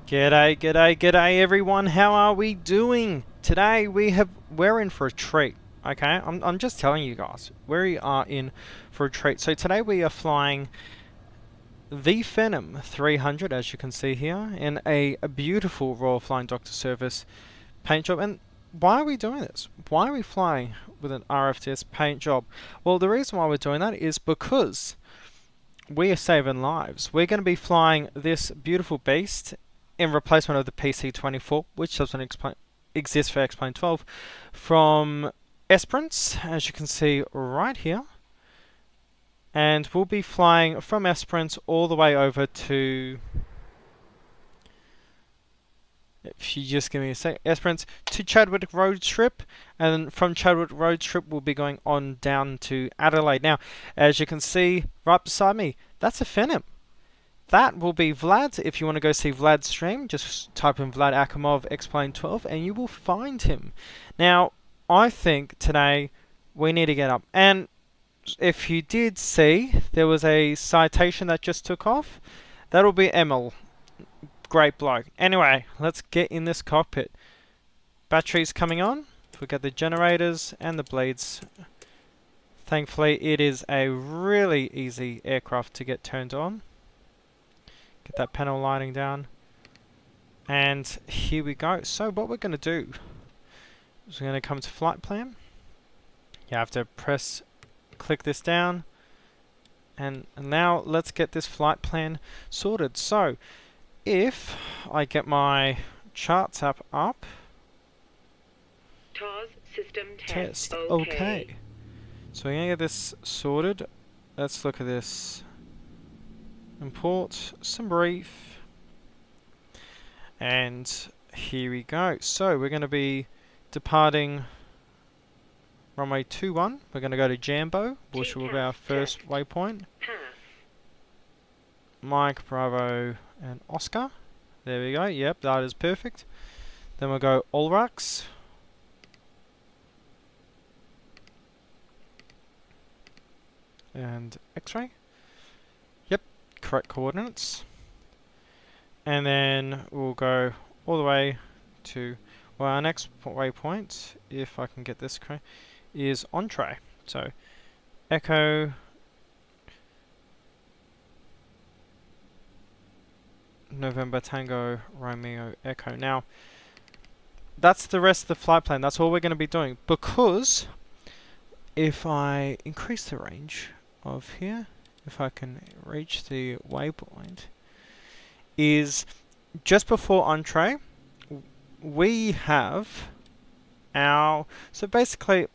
G'day everyone. How are we doing? Today we're in for a treat. Okay, I'm just telling you guys, we are in for a treat. So today we are flying the Phenom 300, as you can see here, in a beautiful Royal Flying Doctor Service paint job. And why are we doing this? Why are we flying with an RFDS paint job? Well, the reason why we're doing that is because we are saving lives. We're going to be flying this beautiful beast in replacement of the PC-24, which doesn't exist for X-Plane 12, from Esperance, as you can see right here. And we'll be flying from Esperance all the way over to, if you just give me a sec, Esperance to Chadwick Road Strip, and then from Chadwick Road Strip we'll be going on down to Adelaide. Now, as you can see right beside me, that's a Phenom. That will be Vlad. If you want to go see Vlad's stream, just type in Vlad Akimov X-Plane 12 and you will find him. Now, I think today we need to get up. And if you did see, there was a citation that just took off. That'll be Emil. Great bloke. Anyway, let's get in this cockpit. Batteries coming on. We've got the generators and the bleeds. Thankfully, it is a really easy aircraft to get turned on. Get that panel lighting down. And here we go. So what we're going to do is we're going to come to flight plan. You have to click this down. And now let's get this flight plan sorted. So if I get my charts app up. TOS system test. Okay. So we're going to get this sorted. Let's look at this. Import some brief. And here we go. So we're going to be departing runway 21. We're going to go to Jambo, which will be our first waypoint. Mike, Bravo, and Oscar. There we go. Yep, that is perfect. Then we'll go Ulrux. And X-ray. Yep, correct coordinates. And then we'll go all the way to, well, our next waypoint, if I can get this correct, is Entree. So Echo November Tango Romeo Echo. Now that's the rest of the flight plan. That's all we're going to be doing, because if I increase the range of here, if I can reach the waypoint, is just before Entree we have our, so basically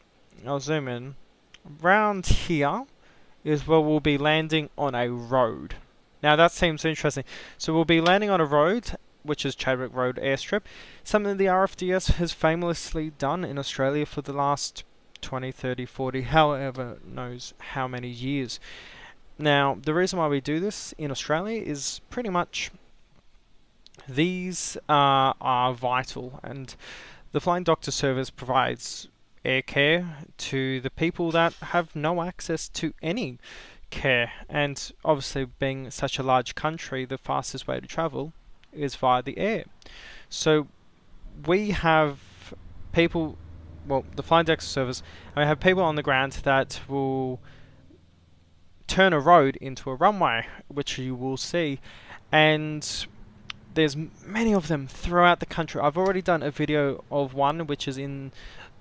I'll zoom in, around here is where we'll be landing on a road. Now that seems interesting. So we'll be landing on a road, which is Chadwick Road Airstrip, something the RFDS has famously done in Australia for the last 20, 30, 40, however knows how many years. Now, the reason why we do this in Australia is pretty much these are vital, and the Flying Doctor Service provides air care to the people that have no access to any care. And obviously, being such a large country, the fastest way to travel is via the air. So we have people, well, the Flying Doctor Service, and we have people on the ground that will turn a road into a runway, which you will see, and there's many of them throughout the country. I've already done a video of one which is in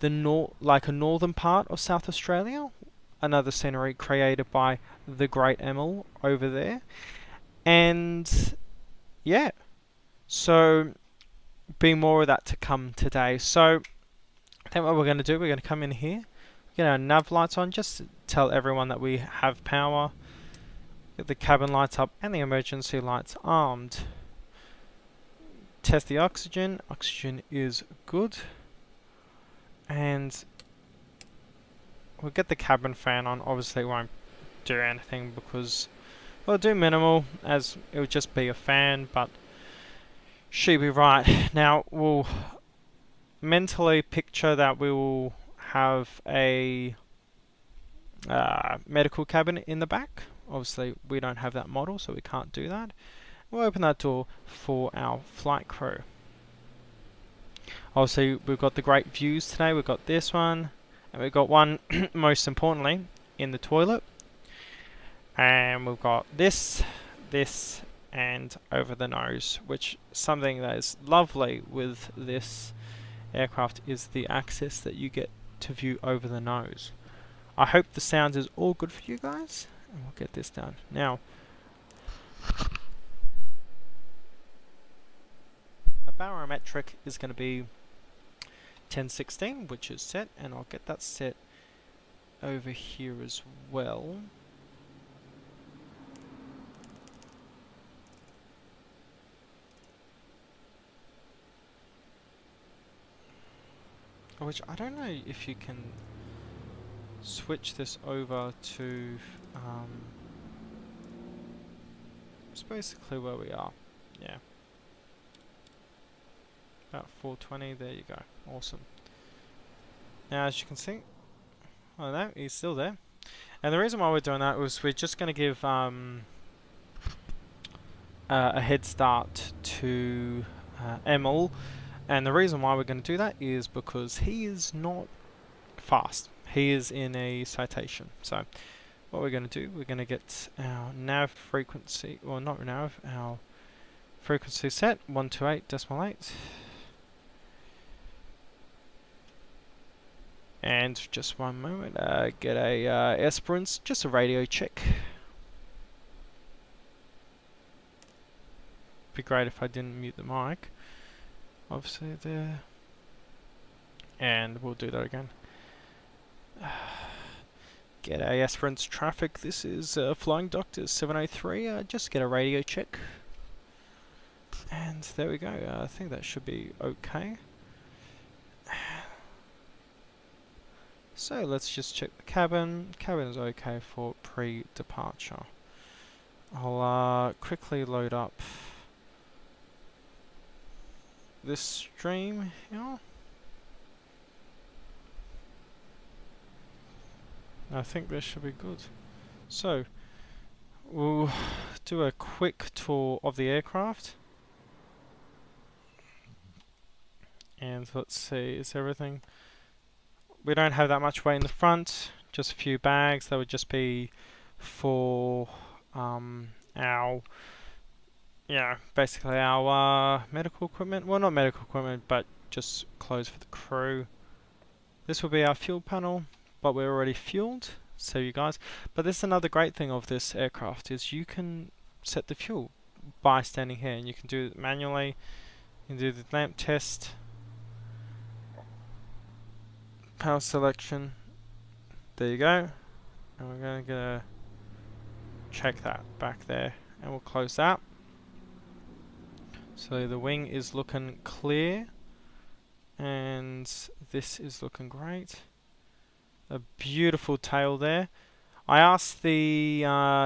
the northern part of South Australia, another scenery created by the great Emil over there. And yeah, so be more of that to come today. So I think what we're going to do, we're going to come in here, get our nav lights on, just to tell everyone that we have power, get the cabin lights up and the emergency lights armed. Test the oxygen. Oxygen is good. And we'll get the cabin fan on. Obviously it won't do anything because we'll do minimal, as it would just be a fan, but she'll be right. Now we'll mentally picture that we will have a medical cabin in the back. Obviously we don't have that model, so we can't do that. we'll open that door for our flight crew. Also, we've got the great views today. We've got this one, and we've got one, most importantly, in the toilet. And we've got this, and over the nose, which something that is lovely with this aircraft is the access that you get to view over the nose. I hope the sound is all good for you guys, and we'll get this done. Now, a barometric is going to be 1016, which is set, and I'll get that set over here as well. Which I don't know if you can switch this over to it's basically where we are. Yeah, about 420. There you go. Awesome. Now, as you can see, oh no, he's still there. And the reason why we're doing that was we're just going to give a head start to Emil. And the reason why we're going to do that is because he is not fast. He is in a citation. So what we're going to do, we're going to get our nav frequency, or not nav, our frequency set, 128.8. And just one moment, get a Esperance, just a radio check. Be great if I didn't mute the mic. Obviously there, and we'll do that again. Get a Esperance traffic. This is Flying Doctor 703. Just get a radio check, and there we go. I think that should be okay. So let's just check the cabin. Cabin is okay for pre-departure. I'll quickly load up this stream here. I think this should be good. So we'll do a quick tour of the aircraft, and let's see, is everything? We don't have that much weight in the front, just a few bags. That would just be for our, yeah, basically our medical equipment. Well, not medical equipment, but just clothes for the crew. This will be our fuel panel, but we're already fueled, so you guys. But this is another great thing of this aircraft, is you can set the fuel by standing here, and you can do it manually. You can do the lamp test, power selection. There you go. And we're going to check that back there, and we'll close that. So the wing is looking clear, and this is looking great. A beautiful tail there. I asked the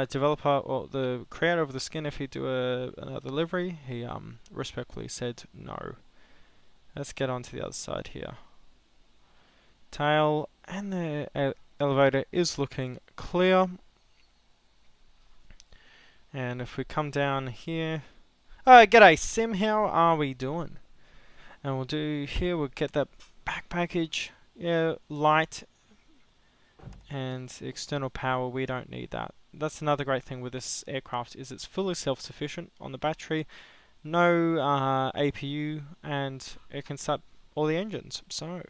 developer, or the creator of the skin, if he'd do another livery. He respectfully said no. Let's get on to the other side here. Tail and the elevator is looking clear. And if we come down here, oh, g'day Sim, how are we doing? And we'll do here, we'll get that back package. Yeah, light and external power, we don't need that. That's another great thing with this aircraft, is it's fully self-sufficient on the battery, no APU, and it can start all the engines. So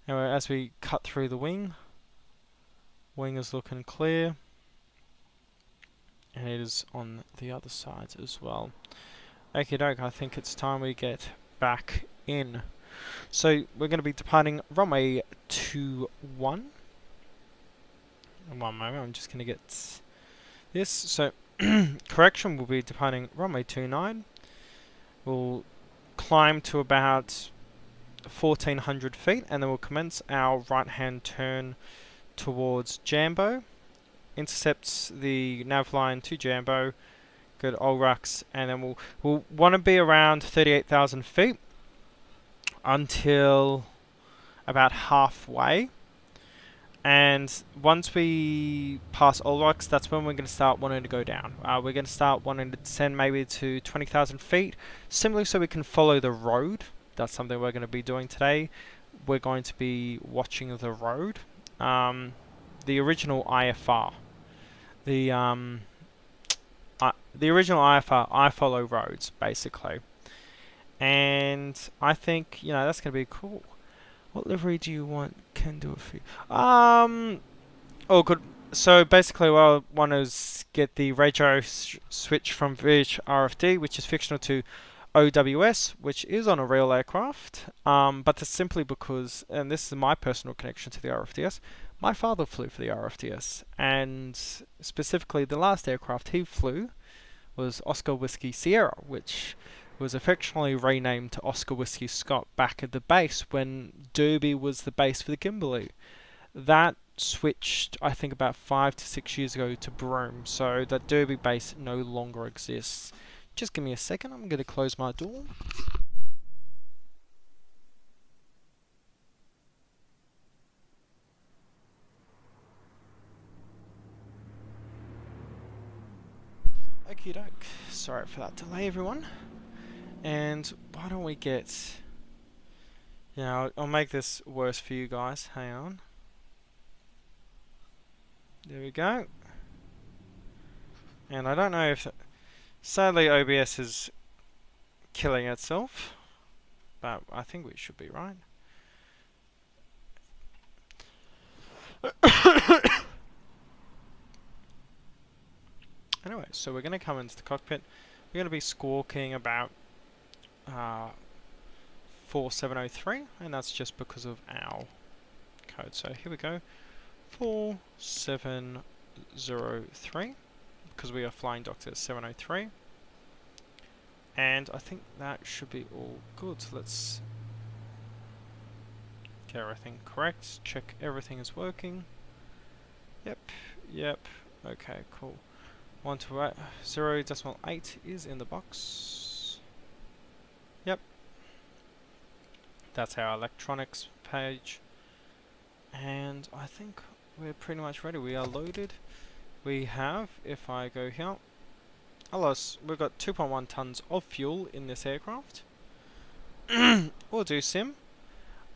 anyway, as we cut through the wing is looking clear, and it is on the other side as well. Okie doke, I think it's time we get back in. So we're going to be departing runway 21. One moment, I'm just going to get this. So correction, we'll be departing runway 29. We'll climb to about 1400 feet, and then we'll commence our right hand turn towards Jambo. Intercepts the nav line to Jambo, go to Olrax, and then we'll want to be around 38,000 feet until about halfway. And once we pass Olrox, that's when we're going to start wanting to go down. We're going to start wanting to descend maybe to 20,000 feet, simply so we can follow the road. That's something we're going to be doing today. We're going to be watching the road. The original IFR. The original IFR, I follow roads, basically. And I think, that's going to be cool. What livery do you want? Can do it for you. Oh, good. So basically, what I want is get the radio switch from British RFD, which is fictional, to OWS, which is on a real aircraft. But that's simply because, and this is my personal connection to the RFDS, my father flew for the RFDS, and specifically the last aircraft he flew was Oscar Whiskey Sierra, which was affectionately renamed to Oscar Whiskey Scott back at the base when Derby was the base for the Kimberley. That switched, I think, about 5 to 6 years ago to Broome, so that Derby base no longer exists. Just give me a second, I'm going to close my door. Okie doke, sorry for that delay, everyone. And why don't we get... I'll make this worse for you guys. Hang on. There we go. And I don't know if... Sadly, OBS is killing itself. But I think we should be right. Anyway, so we're going to come into the cockpit. We're going to be squawking about 4703, and that's just because of our code. So here we go, 4703, because we are flying Doctor 703. And I think that should be all good. So let's get everything correct, check everything is working. Yep, okay, cool. 0.8 is in the box. Yep. That's our electronics page. And I think we're pretty much ready. We are loaded. We have, if I go here, we've got 2.1 tons of fuel in this aircraft. We'll do sim.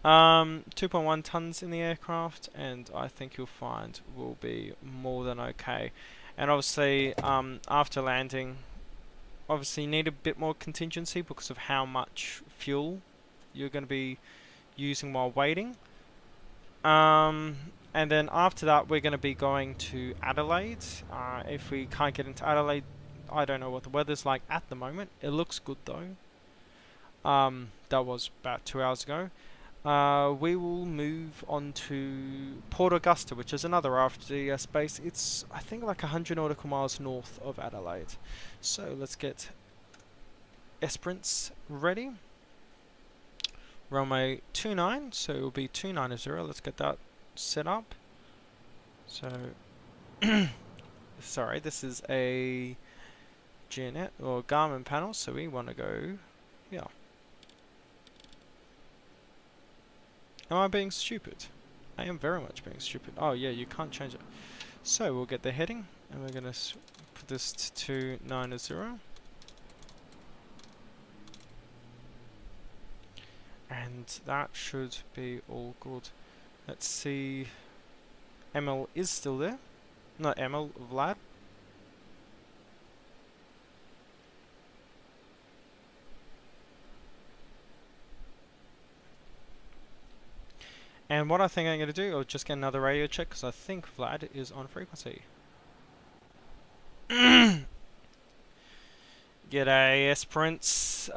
2.1 tons in the aircraft, and I think you'll find we'll be more than okay. And obviously, after landing, obviously you need a bit more contingency because of how much fuel you're going to be using while waiting. And then after that, we're going to be going to Adelaide. If we can't get into Adelaide, I don't know what the weather's like at the moment. It looks good though. That was about 2 hours ago. We will move on to Port Augusta, which is another RFDS base. It's, I think, like 100 nautical miles north of Adelaide. So let's get Esperance ready. Runway 29, so it will be 290. Let's get that set up. So, sorry, this is a GNet or Garmin panel, so we want to go here. Am I being stupid? I am very much being stupid. Oh yeah, you can't change it. So we'll get the heading, and we're going to put this to 290. And that should be all good. Let's see. ML is still there. Not ML, Vlad. And what I think I'm going to do, I'll just get another radio check, because I think Vlad is on frequency. G'day, Esperance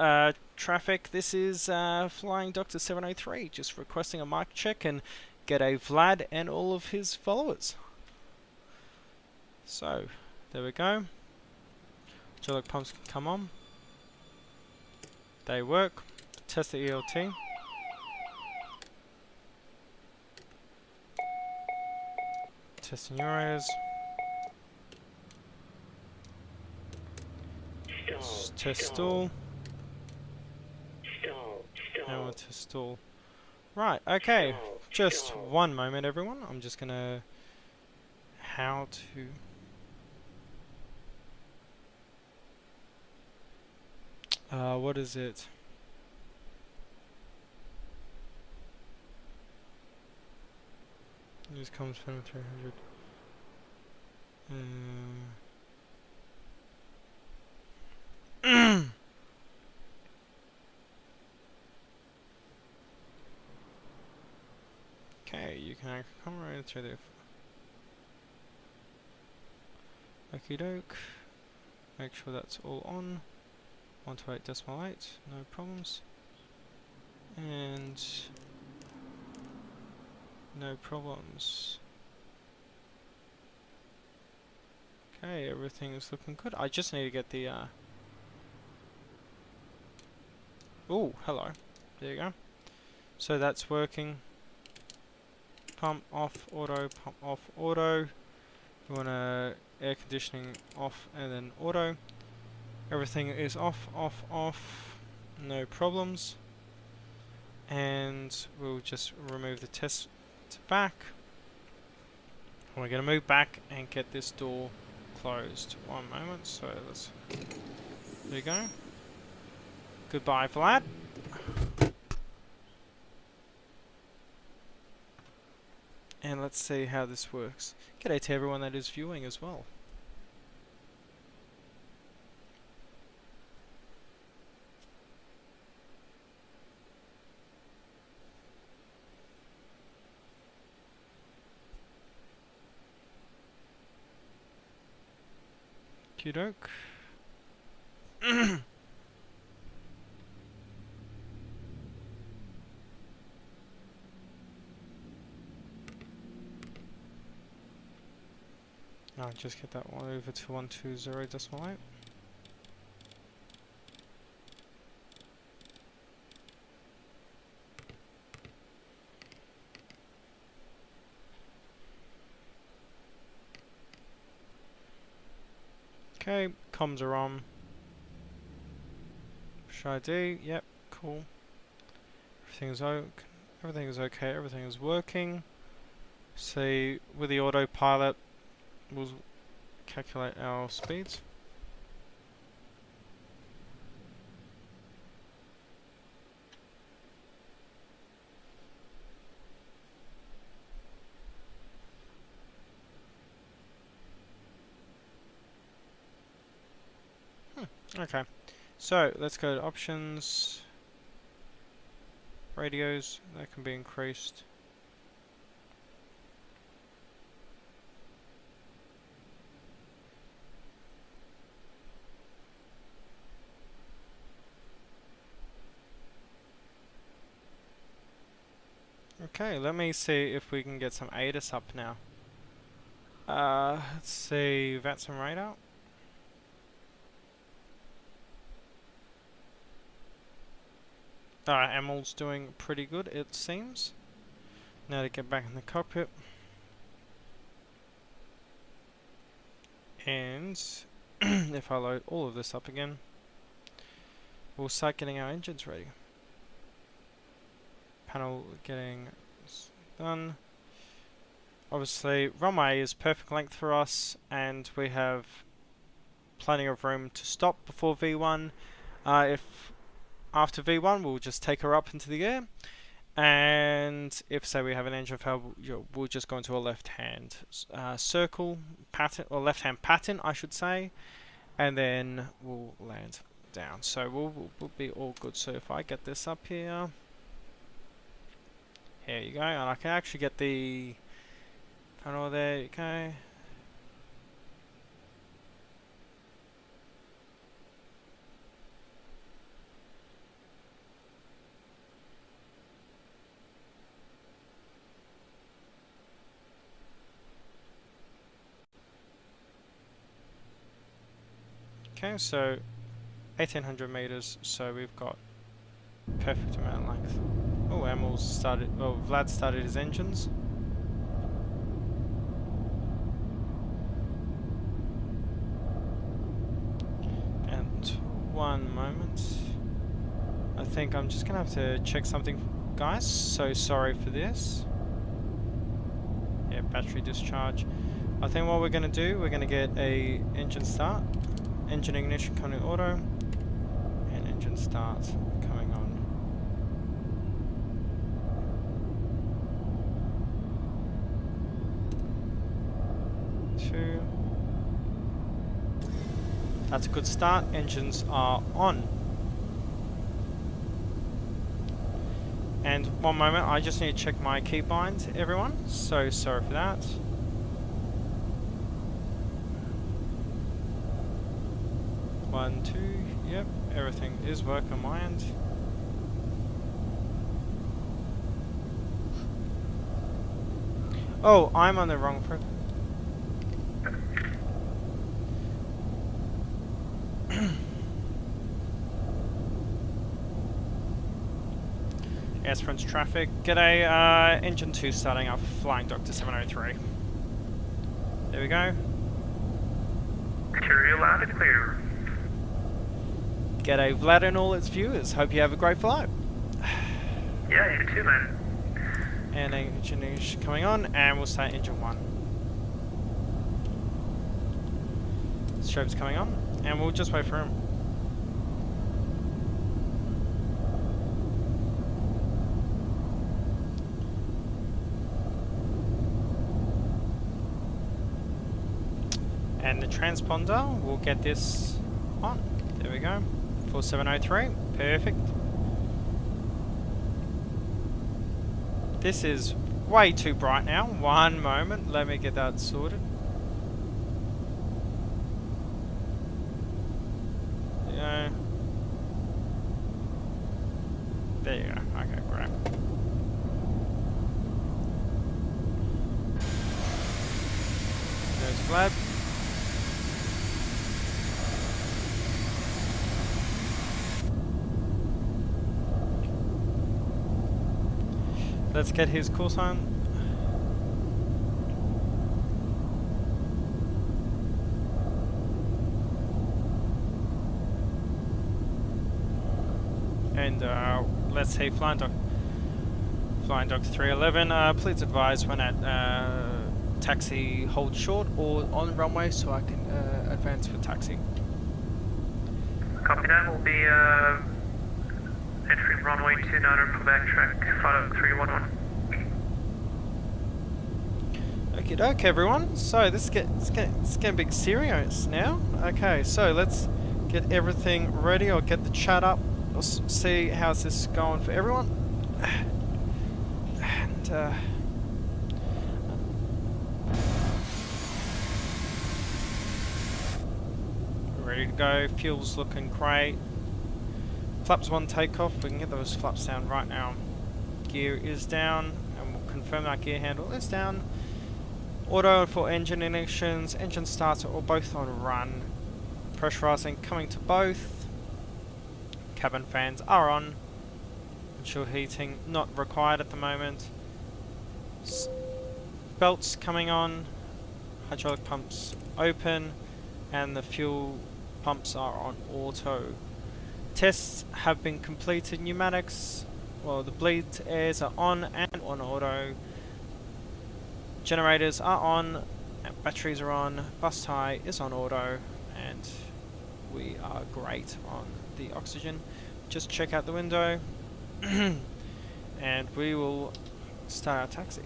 traffic. This is Flying Doctor 703, just requesting a mic check, and g'day Vlad and all of his followers. So, there we go. Hydraulic pumps can come on. They work. Test the ELT. Testing Euros. Test stall. And we'll test stall. Right, okay. Just one moment, everyone. I'm just gonna... How to... what is it? This comes from 300. Okay, you can come right through there. Okie doke. Make sure that's all on. 128.8, no problems. And no problems. Okay, everything is looking good. I just need to get the oh, hello. There you go. So that's working. Pump off, auto, pump off, auto. You want air conditioning off and then auto. Everything is off, off, off. No problems. And we'll just remove the test back. We're going to move back and get this door closed. One moment. So let's... There you go. Goodbye, Vlad. And let's see how this works. G'day to everyone that is viewing as well. Okey-doke. I'll just get that one over to 120.8. Okay, comms are on. Should I do? Yep, cool. Everything's okay, everything is working. See, with the autopilot, we'll calculate our speeds. Okay, so let's go to options, radios, that can be increased. Okay, let me see if we can get some ADIS up now. Let's see, VATS and radar. Amel's doing pretty good, it seems. Now to get back in the cockpit. And if I load all of this up again, we'll start getting our engines ready. Panel getting done. Obviously, runway is perfect length for us, and we have plenty of room to stop before V1. If after V1, we'll just take her up into the air, and if say we have an engine fail, we'll just go into a left-hand circle pattern, or left-hand pattern, I should say, and then we'll land down. So we'll be all good. So if I get this up here, here you go, and I can actually get the panel. There you go. Okay, so 1800 meters, so we've got perfect amount of length. Oh, Emel's started, well, Vlad started his engines. And one moment. I think I'm just gonna have to check something, guys, so sorry for this. battery discharge. I think what we're going to do, we're going to get a engine start, engine ignition coming auto, and engine start coming on. Two. That's a good start. Engines are on. And one moment, I just need to check my keybind, everyone. So sorry for that. One, two, yep, everything is working on my end. Oh, I'm on the wrong front. Esperance traffic. G'day, engine 2 starting up, flying Doctor 703. There we go. Material loud and clear. G'day Vlad and all its viewers. Hope you have a great flight. Yeah, you too, man. And engine is coming on, and we'll start engine 1. Strobe's coming on, and we'll just wait for him. And the transponder will get this on. There we go. 4703. Perfect. This is way too bright now. One moment. Let me get that sorted. Yeah. There you go. Okay, great. There's Vlad. Let's get his call sign. And let's say Flying Doctor 311, please advise when at taxi hold short or on runway so I can advance for taxi. Copy that. We'll be entering runway 29 for backtrack 50311. Okie doke, everyone. So this it's getting big serious now. Okay, so let's get everything ready. I'll get the chat up. We'll see how's this going for everyone. And ready to go. Fuel's looking great. Flaps 1 takeoff. We can get those flaps down right now. Gear is down, and we'll confirm that gear handle is down. Auto for engine ignitions, engine starts are all both on run. Pressurizing coming to both. Cabin fans are on. Ensure heating not required at the moment. Belts coming on. Hydraulic pumps open, and the fuel pumps are on auto. Tests have been completed. Pneumatics, well, the bleed airs are on and on auto. Generators are on, and batteries are on. Bus tie is on auto, and we are great on the oxygen. Just check out the window, and we will start our taxi.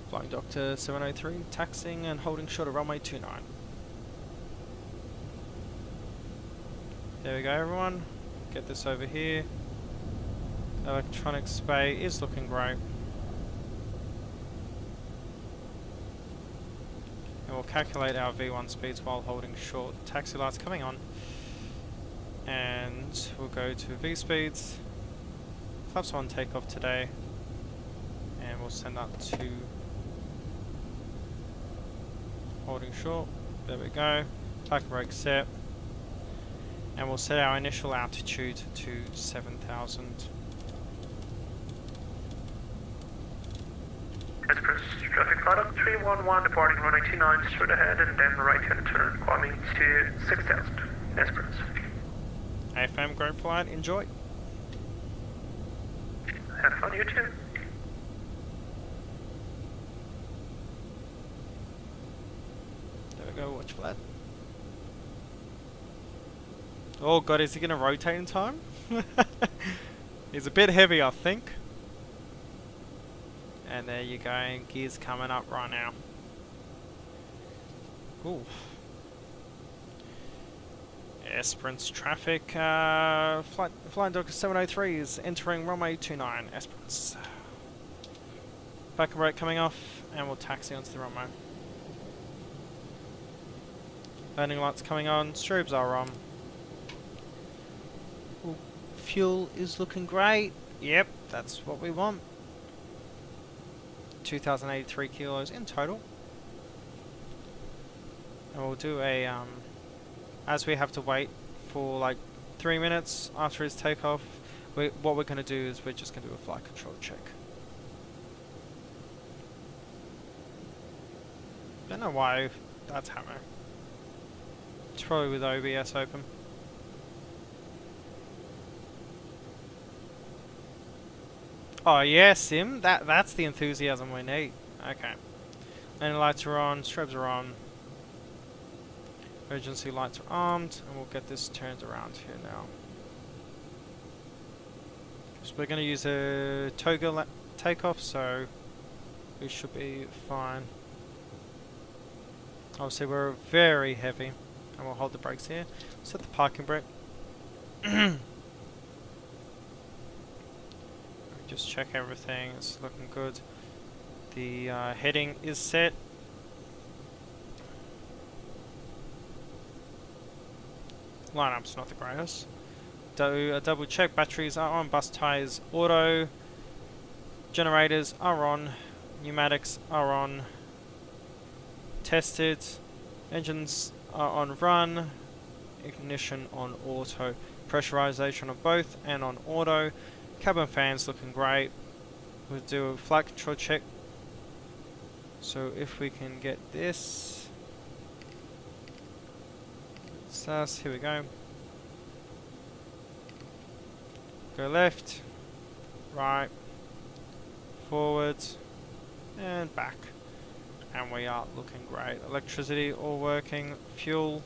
Flying Doctor 703, taxiing and holding short of runway 29. There we go, everyone. Get this over here. Electronics bay is looking great. And we'll calculate our V1 speeds while holding short. Taxi lights coming on. And we'll go to V speeds. Flaps 1 takeoff today. And we'll send that to holding short. There we go. Parking brake set. And we'll set our initial altitude to 7,000. Traffic flight up 311 departing runway 29 straight ahead and then right hand turn climbing to 6,000. Esperance. AFM, great flight, enjoy. Have fun, you too. There we go, watch flat. Oh god, is he going to rotate in time? He's a bit heavy, I think. And there you go, gears coming up right now. Ooh. Esperance traffic, flying Docker 703 is entering runway 29, Esperance. Back and brake coming off, and we'll taxi onto the runway. Landing lights coming on, strobes are on. Ooh, fuel is looking great. Yep, that's what we want. 2,083 kilos in total. And we'll do a, as we have to wait for like 3 minutes after his takeoff, what we're going to do is we're just going to do a flight control check. Don't know why that's happening. It's probably with OBS open. Oh yeah, Sim, that's the enthusiasm we need. Okay. Landing lights are on, strobes are on. Emergency lights are armed, and we'll get this turned around here now. So we're going to use a toga takeoff, so we should be fine. Obviously we're very heavy, and we'll hold the brakes here. Set the parking brake. Just check everything, it's looking good. The heading is set. Lineup's not the greatest. Do a double check, batteries are on, bus tyres auto, generators are on, pneumatics are on, tested, engines are on run, ignition on auto, pressurization on both and on auto, cabin fans looking great. We'll do a flight control check. So if we can get this, SAS, here we go. Go left, right, forward, and back. And we are looking great. Electricity all working, fuel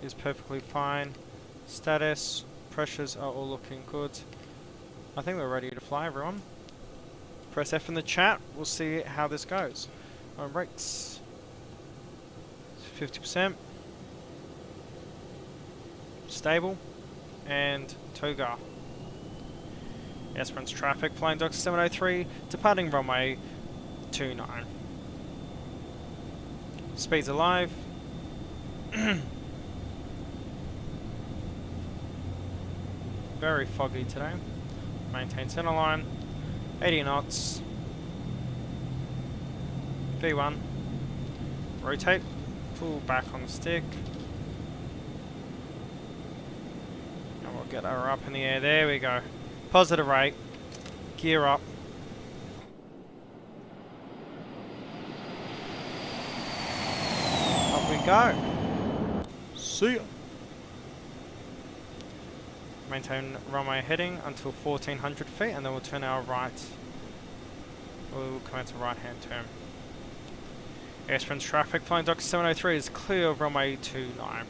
is perfectly fine, status, pressures are all looking good. I think we're ready to fly, everyone. Press F in the chat, we'll see how this goes. On brakes, 50%, stable, and toga. Esperance traffic, flying Dock 703, departing runway 29. Speeds alive. Very foggy today. Maintain centerline. 80 knots. V1. Rotate. Pull back on the stick. And we'll get her up in the air. There we go. Positive rate. Gear up. Up we go. See ya. Maintain runway heading until 1400 feet, and then we'll turn our right. We'll commence a right hand turn. Esperance traffic, flying Dock 703 is clear of runway 29.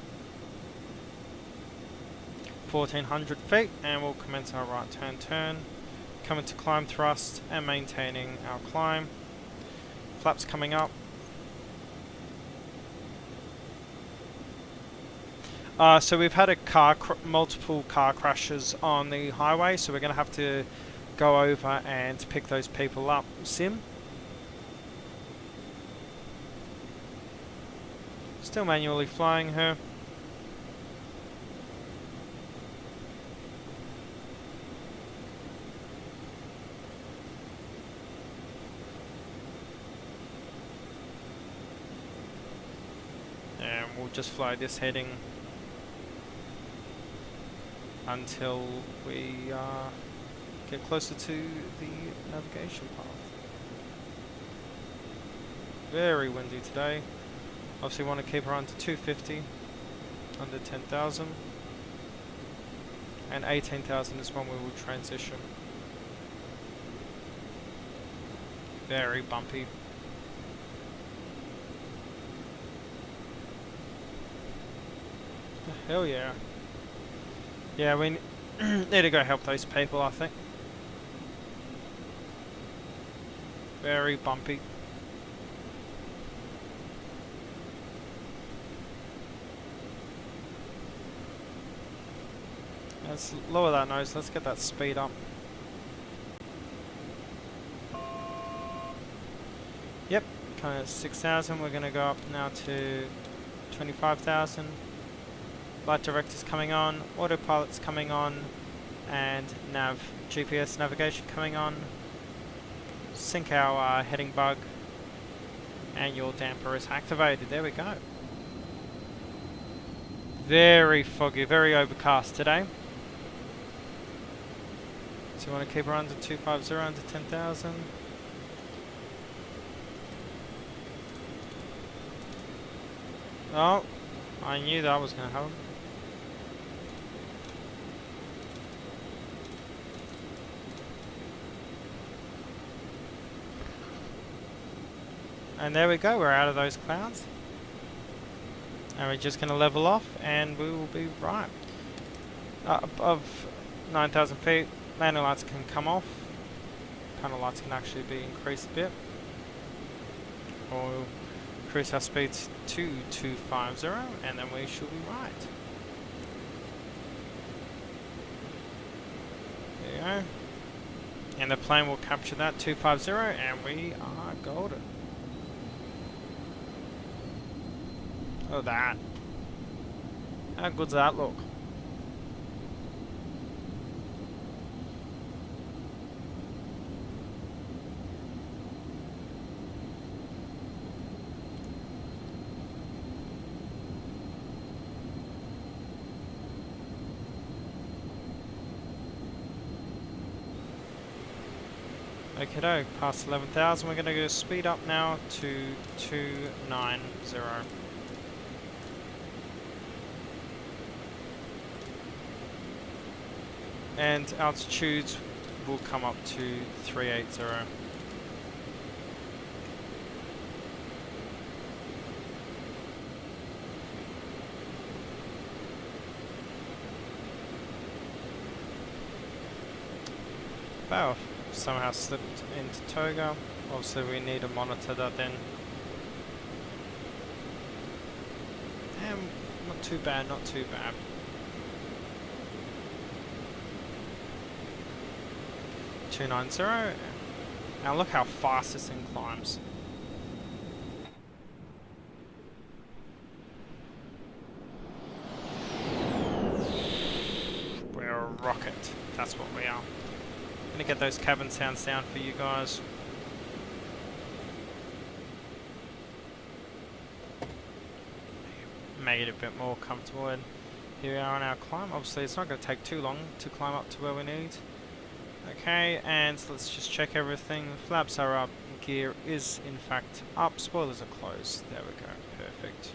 1400 feet, and we'll commence our right hand turn. Coming to climb thrust and maintaining our climb. Flaps coming up. So we've had multiple car crashes on the highway, so we're going to have to go over and pick those people up. Sim. Still manually flying her. And we'll just fly this heading until we get closer to the navigation path. Very windy today. Obviously want to keep her under 250, under 10,000. and 18,000 is when we will transition. Very bumpy. Hell yeah. Yeah, we need to go help those people, I think. Very bumpy. Let's lower that nose, let's get that speed up. Yep, kind of 6,000, we're going to go up now to 25,000. Light director's coming on, autopilot's coming on, and GPS navigation coming on. Sync our heading bug, and your damper is activated. There we go. Very foggy, very overcast today. So you want to keep her under 250, under 10,000. Oh, I knew that was going to happen. And there we go, we're out of those clouds. And we're just going to level off and we will be right. Above 9,000 feet, landing lights can come off. Panel lights can actually be increased a bit. Or we'll increase our speeds to 250 and then we should be right. There you go. And the plane will capture that 250 and we are golden. Oh, that. How good's that look? Okay, past 11,000. We're going to go speed up now to 290. And altitudes will come up to 380. Wow, somehow slipped into Toga. Obviously we need to monitor that then. Damn, not too bad, not too bad. Now look how fast this thing climbs. We're a rocket. That's what we are. Gonna get those cabin sounds down for you guys. Make it a bit more comfortable, and here we are on our climb. Obviously it's not going to take too long to climb up to where we need. Okay, and let's just check everything. Flaps are up, gear is in fact up, spoilers are closed. There we go, perfect.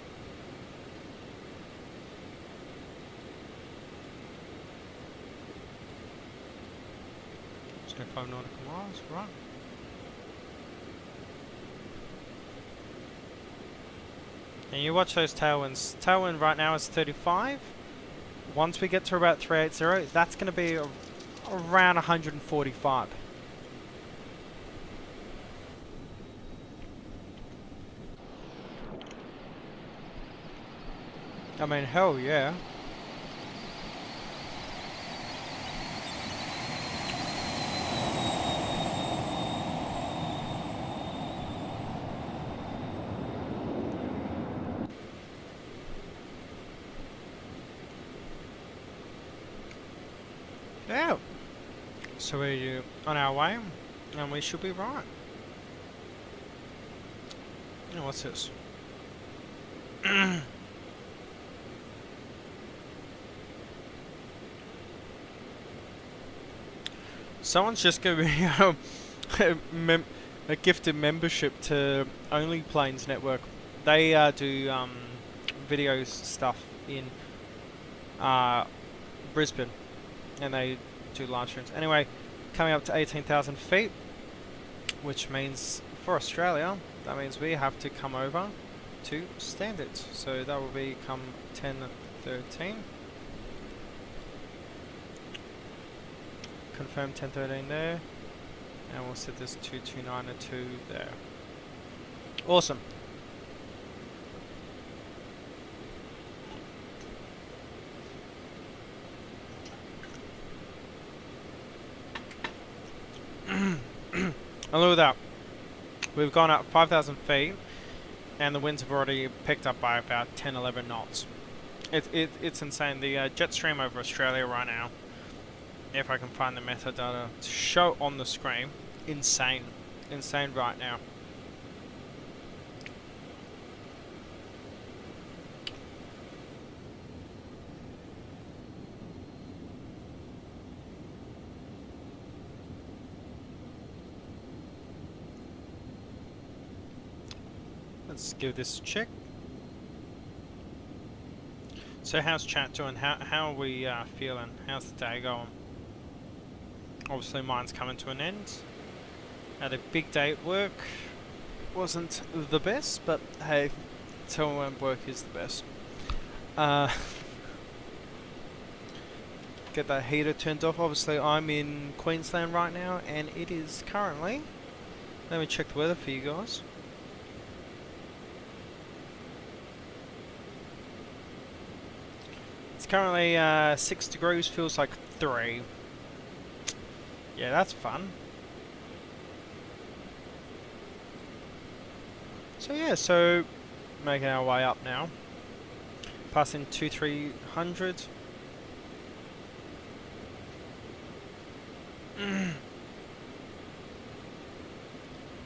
So 5 nautical miles, right. And you watch those tailwinds. Tailwind right now is 35. Once we get to about 380, that's going to be around 145. I mean, hell yeah. Yeah. So we're on our way, and we should be right. Oh, what's this? Someone's just giving me a gifted membership to Only Planes Network. They do video stuff in Brisbane. and they do live streams. Anyway, coming up to 18,000 feet, which means for Australia, that means we have to come over to standard. So that will become 1013. Confirm 1013 there, and we'll set this 22902 there. Awesome. And look at that. We've gone up 5,000 feet, and the winds have already picked up by about 10-11 knots. It's insane. The jet stream over Australia right now, if I can find the metadata to show on the screen, insane right now. Let's give this a check. So how's chat doing? How are we feeling? How's the day going? Obviously mine's coming to an end. Had a big day at work. Wasn't the best, but hey, tell me when work is the best. Get that heater turned off. Obviously I'm in Queensland right now, and it is currently, let me check the weather for you guys. It's currently 6 degrees, feels like 3. Yeah, that's fun. So yeah, so making our way up now. Passing 2300.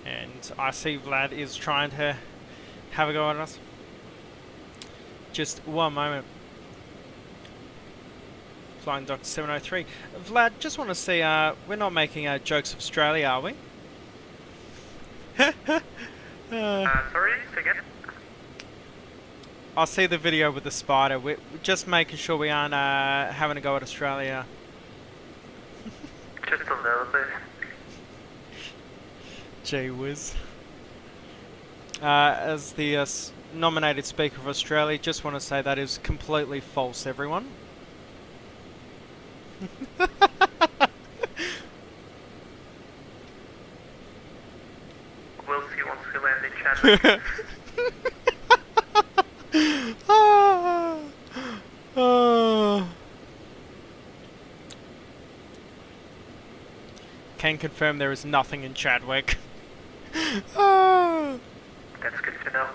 And I see Vlad is trying to have a go at us. Just one moment. Flying Doctor 703. Vlad, just want to see, we're not making jokes of Australia, are we? Sorry, say again? I'll see the video with the spider. We're just making sure we aren't having a go at Australia. Just a little bit. Gee whiz. As the nominated Speaker of Australia, just want to say that is completely false, everyone. We'll see once we land in Chadwick. Can confirm there is nothing in Chadwick. That's good to know.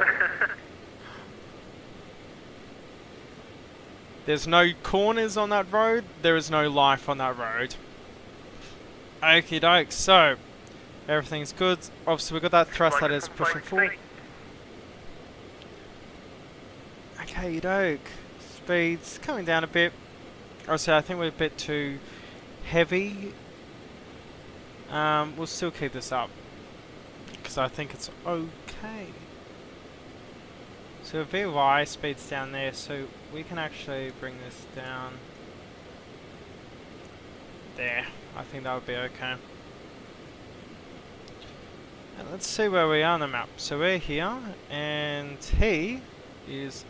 There's no corners on that road. There is no life on that road. Okie doke. So everything's good. Obviously we've got that thrust that is pushing forward. Okay, doke. Speed's coming down a bit. Obviously I think we're a bit too heavy. We'll still keep this up because I think it's okay. So VY speed's down there, so we can actually bring this down there. I think that would be okay. And let's see where we are on the map. So we're here, and he is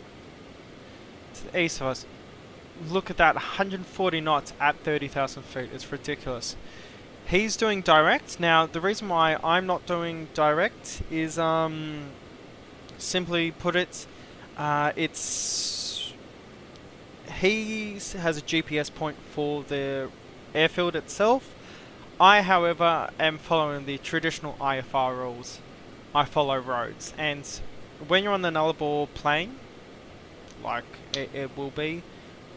to the east of us. Look at that, 140 knots at 30,000 feet. It's ridiculous. He's doing direct. Now, the reason why I'm not doing direct is, simply put it, he has a GPS point for the airfield itself. I, however, am following the traditional IFR rules. I follow roads, and when you're on the Nullarbor Plain, like it will be,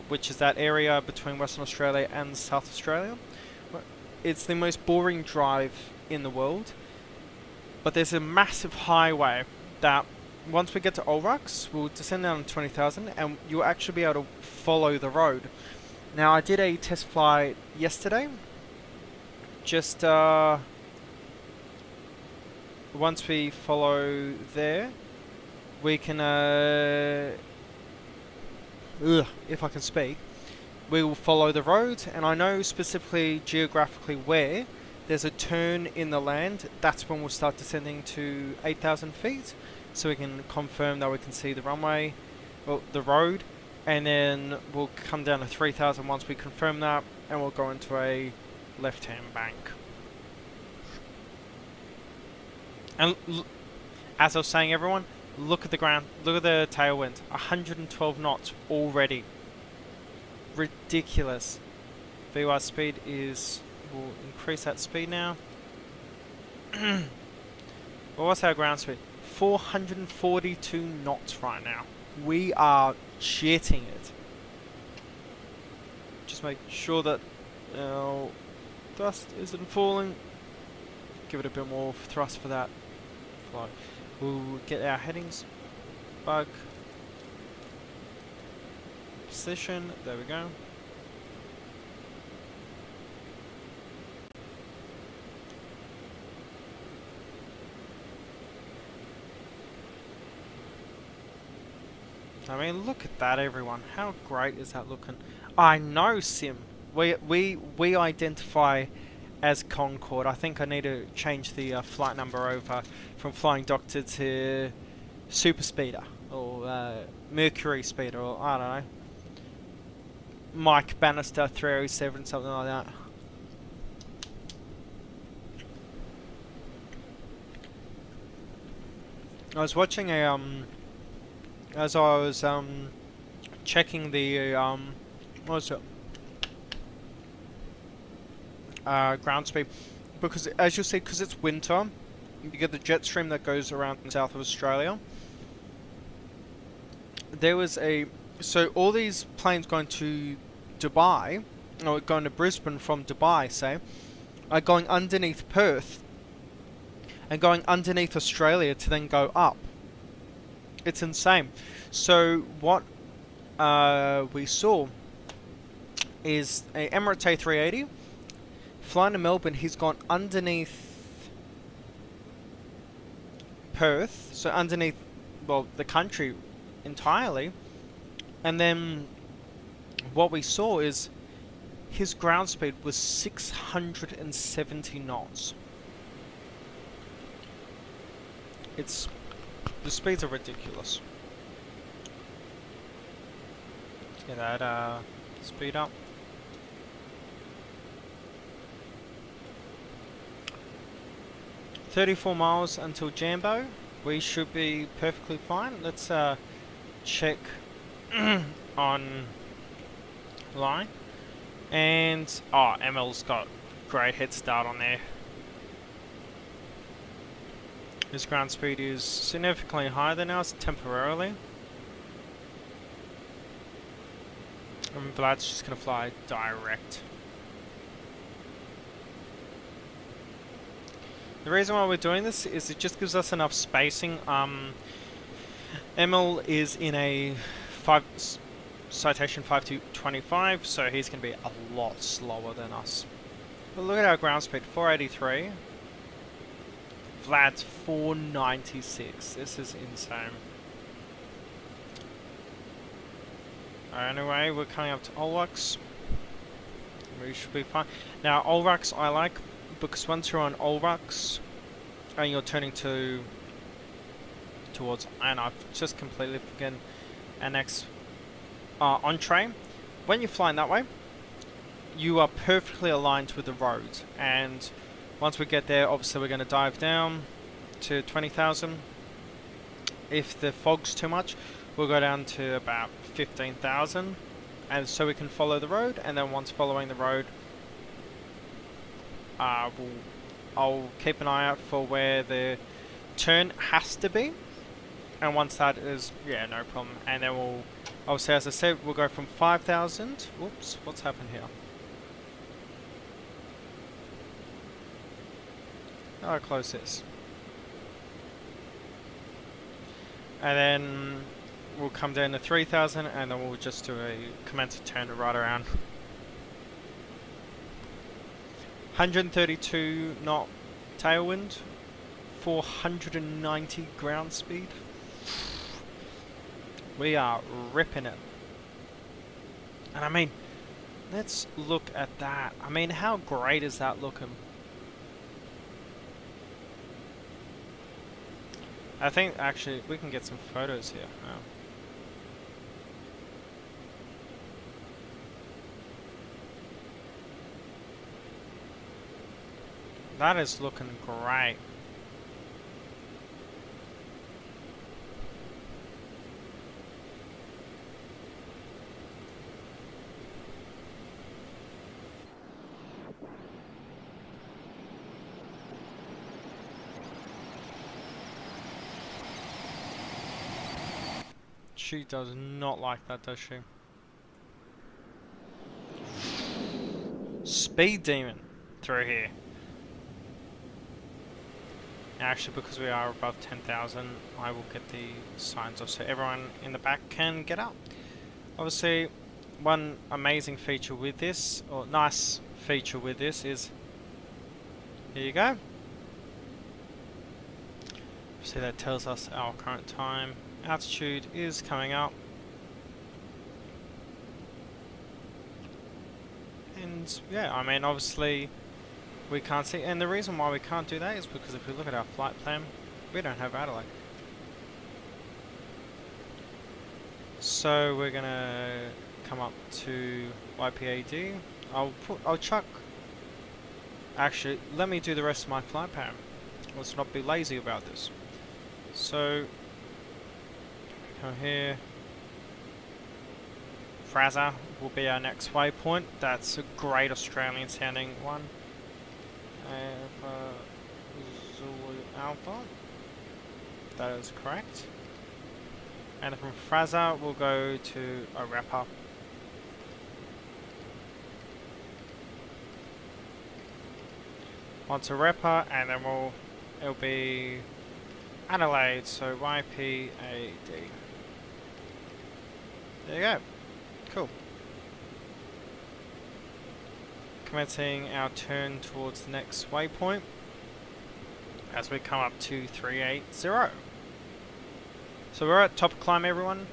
which is that area between Western Australia and South Australia, it's the most boring drive in the world. But there's a massive highway that once we get to Olrucks, we'll descend down to 20,000 and you'll actually be able to follow the road. Now, I did a test flight yesterday. Just once we follow there, we can, if I can speak, we will follow the road, and I know specifically geographically where there's a turn in the land. That's when we'll start descending to 8,000 feet, so we can confirm that we can see the runway, well, the road, and then we'll come down to 3,000 once we confirm that, and we'll go into a left-hand bank. And as I was saying, everyone, look at the ground, look at the tailwind, 112 knots already. Ridiculous. VY speed is, we'll increase that speed now. Well, what's our ground speed? 442 knots right now. We are jetting it. Just make sure that our thrust isn't falling. Give it a bit more thrust for that flow. We'll get our headings. Bug. Position. There we go. I mean, look at that, everyone. How great is that looking? I know, Sim. We identify as Concorde. I think I need to change the flight number over from Flying Doctor to Super Speeder or Mercury Speeder, or I don't know, Mike Bannister 307, something like that. I was watching a as I was checking the what was it? Ground speed, because as you'll see, because it's winter, you get the jet stream that goes around the south of Australia. There was so all these planes going to Dubai, or going to Brisbane from Dubai, say, are going underneath Perth and going underneath Australia to then go up. It's insane. So what we saw is a Emirates A380 flying to Melbourne. He's gone underneath Perth, so underneath, well, the country entirely, and then what we saw is his ground speed was 670 knots. The speeds are ridiculous. Let's get that speed up. $34 miles until Jambo. We should be perfectly fine. Let's check on line. And ML's got great head start on there. His ground speed is significantly higher than ours temporarily. And Vlad's just going to fly direct. The reason why we're doing this is it just gives us enough spacing. ML is in a citation 5225, so he's going to be a lot slower than us. But look at our ground speed, 483. Vlad's 496. This is insane. Anyway, we're coming up to Olrux. We should be fine. Now, Olrux I like, because once you're on Olrux and you're turning towards, and I've just completely forgotten our next entree. When you're flying that way, you are perfectly aligned with the road, and once we get there, obviously we're going to dive down to 20,000. If the fog's too much, we'll go down to about 15,000, and so we can follow the road. And then once following the road, I'll keep an eye out for where the turn has to be, and once that is, yeah, no problem. And then we'll, obviously, as I said, we'll go from 5,000. Whoops, what's happened here? I'll close this. And then we'll come down to 3,000, and then we'll just do a commence a turn right around. 132 knot tailwind, 490 ground speed. We are ripping it. And I mean, let's look at that. I mean, how great is that looking? I think actually we can get some photos here. Oh. That is looking great. She does not like that, does she? Speed demon through here. Actually, because we are above 10,000, I will get the signs off so everyone in the back can get up. Obviously, one amazing feature with this, or nice feature with this, is here you go. See, that tells us our current time. Altitude is coming up. And yeah, I mean, obviously we can't see, and the reason why we can't do that is because if we look at our flight plan, we don't have Adelaide. So we're gonna come up to YPAD. I'll chuck. Actually, let me do the rest of my flight plan. Let's not be lazy about this. So come here. Fraser will be our next waypoint. That's a great Australian sounding one. Zulu Alpha. That is correct. And from Fraser we'll go to Arepa. Onto Arepa, and then it'll be Adelaide, so YPAD. There you go. Cool. Commencing our turn towards the next waypoint as we come up to 380. So we're at top of climb, everyone,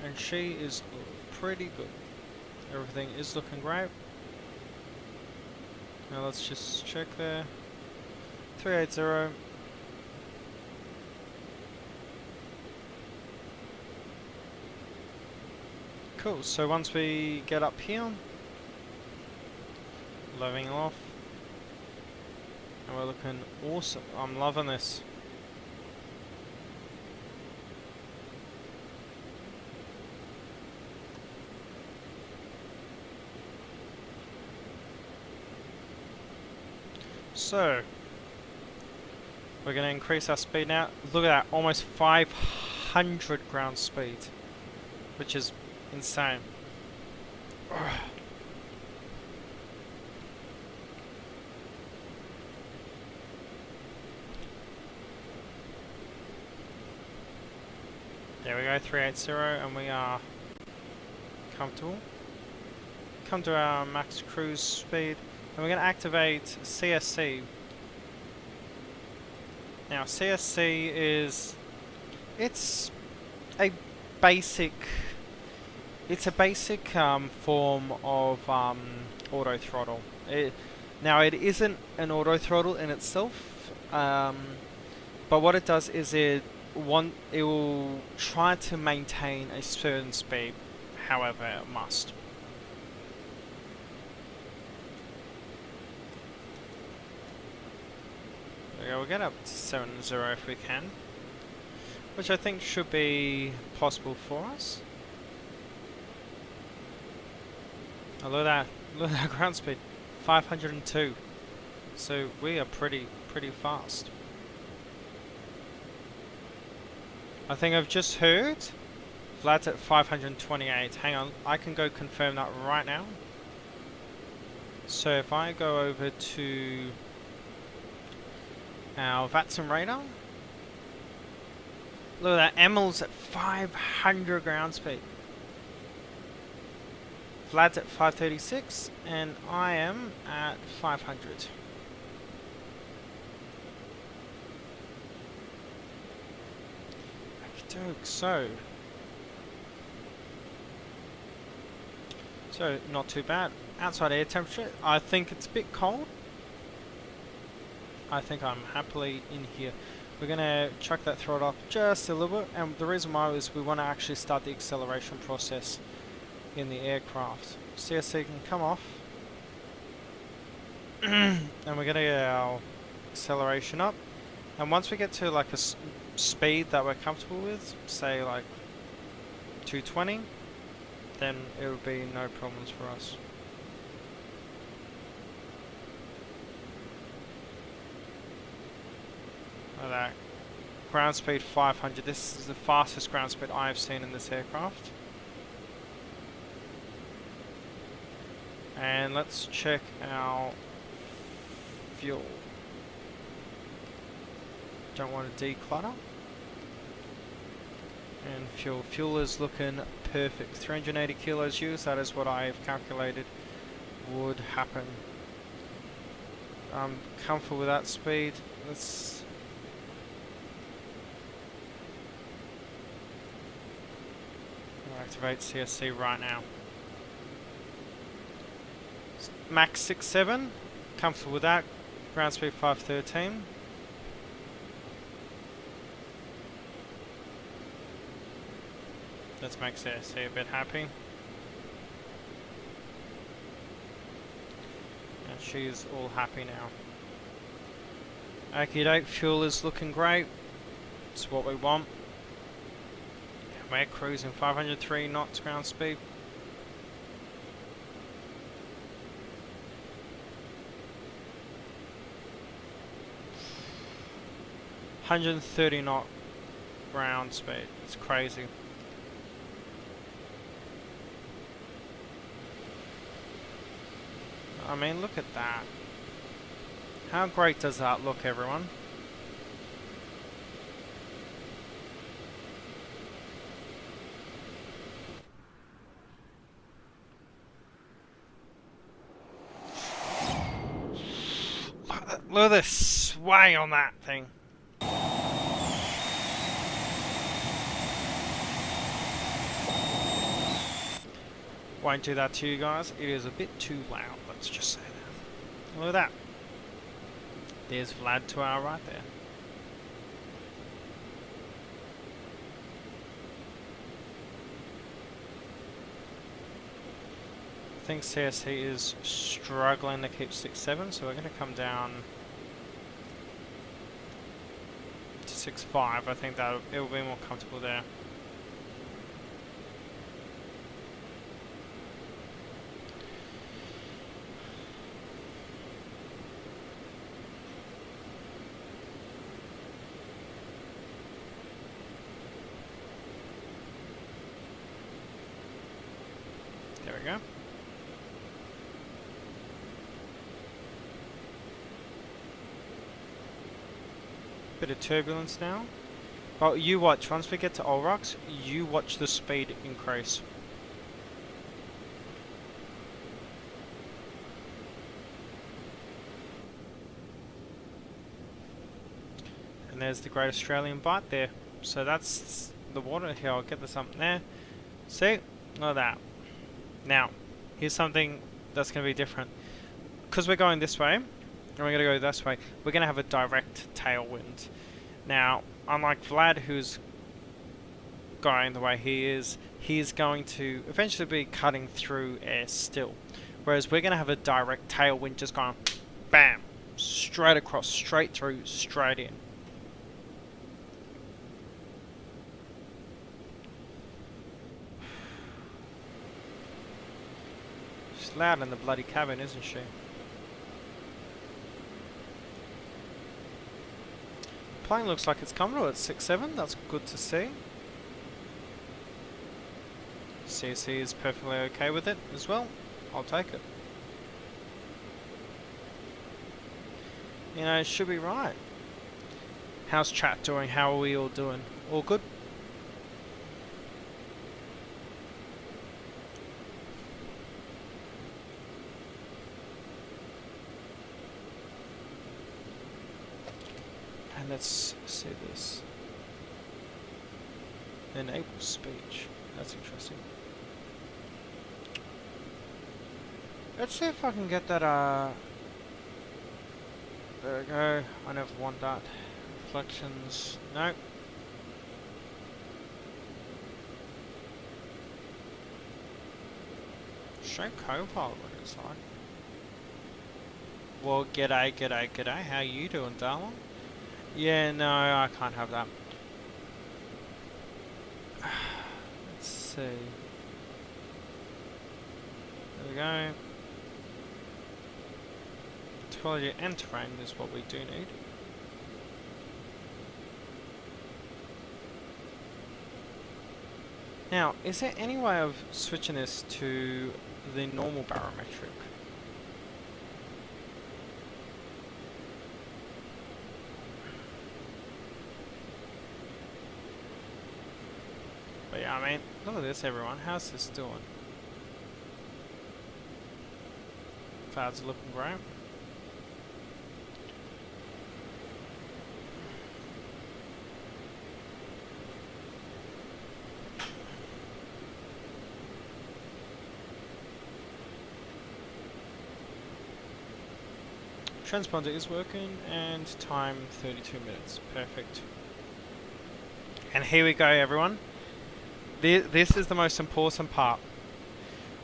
and she is pretty good. Everything is looking great. Now let's just check there. 380. Cool, so once we get up here, leveling off, and we're looking awesome. I'm loving this. So we're going to increase our speed now. Look at that, almost 500 ground speed, which is insane. There we go, 380, and we are comfortable. Come to our max cruise speed, and we're going to activate CSC. Now CSC is, it's a basic form of auto throttle. Now it isn't an auto throttle in itself, but what it does is it will try to maintain a certain speed, however it must. There we go, we'll get up to 70 if we can, which I think should be possible for us. Oh, look at that ground speed, 502. So we are pretty fast. I think I've just heard Vlad's at 528. Hang on, I can go confirm that right now. So if I go over to our VATSIM radar, look at that, Emil's at 500 ground speed. Vlad's at 536, and I am at 500. So So not too bad. Outside air temperature, I think it's a bit cold. I think I'm happily in here. We're gonna chuck that throttle up just a little bit, and the reason why is we want to actually start the acceleration process in the aircraft. CSC can come off. And we're gonna get our acceleration up. And once we get to like a speed that we're comfortable with, say like 220, then it will be no problems for us. Like that. Ground speed 500. This is the fastest ground speed I've seen in this aircraft. And let's check our fuel. Don't want to declutter. And fuel is looking perfect. 380 kilos used, that is what I've calculated would happen. I'm comfortable with that speed. Let's activate CSC right now. Max 67, comfortable with that. Ground speed 513. Let's make CSC a bit happy. And she's all happy now. Okie doke, fuel is looking great. It's what we want. We're cruising 503 knots ground speed. $130 knot ground speed. It's crazy. I mean, look at that. How great does that look, everyone? Look at this sway on that thing. Won't do that to you guys. It is a bit too loud. Let's just say that. Look at that. There's Vlad to our right there. I think CSC is struggling to keep 6.7, so we're going to come down to 6.5. I think that it will be more comfortable there. There we go. Bit of turbulence now. Well, you watch. Once we get to Olrox, you watch the speed increase. And there's the Great Australian Bight there. So that's the water here. I'll get this up there. See? Look at that. Now, here's something that's going to be different. Because we're going this way, and we're going to go this way, we're going to have a direct tailwind. Now, unlike Vlad, who's going the way he is, he's going to eventually be cutting through air still. Whereas we're going to have a direct tailwind just going, bam, straight across, straight through, straight in. She's loud in the bloody cabin, isn't she? Plane looks like it's comfortable at 6.7, that's good to see. CC is perfectly okay with it as well. I'll take it. You know, it should be right. How's chat doing? How are we all doing? All good? And let's see this. Enable speech. That's interesting. Let's see if I can get that, there we go. I never want that. Reflections, no. Show co-pilot what it's like. Well, g'day. How you doing, darling? Yeah, no, I can't have that. Let's see. There we go. Topology and terrain is what we do need. Now, is there any way of switching this to the normal barometric? But yeah, I mean, look at this, everyone. How's this doing? Clouds are looking great. Transponder is working, and time 32 minutes. Perfect. And here we go, everyone. This is the most important part.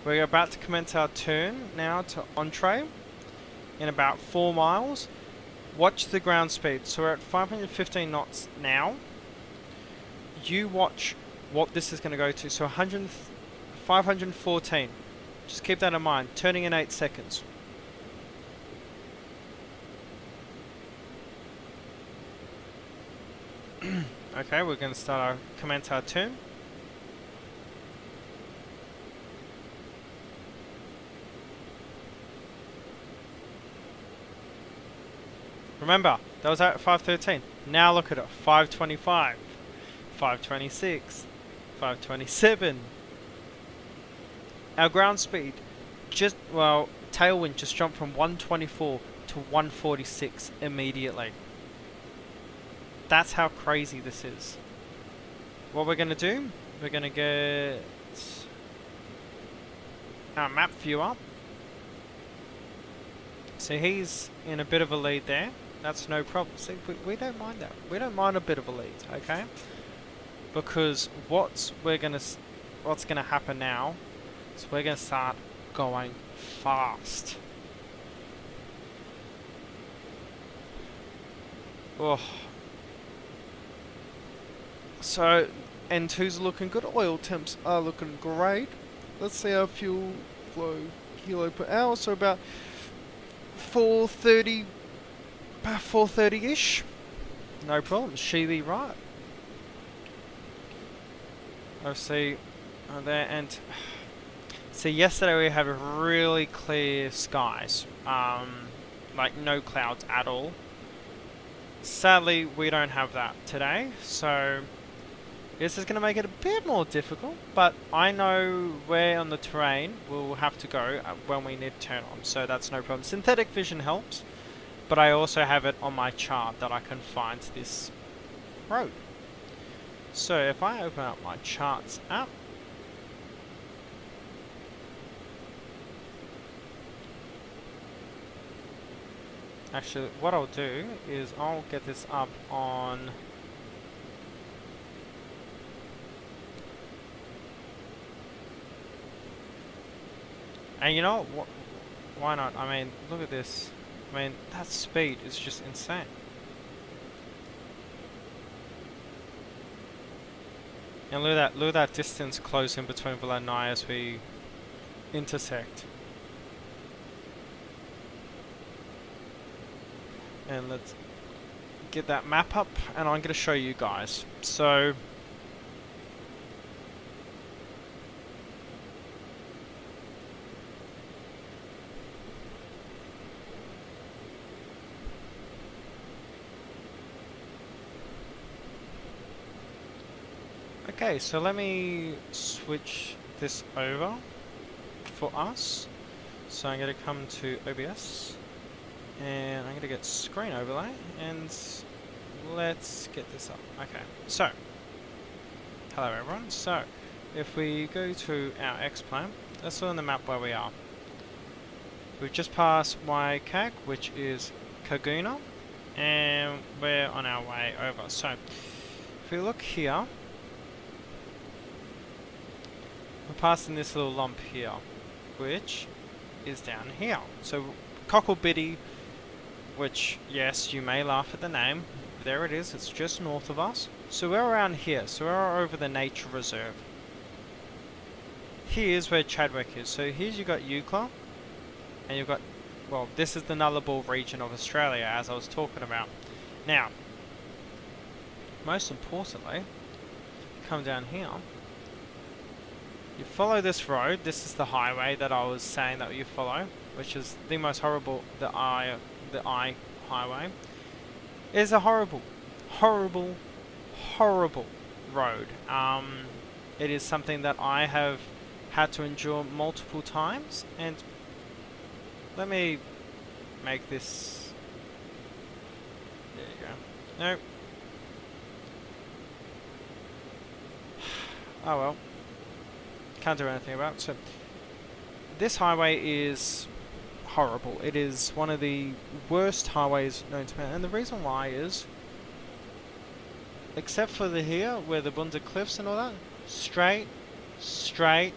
We're about to commence our turn now to entree in about 4 miles. Watch the ground speed. So we're at 515 knots now. You watch what this is going to go to. So 514. Just keep that in mind. Turning in 8 seconds. Okay, we're going to commence our turn. Remember, that was at 513. Now look at it. 525, 526, 527. Our ground speed tailwind just jumped from 124 to 146 immediately. That's how crazy this is. What we're going to do, we're going to get our map view up. So he's in a bit of a lead there. That's no problem. See, we don't mind that. We don't mind a bit of a lead, okay? Because what's gonna happen now is we're gonna start going fast. Oh. So N2's looking good. Oil temps are looking great. Let's see our fuel flow kilo per hour. So about 430-ish. No problem. She be right. I see there, and see, yesterday we had really clear skies, like no clouds at all. Sadly, we don't have that today, so this is going to make it a bit more difficult, but I know where on the terrain we'll have to go when we need to turn on, so that's no problem. Synthetic vision helps, but I also have it on my chart that I can find this road. So if I open up my charts app, actually what I'll do is I'll get this up on and you know what, why not? I mean, look at this. I mean, that speed is just insane. And look at that distance close in between Villa and I as we intersect. And let's get that map up, and I'm going to show you guys. So okay, so let me switch this over for us. So I'm going to come to OBS, and I'm going to get screen overlay, and let's get this up. Okay, so hello everyone. So if we go to our X-plane, let's look on the map where we are. We've just passed YCAC, which is Kaguna, and we're on our way over. So, if we look here, we're passing this little lump here, which is down here. So, Cocklebiddy, which, yes, you may laugh at the name, there it is, it's just north of us. So we're around here, so we're over the nature reserve. Here's where Chadwick is. So here's you've got Eucla, and you've got, well, this is the Nullarbor region of Australia, as I was talking about. Now, most importantly, you come down here, you follow this road. This is the highway that I was saying that you follow, which is the most horrible, the I highway. It is a horrible road. It is something that I have had to endure multiple times, and let me make this, there you go. No. Oh well. Can't do anything about it. So this highway is horrible. It is one of the worst highways known to man, and the reason why is, except for the here where the Bunda Cliffs and all that, straight, straight,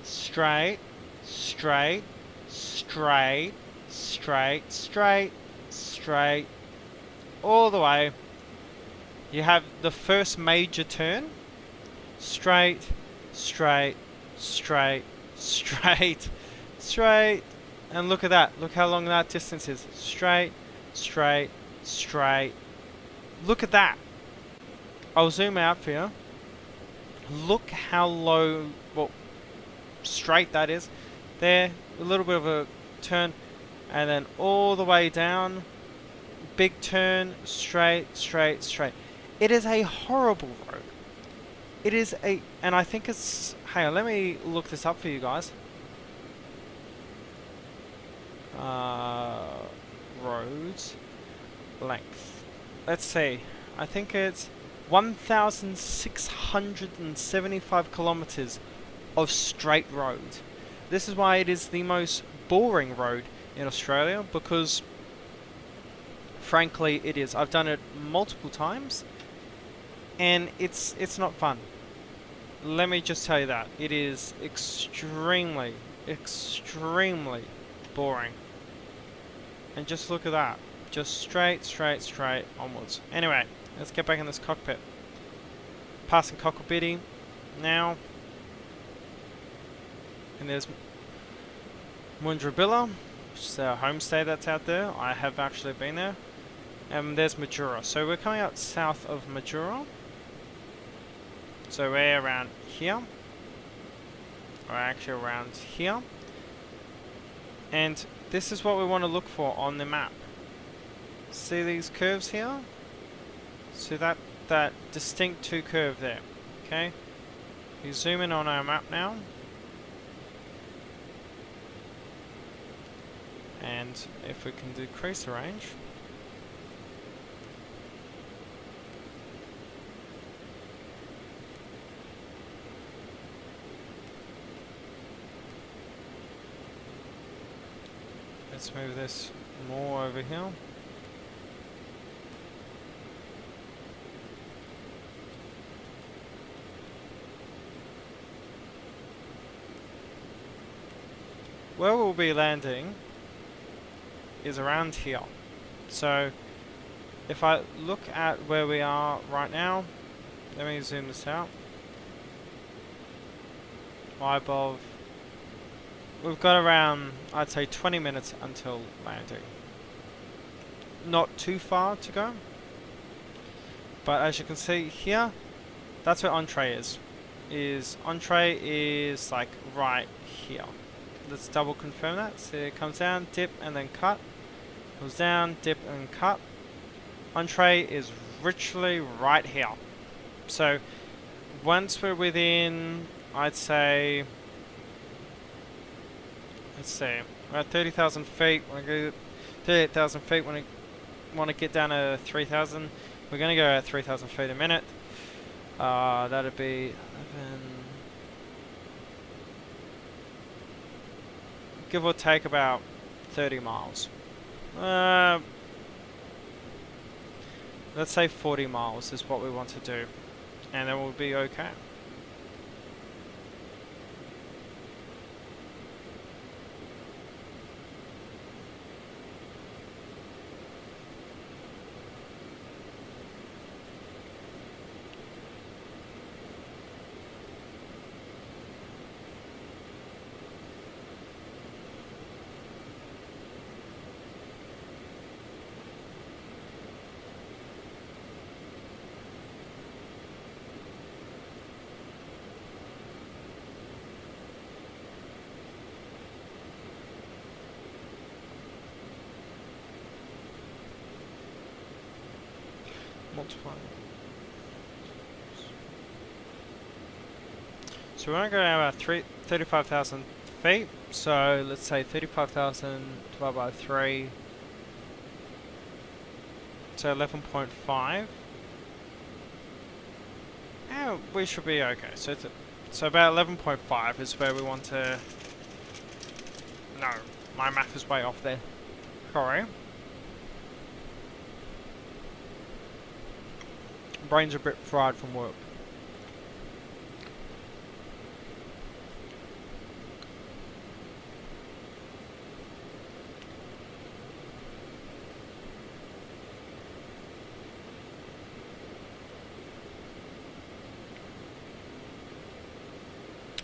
straight, straight, straight, straight, straight, straight, all the way. You have the first major turn, straight, straight, straight, straight, straight, and look at that. Look how long that distance is. Straight, straight, straight. Look at that. I'll zoom out for you. Look how low, well, straight that is. There, a little bit of a turn, and then all the way down. Big turn, straight, straight, straight. It is a horrible road. It is a, and I think it's, hang on, let me look this up for you guys. Roads length. Let's see. I think it's 1,675 kilometers of straight road. This is why it is the most boring road in Australia, because frankly it is. I've done it multiple times, and it's not fun. Let me just tell you that. It is extremely, extremely boring. And just look at that. Just straight, straight, straight onwards. Anyway, let's get back in this cockpit. Passing Cocklebiddy now. And there's Mundrabilla, which is our homestay that's out there. I have actually been there. And there's Majura. So we're coming out south of Majura. So we're around here. Or actually around here. And this is what we want to look for on the map. See these curves here? See that distinct two curve there. Okay? You zoom in on our map now. And if we can decrease the range. Let's move this more over here. Where we'll be landing is around here. So if I look at where we are right now, let me zoom this out. Above. We've got around, I'd say, 20 minutes until landing. Not too far to go. But as you can see here, that's where entree is. Entree is like right here. Let's double confirm that. So it comes down, dip, and then cut. Comes down, dip, and cut. Entree is literally right here. So once we're within, I'd say, let's see, we're at 30,000 feet. When I go 38,000 feet, when I want to get down to 3,000, we're going to go at 3,000 feet a minute. That'd be 11, give or take about 30 miles. Let's say 40 miles is what we want to do, and then we'll be okay. Multiply. So we're going to go about 35,000 feet. So let's say 35,000 divided by 3. So 11.5. Yeah, we should be okay. So about 11.5 is where we want to... No, my math is way off there. Sorry. Brain's a bit fried from work.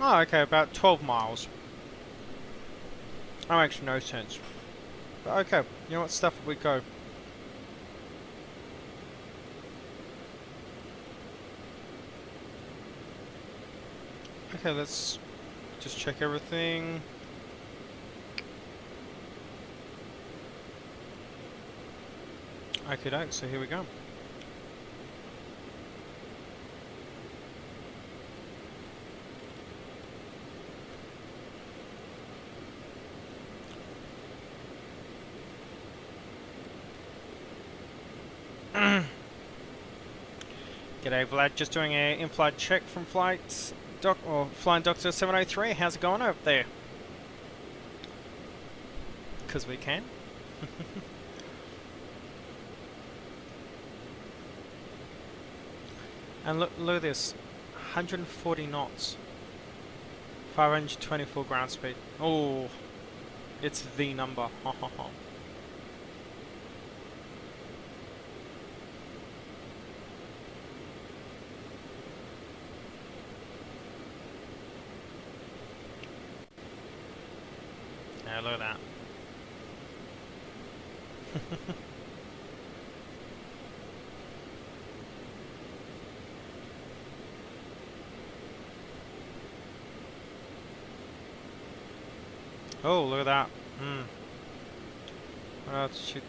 Oh, okay, about 12 miles. That makes no sense. But okay, you know what, stuff we go. Okay, let's just check everything. Okay, doke, so here we go. G'day Vlad, just doing a in-flight check from flying Doctor 703. How's it going over there? Because we can. And look at this, 140 knots, 524 ground speed. Oh, it's the number. Ha ha ha. Yeah, look at that. Oh, look at that. Oh, shit.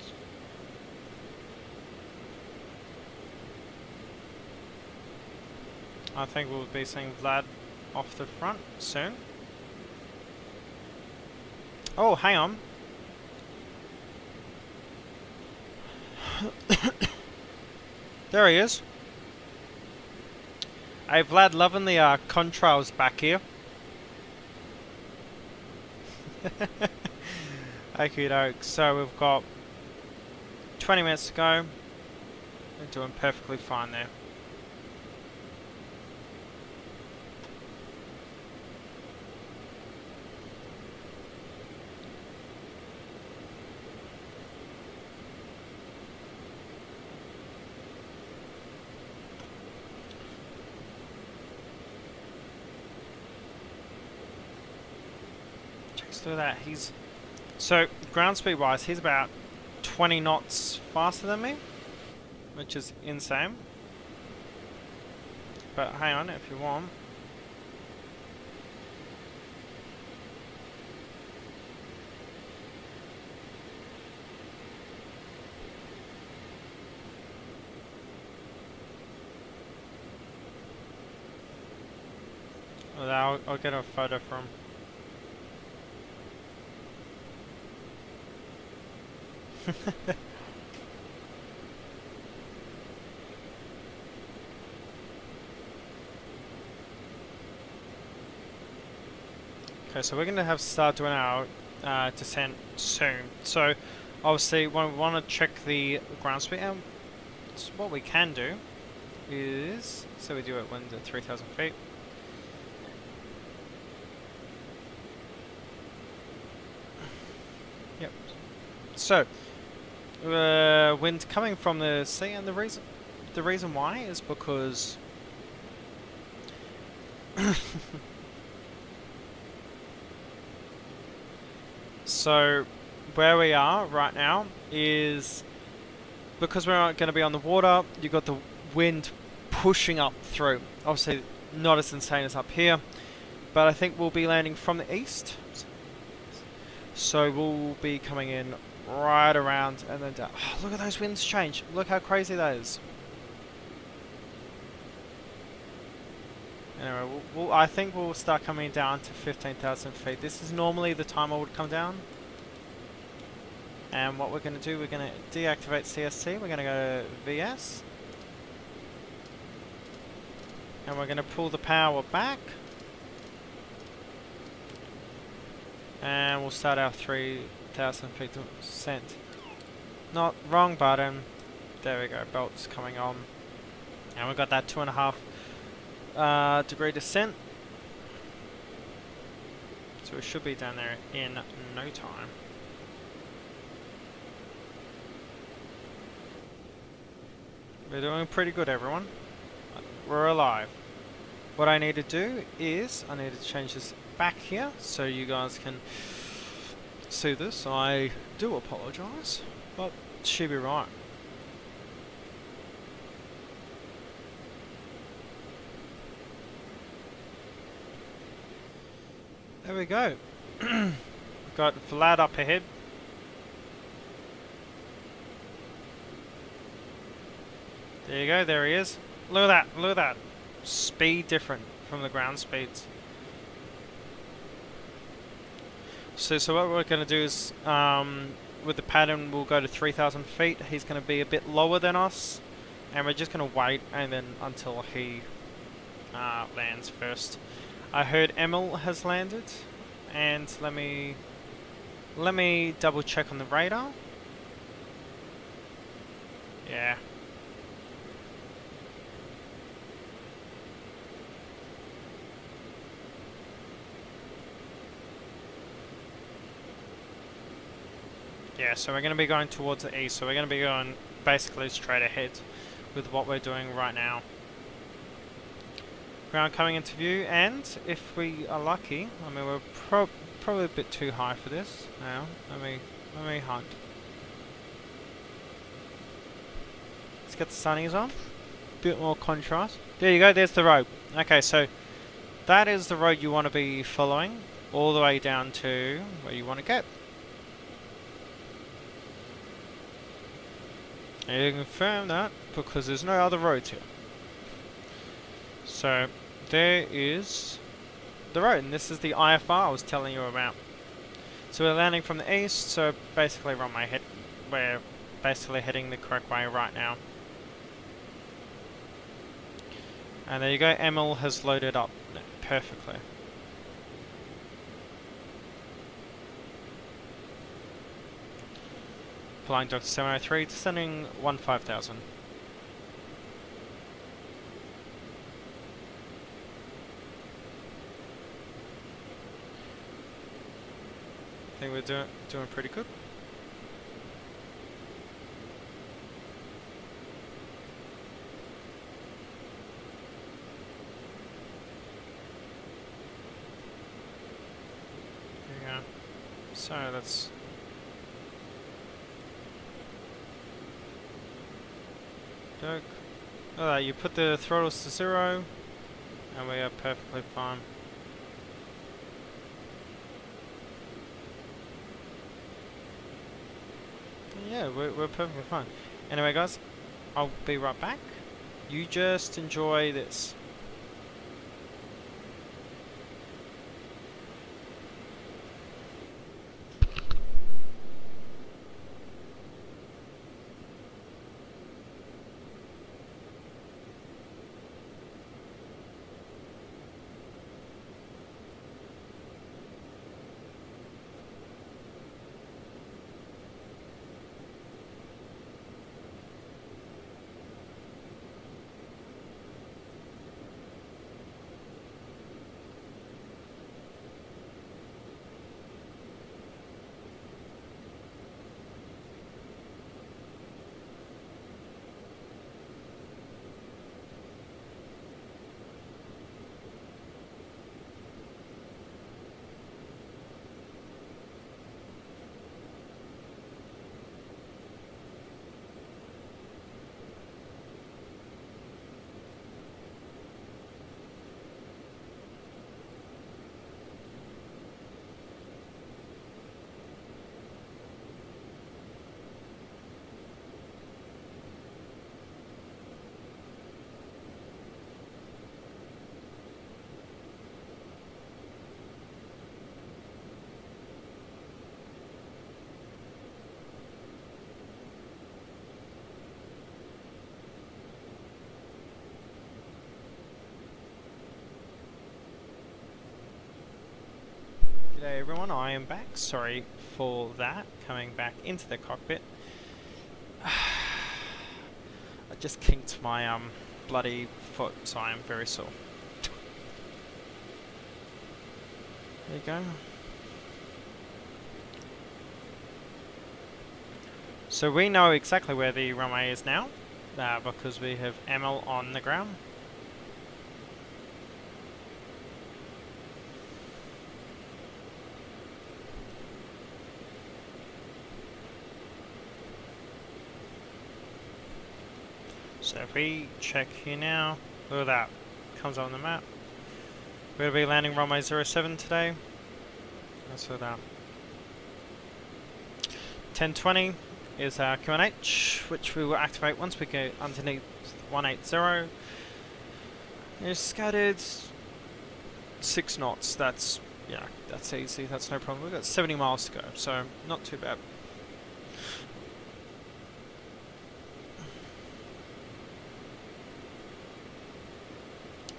I think we'll be seeing Vlad off the front soon. Oh, hang on. There he is. Hey Vlad, loving the contrails back here. Okie doke, so we've got 20 minutes to go. We're doing perfectly fine there. Checks through that. So ground speed wise, he's about 20 knots faster than me, which is insane. But hang on, if you want. Well, I'll get a photo from. Okay, so we're going to have to start doing our descent soon. So obviously when we want to check the ground speed, and what we can do is, so we do it when the 3,000 feet. Yep. So wind coming from the sea, and the reason why is because so where we are right now is because we're not going to be on the water. You got the wind pushing up through. Obviously, not as insane as up here, but I think we'll be landing from the east. So we'll be coming in right around and then down. Oh, look at those winds change. Look how crazy that is. Anyway, I think we'll start coming down to 15,000 feet. This is normally the time I would come down. And what we're going to do, we're going to deactivate CST. We're going to go to VS. And we're going to pull the power back. And we'll start our 3,000 feet descent. Not wrong button. There we go, belts coming on. And we've got that 2.5 degree descent. So we should be down there in no time. We're doing pretty good, everyone. We're alive. What I need to do is, I need to change this back here so you guys can see this. I do apologise, but she'll be right. There we go. Got Vlad up ahead. There you go, there he is. Look at that, look at that. Speed different from the ground speeds. So what we're going to do is, with the pattern, we'll go to 3,000 feet. He's going to be a bit lower than us. And we're just going to wait and then until he lands first. I heard Emil has landed. And let me double check on the radar. Yeah. Yeah, so we're going to be going towards the east, so we're going to be going basically straight ahead with what we're doing right now. Ground coming into view, and if we are lucky, I mean we're probably a bit too high for this now. Let me hunt. Let's get the sunnies on. Bit more contrast. There you go, there's the road. Okay, so that is the road you want to be following all the way down to where you want to get. And you can confirm that because there's no other roads here. So there is the road, and this is the IFR I was telling you about. So we're landing from the east, so basically we're basically heading the correct way right now. And there you go, Emil has loaded up perfectly. Flying Dr. 703, descending 15,000. I think we're doing pretty good. There we go. So let's Doke. Alright, you put the throttles to 0 and we are perfectly fine. Yeah, we're perfectly fine. Anyway guys, I'll be right back. You just enjoy this. G'day everyone, I am back. Sorry for that, coming back into the cockpit. I just kinked my bloody foot, so I am very sore. There you go. So we know exactly where the runway is now, because we have ML on the ground. So if we check here now, look at that, comes on the map. We'll be landing runway 07 today. Let's look at that. 1020 is our QNH, which we will activate once we go underneath 180. It's scattered 6 knots, that's, yeah, that's easy, that's no problem. We've got 70 miles to go, so not too bad.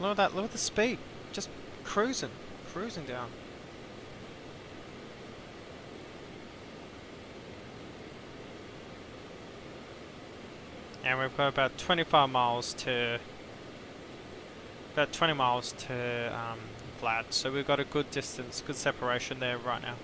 Look at that, look at the speed. Just cruising down. And we've got about 25 miles to, about 20 miles to Vlad. So we've got a good distance, good separation there right now.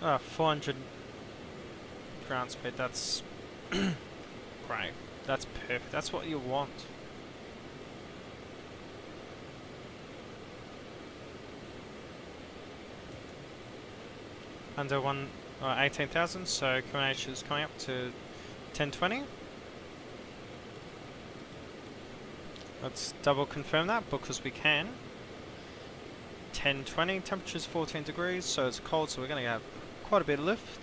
Oh, 400 ground speed, that's great. That's perfect. That's what you want. Under 18,000, so QNH is coming up to 1020. Let's double confirm that because we can. 1020, temperature's 14 degrees, so it's cold, so we're going to have quite a bit of lift.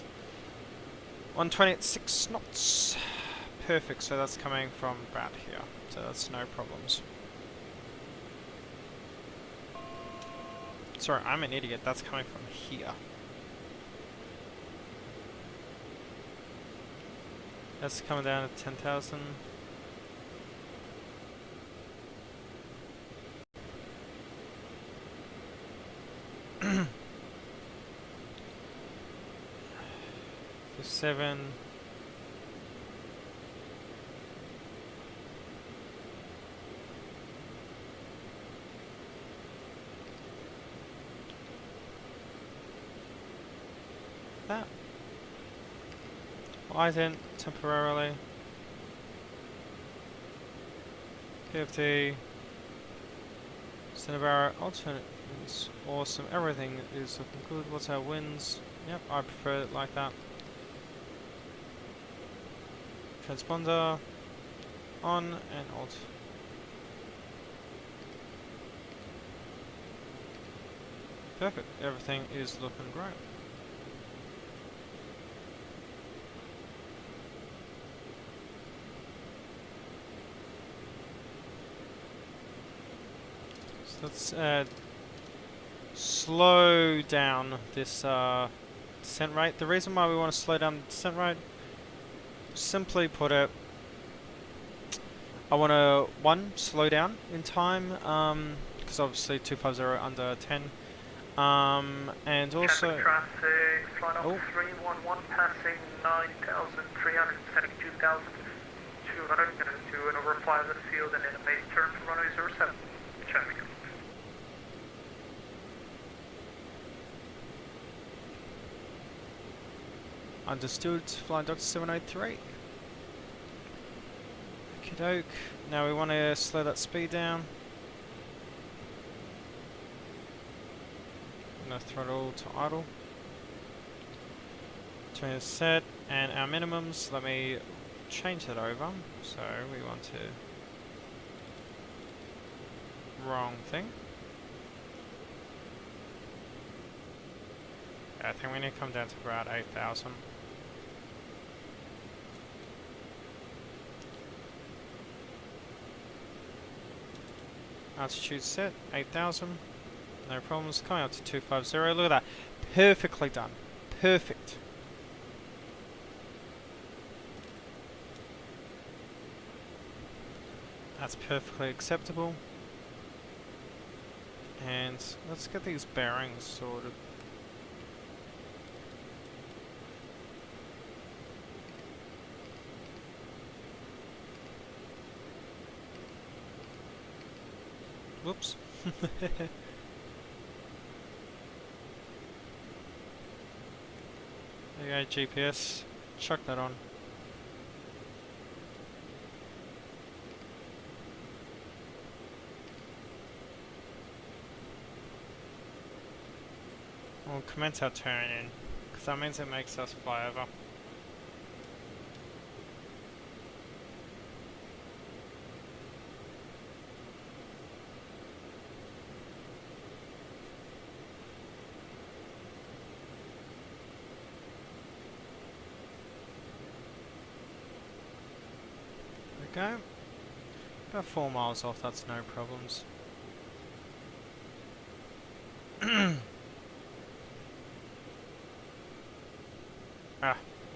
120 at 6 knots. Perfect, so that's coming from about here, so that's no problems. Sorry, I'm an idiot, that's coming from here. That's coming down at 10,000. For 7. That. Widen temporarily. 50. Cinnabarra alternate is awesome. Everything is looking good. What's our winds? Yep, I prefer it like that. Transponder on and alt. Perfect. Everything is looking great. So let's slow down this descent rate. The reason why we want to slow down the descent rate, simply put it, I want to slow down in time, because obviously 250 under 10, and also traffic, flight up 311 passing 9,372,200, going to do an overfly of the field and then a base turn for runway 07. Chadwick. understood, flying Doctor 703. Okey-doke. Now we want to slow that speed down. I'm going to throttle to idle. Turn it set, and our minimums, let me change that over. So we want to, wrong thing. I think we need to come down to about 8,000. Altitude set, 8,000. No problems. Coming up to 250. Look at that. Perfectly done. Perfect. That's perfectly acceptable. And let's get these bearings sorted. Whoops. There you go, GPS. Chuck that on. We'll commence our turn in, because that means it makes us fly over. There we go. About 4 miles off, that's no problems.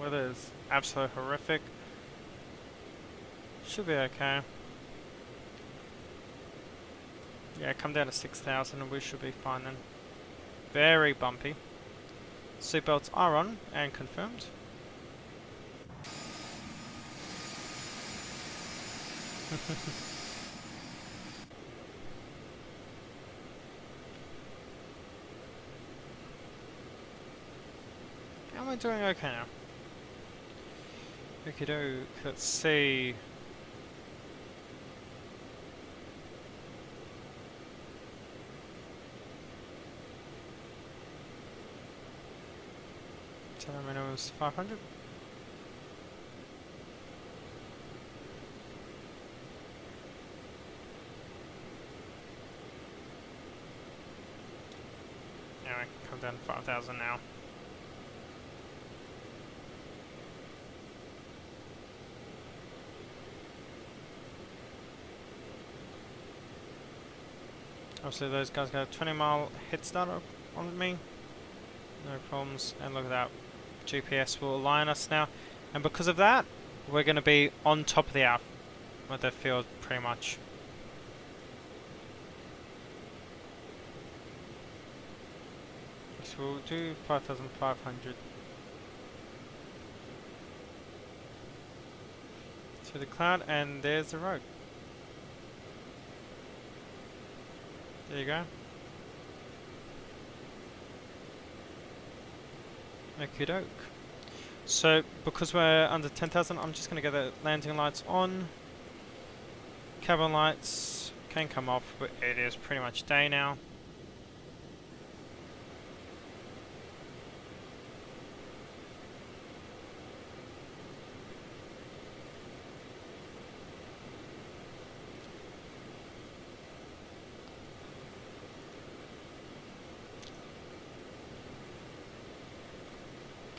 Weather is absolutely horrific. Should be okay. Yeah, come down to 6,000 and we should be fine then. Very bumpy. Seatbelts are on and confirmed. Am I doing okay now? Okie doke, let's see. Tell them minimum is 500. Anyway, come down to 5,000 now. Obviously those guys got a 20-mile head start on me. No problems. And look at that. GPS will align us now. And because of that, we're going to be on top of the field pretty much. So we'll do 5,500. To the cloud, and there's the road. There you go. Okie doke. So, because we're under 10,000, I'm just going to get the landing lights on. Cabin lights can come off, but it is pretty much day now.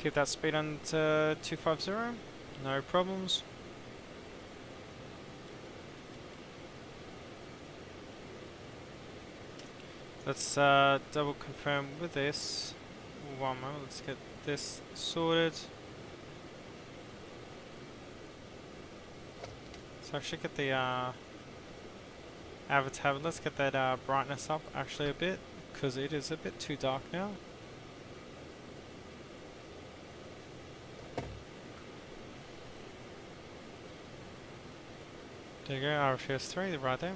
Keep that speed under 250, no problems. Let's double confirm with this. One moment, let's get this sorted. So I should get the avatar, let's get that brightness up actually a bit, because it is a bit too dark now. There you go, RFS 3 right there.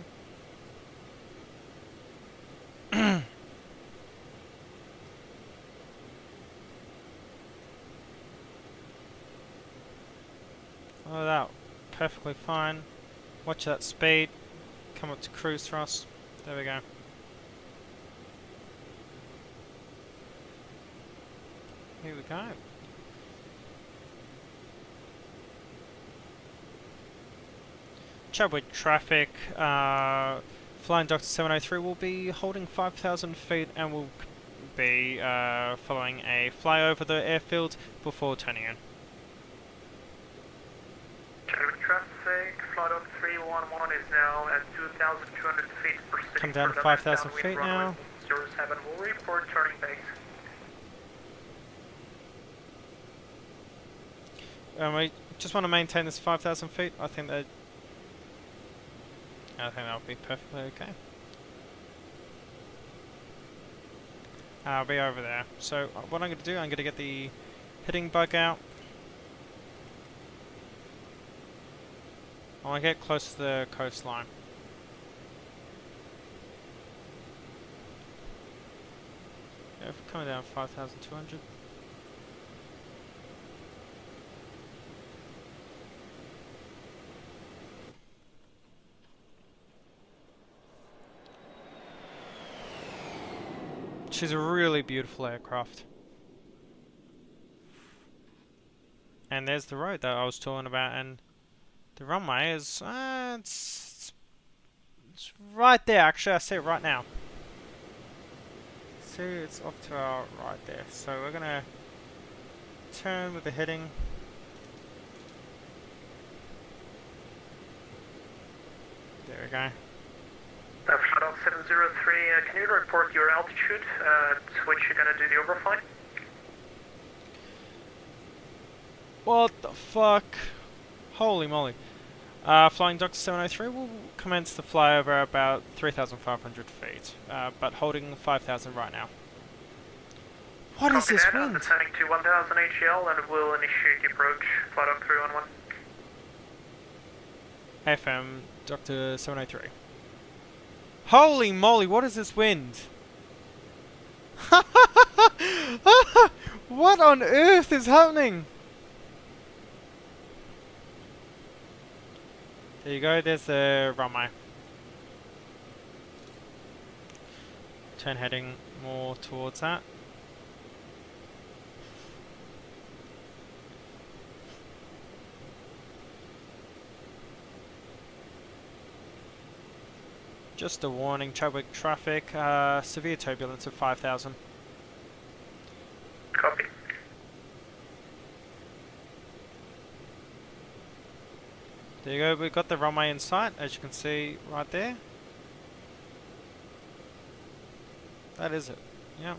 Oh, that perfectly fine. Watch that speed. Come up to cruise thrust. There we go. Here we go. Chadwick traffic, flying Doctor 703 will be holding 5,000 feet and will be following a flyover the airfield before turning in. Chadwick traffic, flight Doctor 311 is now at 2,200 feet per second. Come down to 5,000 feet now. 07 will report turning base. We just want to maintain this 5,000 feet. I think that'll be perfectly okay. I'll be over there. So what I'm going to do, I'm going to get the hitting bug out. I want to get close to the coastline. Yeah, coming down 5,200. She's a really beautiful aircraft. And there's the road that I was talking about, and the runway is it's right there. Actually, I see it right now. See, it's off to our right there. So we're gonna turn with the heading. There we go. Flight 703, can you report your altitude at which you're going to do the overflight? What the fuck? Holy moly. Flying Dr. 703 will commence the flyover about 3,500 feet, but holding 5,000 right now. What is this wind? I'm descending to 1,000 HL and will initiate the approach. Flight 311. FM Dr. 703. Holy moly, what is this wind? What on earth is happening? There you go, there's the runway. Turn heading more towards that. Just a warning, Chadwick traffic, severe turbulence of 5,000. Copy. There you go, we've got the runway in sight, as you can see right there. That is it, yeah.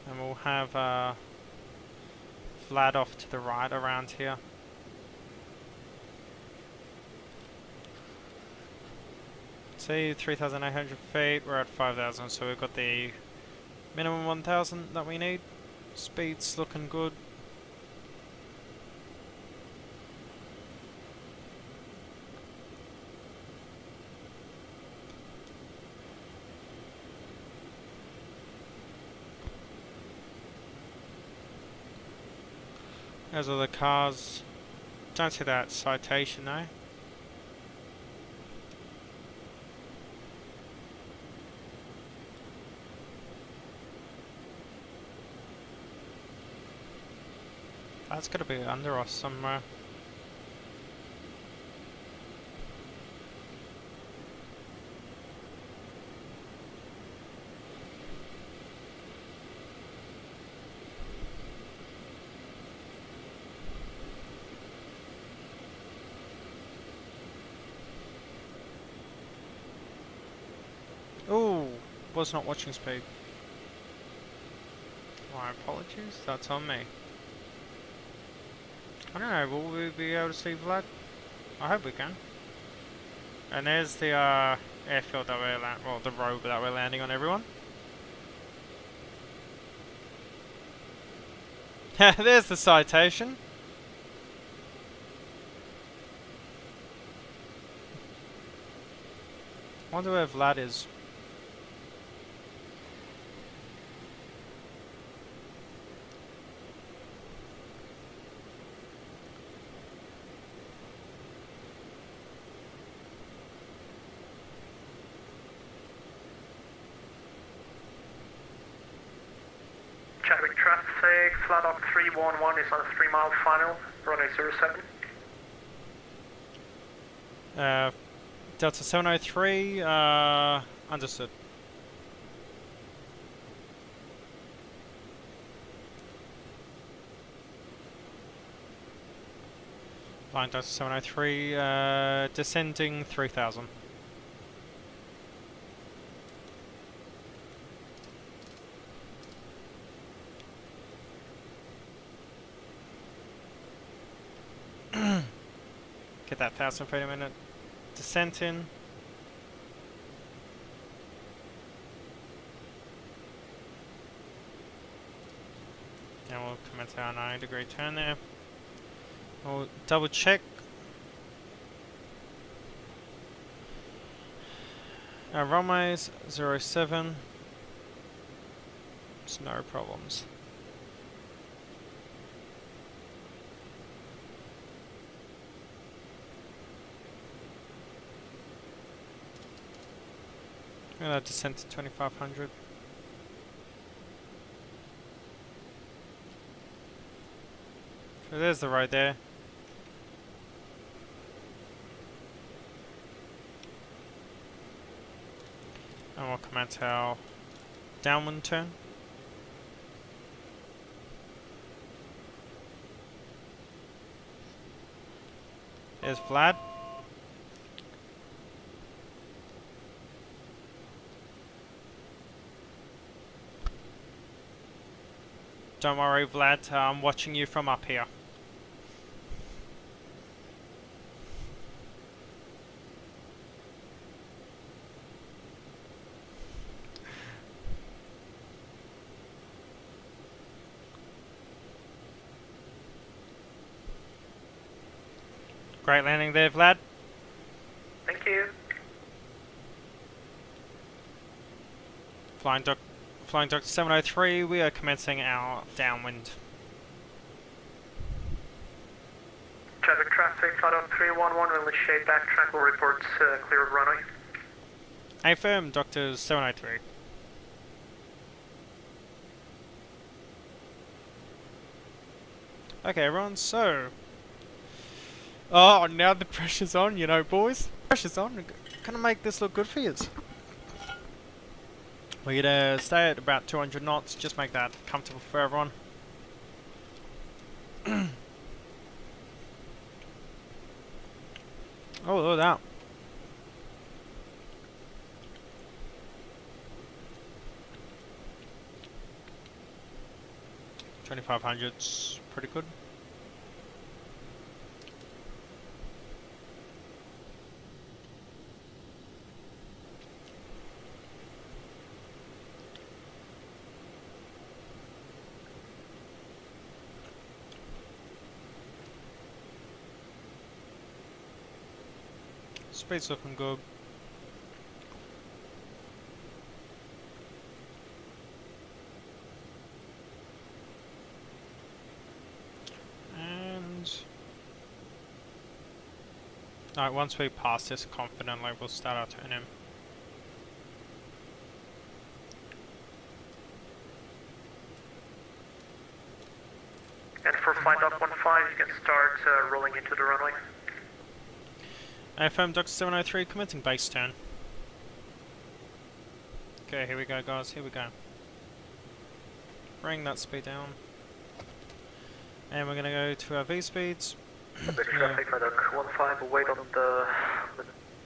And we'll have Vlad off to the right around here. See, 3,800 feet, we're at 5,000, so we've got the minimum 1,000 that we need. Speed's looking good. There's all the cars. Don't see that citation though. That's gotta be under us somewhere. Oh, was not watching speed. My apologies, that's on me. I don't know, will we be able to see Vlad? I hope we can. And there's the airfield that we're well, the road that we're landing on, everyone. There's the citation. Wonder where Vlad is. Chadwick traffic, flat up 311 is on a 3-mile final, runway 07. Delta 703, understood. Line Delta 703, descending 3000. Get that 1000 feet a minute descent in. And we'll commence our 90-degree turn there. We'll double check. Our runways 07. There's no problems. I'm gonna descend to 2500. So there's the road there. And we'll commence our downwind turn. There's Vlad. Don't worry, Vlad, I'm watching you from up here. Great landing there, Vlad. Thank you. Flying Doctor 703, we are commencing our downwind. Chadwick traffic, flight on 311, will initiate backtrack, will report clear of runway. Affirm, Doctor 703. Okay, everyone, so... Oh, now the pressure's on, you know, boys. Pressure's on. Gonna make this look good for you. We're gonna stay at about 200 knots, just make that comfortable for everyone. Oh, look at that. $2,500's pretty good. Speed's looking good. And alright, once we pass this confidently, we'll start our turn in. And for flight dock 15, you can start rolling into the runway. AFM Doctor 703, commencing base turn. Okay, here we go, guys, here we go. Bring that speed down. And we're gonna go to our V speeds. Traffic, flight dock 15, wait on the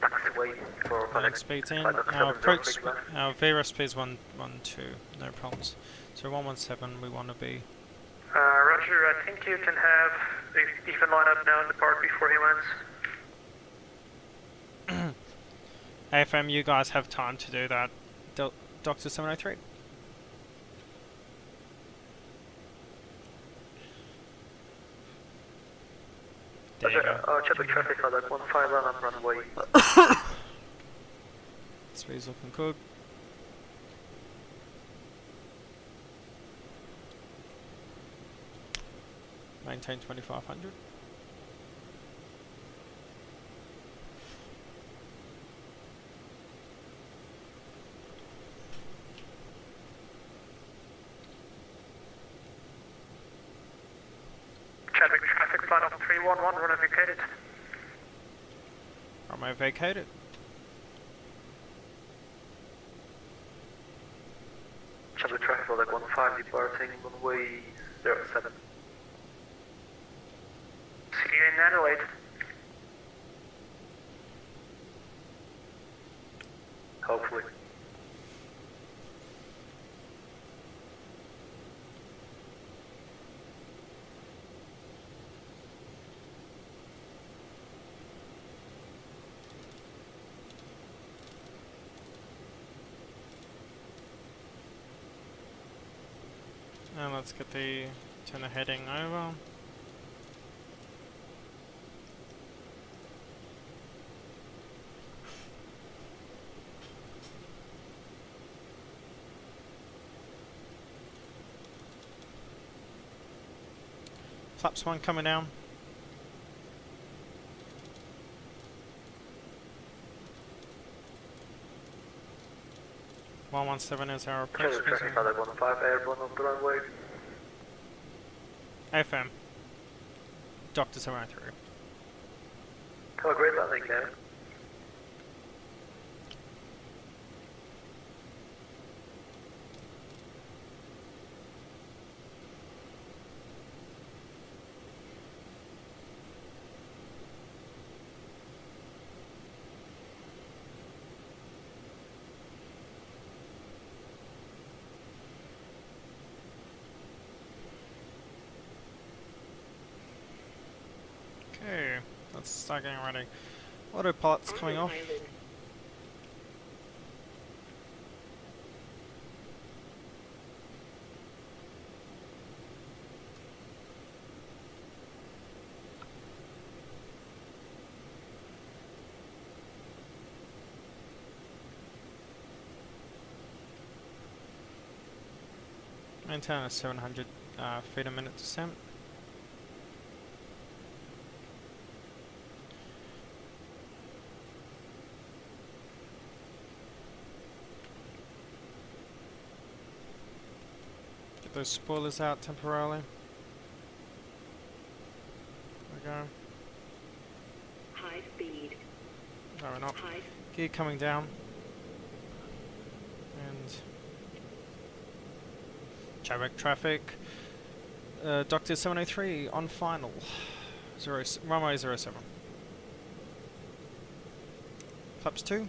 taxiway for Next speeds in. Our approach, our VRF speed is 112, no problems. So 117, we want to be. Roger, I think you can have, you can line up now and depart before he lands. AFM, you guys have time to do that. Doctor 703. There you go. Chadwick traffic, flight dock 15, run on runway. Speed's looking good. Maintain 2500. Chadwick traffic, flight on 311, run vacated. Runway vacated. Chadwick traffic, flight dock 15, departing runway 07. you in Adelaide. Hopefully. And let's get turn the heading over. Flaps 1 coming down. (117) is our approach. Traffic 515, airborne on the runway. FM. Doctor 703. Have a great landing, Gavin. Okay, let's start getting ready. Autopilot's coming off. Maintain a 700 feet a minute descent. Get those spoilers out temporarily. There we go. High speed. No, we're not. High. Gear coming down. And Chadwick traffic. Doctor 703 on final. Runway 07. Flaps 2.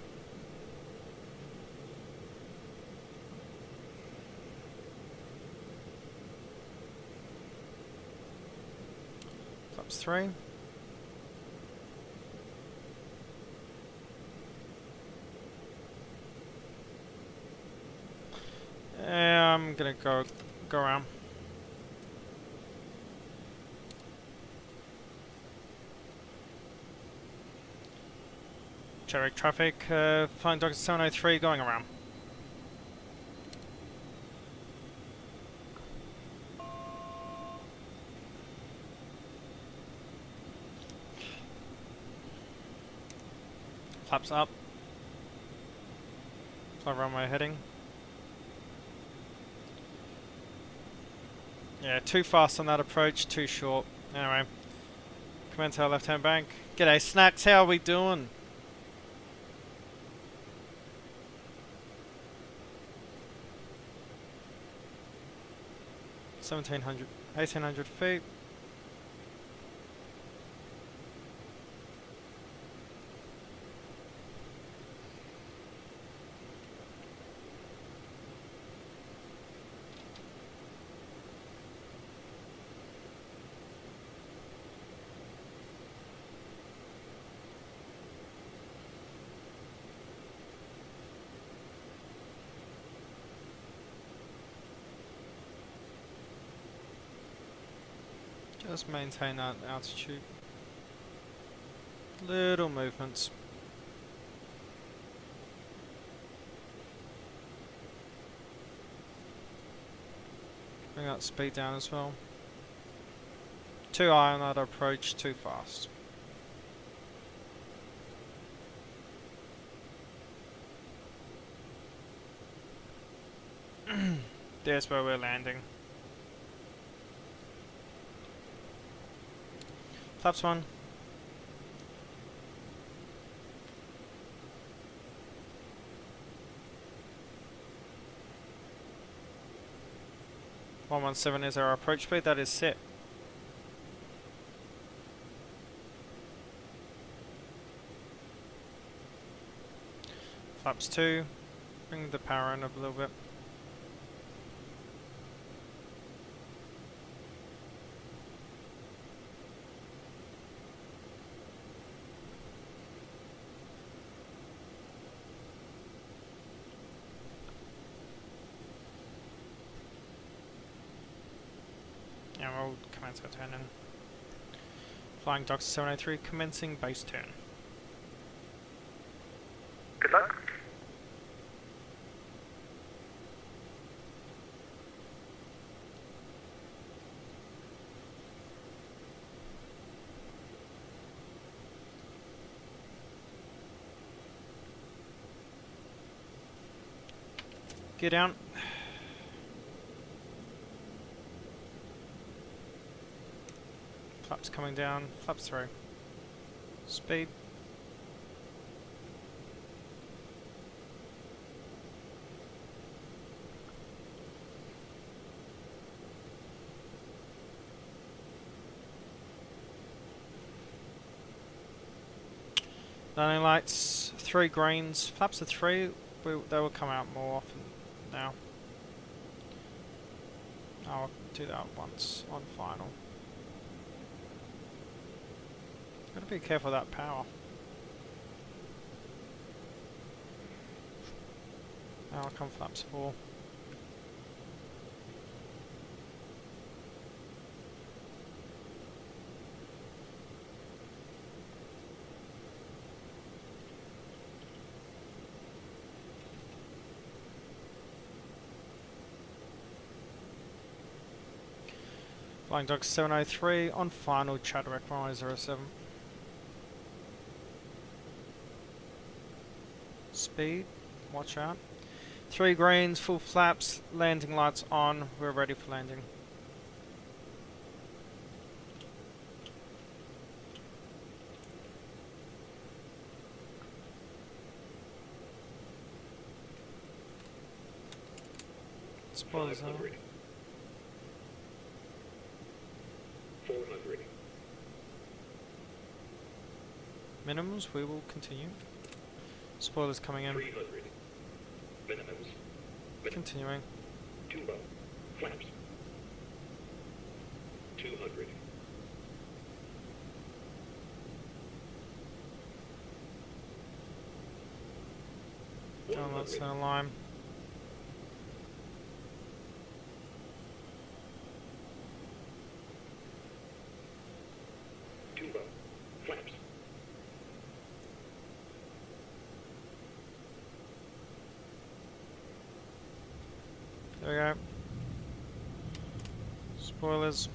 Flaps 3. I'm gonna go around. Chadwick traffic, flying Doctor 703 going around. Flaps up. Fly runway heading. Yeah, too fast on that approach, too short. Anyway, commence our left-hand bank. G'day, Snacks, how are we doing? (1800 feet). Just maintain that altitude. Little movements. Bring that speed down as well. Too high on that approach, too fast. There's where we're landing. Flaps 1. (117) is our approach speed. That is set. flaps 2. Bring the power in up a little bit. And we'll commence our turn in. Flying Doctor 703, commencing base turn. Good luck. Get down. Flaps coming down, flaps through. Speed. Landing lights, 3 greens, flaps of 3, they will come out more often now. I'll do that once on final. Gotta be careful of that power. Now I'll come flaps 4. Flying Dog 703 on final Chadwick Road 07. Speed, watch out. 3 greens, full flaps, landing lights on, we're ready for landing. Spoilers on. 400. Minimums, we will continue. Spoilers coming in. 300. Minimums. Continuing. 2 low. Flaps. 200. Down that center line. Flaps. There we go. Spoilers.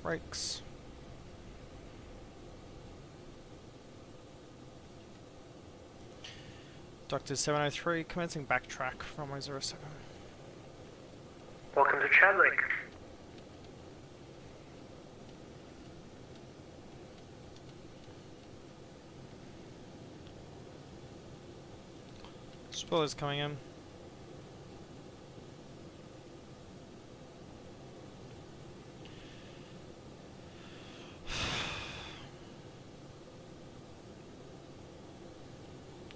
Brakes. Doctor 703 commencing backtrack runway 07. Welcome to Chadwick. Spoilers coming in.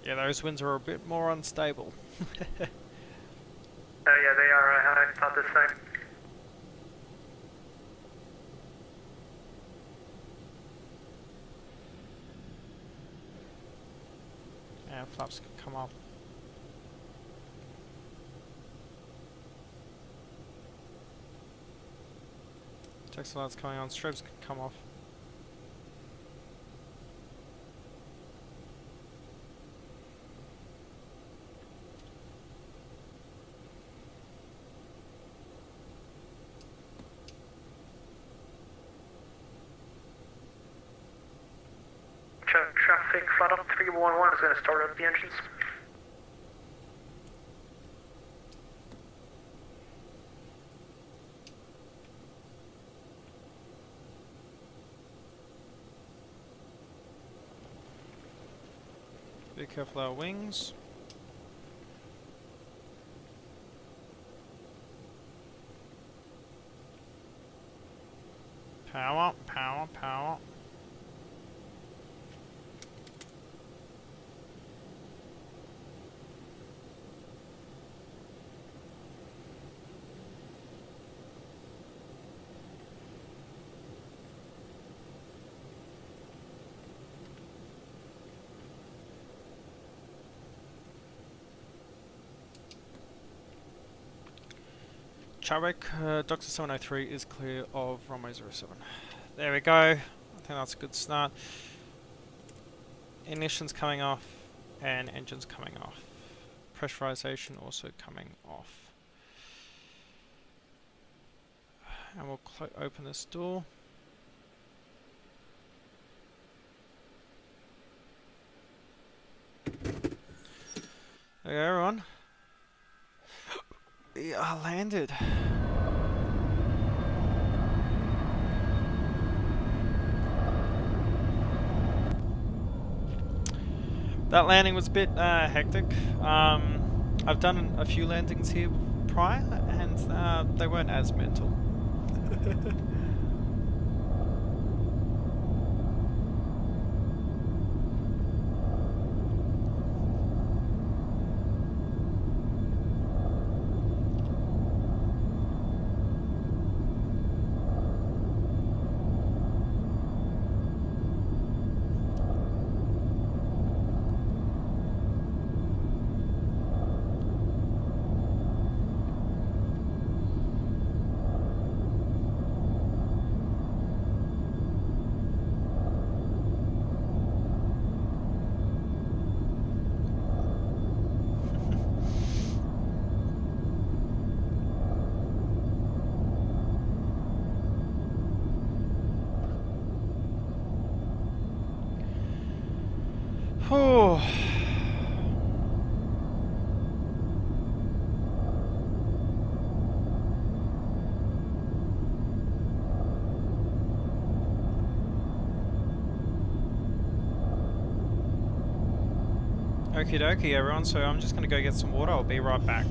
Yeah, those winds are a bit more unstable. Yeah, they are. I thought the same. Yeah, flaps could come up. Text lights coming on, strips could come off. Traffic flat up 311 is going to start up the engines. Be careful of our wings. Power, power, Chadwick, Doctor 703 is clear of runway 07. There we go. I think that's a good start. Ignition's coming off and engine's coming off. Pressurization also coming off. And we'll open this door. There you go, everyone. We are landed. That landing was a bit hectic. I've done a few landings here prior, and they weren't as mental. Oh. Okie dokie, everyone. So I'm just gonna go get some water. I'll be right back.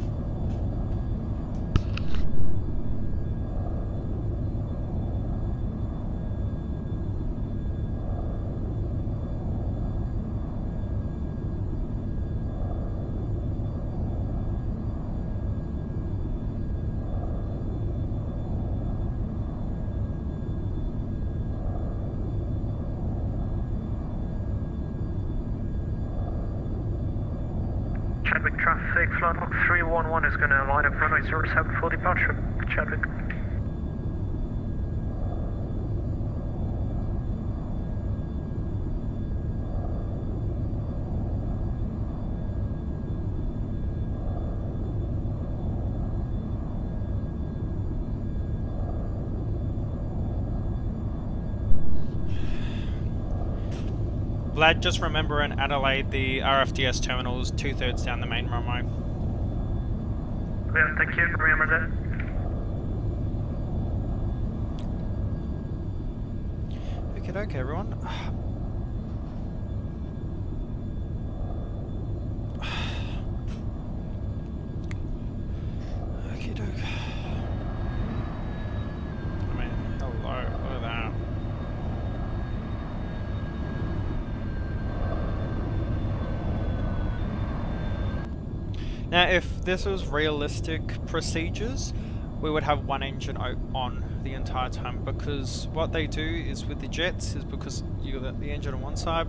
Chadwick traffic, flight log 311 is going to line up runway 07 for departure. Chadwick. Vlad, just remember in Adelaide, the RFDS terminal is 2/3 down the main runway. Yeah, thank you. Remember that. Okay, everyone. Okay, doke. I mean, hello, look at that. Now, if this was realistic procedures, we would have one engine on the entire time, because what they do is with the jets is because you got the engine on one side,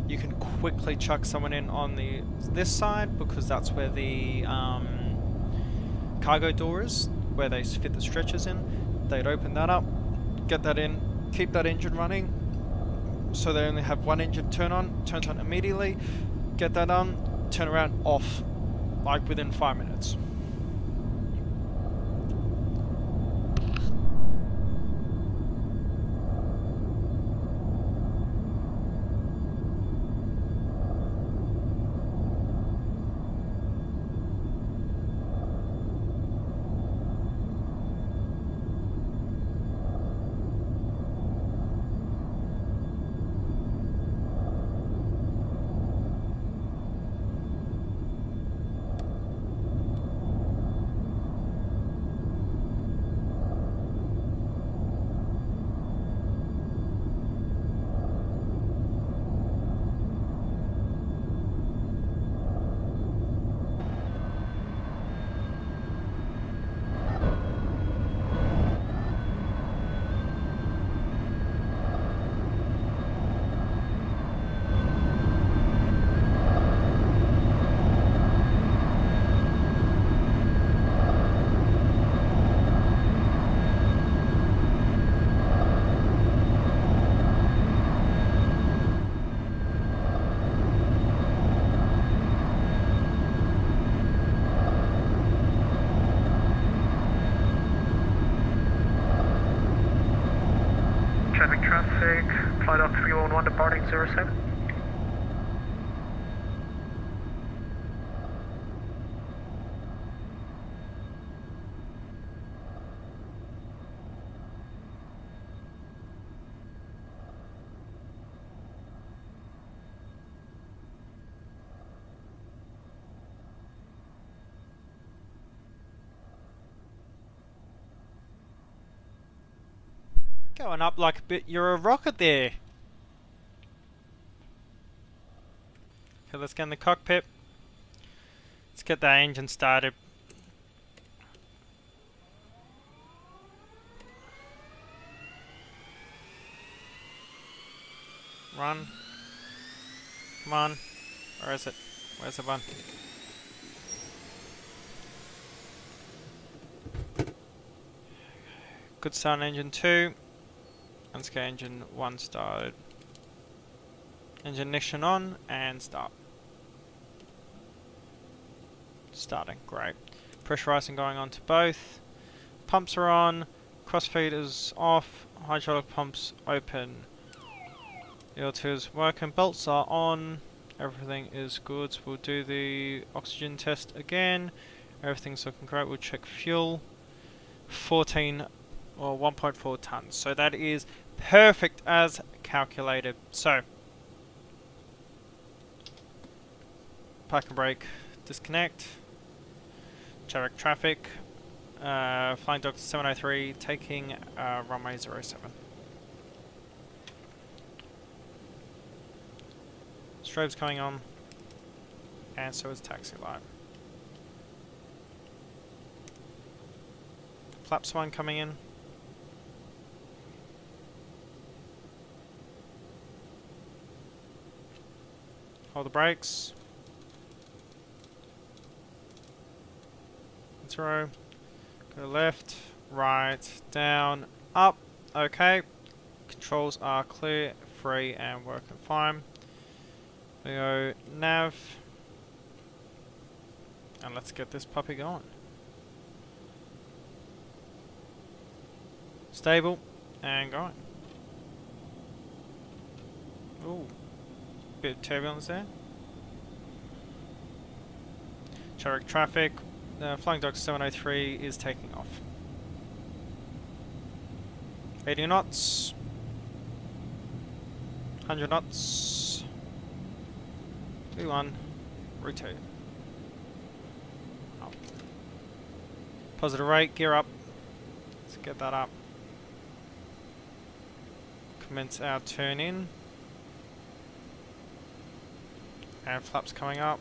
you can quickly chuck someone in on this side, because that's where the cargo door is, where they fit the stretchers in. They'd open that up, get that in, keep that engine running, so they only have one engine turns on immediately, get that on, turn around, off, like within 5 minutes. 707. Going up like a bit. You're a rocket there. Okay, let's get in the cockpit. Let's get that engine started. Run. Come on. Where is it? Where's the button? Good start on engine 2. Let's get engine 1 started. Engine ignition on and start. Starting, great. Pressurizing going on to both. Pumps are on. Crossfeed is off. Hydraulic pumps open. EL2 is working. Belts are on. Everything is good. So we'll do the oxygen test again. Everything's looking great. We'll check fuel. 14 or 1.4 tons. So that is perfect as calculated. So park and brake, disconnect. Chadwick traffic. Flying Doctor 703 taking runway 07. Strobe's coming on, and so is taxi light. Flaps 1 coming in. Hold the brakes. Throw. Go left, right, down, up. Okay. Controls are clear, free, and working fine. We go nav. And let's get this puppy going. Stable and going. Ooh. Bit of turbulence there. Chadwick traffic. Flying Doctor 703 is taking off. 80 knots. 100 knots. 2-1. Rotate. Up. Positive rate, gear up. Let's get that up. Commence our turn in. And flaps coming up.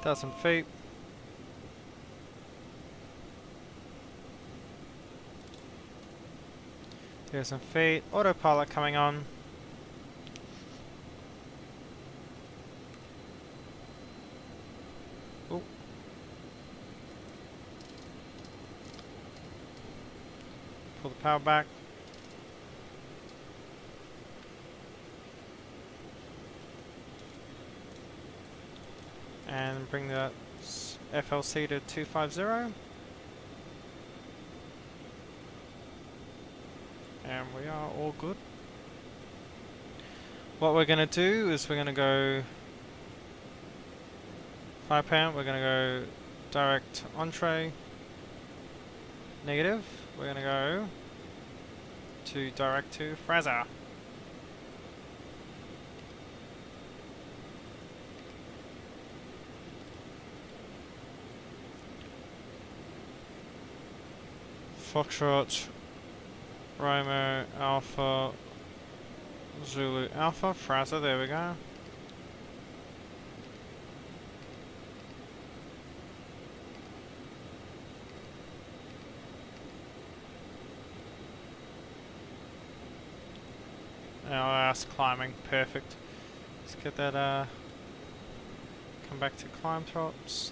1,000 feet. There's some feet. Autopilot coming on. Ooh. Pull the power back. And bring the FLC to 250. And we are all good. What we're going to do is we're going to go 5 pound. We're going to go direct entree. Negative. We're going to go to direct to Fraser. Foxtrot, Romeo, Alpha, Zulu, Alpha, Fraser, there we go. Now ass climbing, perfect. Let's get that, come back to climb tops.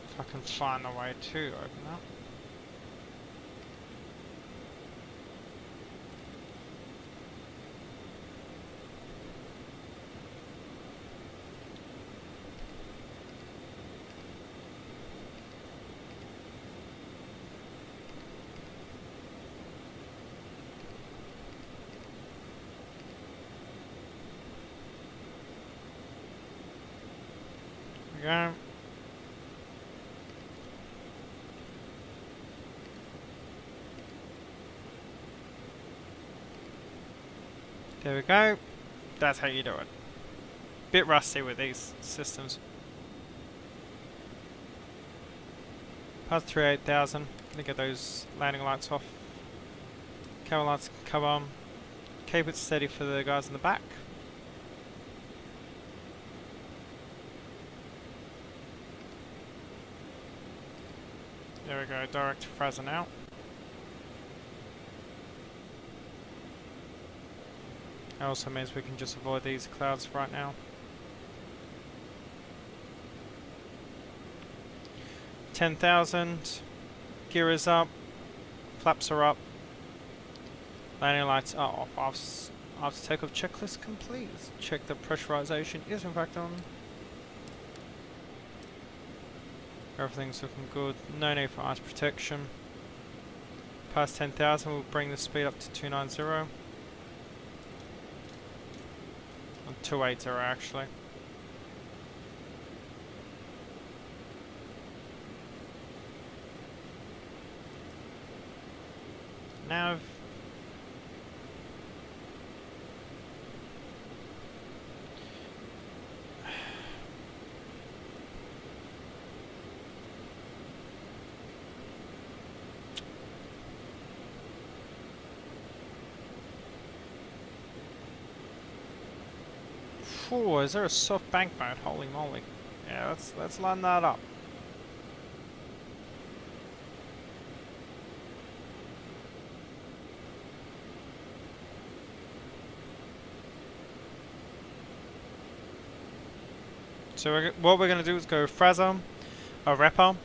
If I can find the way to open up. go. There we go. That's how you do it. Bit rusty with these systems. Pass through 8,000. Gonna get those landing lights off. Cover lights come on. Keep it steady for the guys in the back. There we go, direct to Fraser now. That also means we can just avoid these clouds right now. 10,000. Gear is up. Flaps are up. Landing lights are off. After takeoff checklist complete. Check the pressurization is in fact on. Everything's looking good. No need for ice protection. Past 10,000 we'll bring the speed up to 290. Or 280 actually. Nav. Ooh, is there a soft bank mode? Holy moly. Yeah, let's line that up. So what we're going to do is go Fraser, Arepa,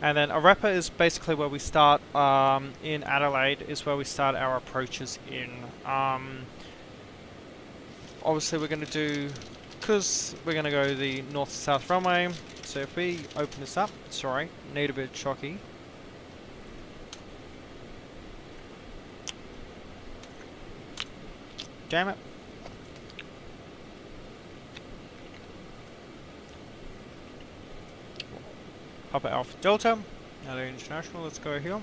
and then Arepa is basically where we start in Adelaide, is where we start our approaches in. Obviously we're going to do, because we're going to go the north-south runway, so if we open this up, sorry, need a bit of chocky. Damn it. Papa Alpha Delta, LA International, let's go here.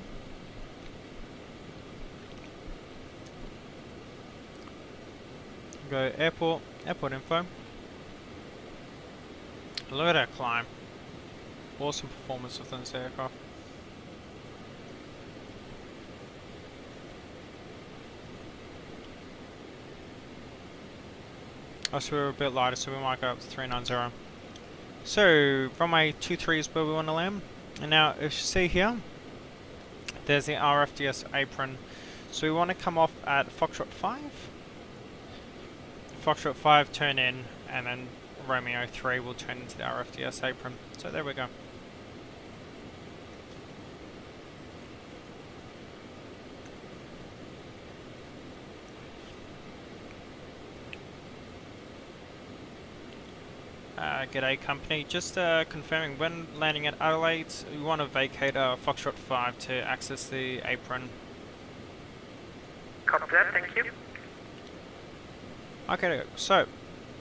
Go airport info. Look at that climb. Awesome performance of this aircraft. Oh, so we're a bit lighter, so we might go up to 390. So, runway 23 is where we want to land. And now, if you see here, there's the RFDS apron. So we want to come off at Foxtrot 5. Foxtrot 5 turn in, and then Romeo 3 will turn into the RFDS apron. So there we go. G'day company, just confirming when landing at Adelaide, we want to vacate Foxtrot 5 to access the apron. Copy that, thank you. Okay, so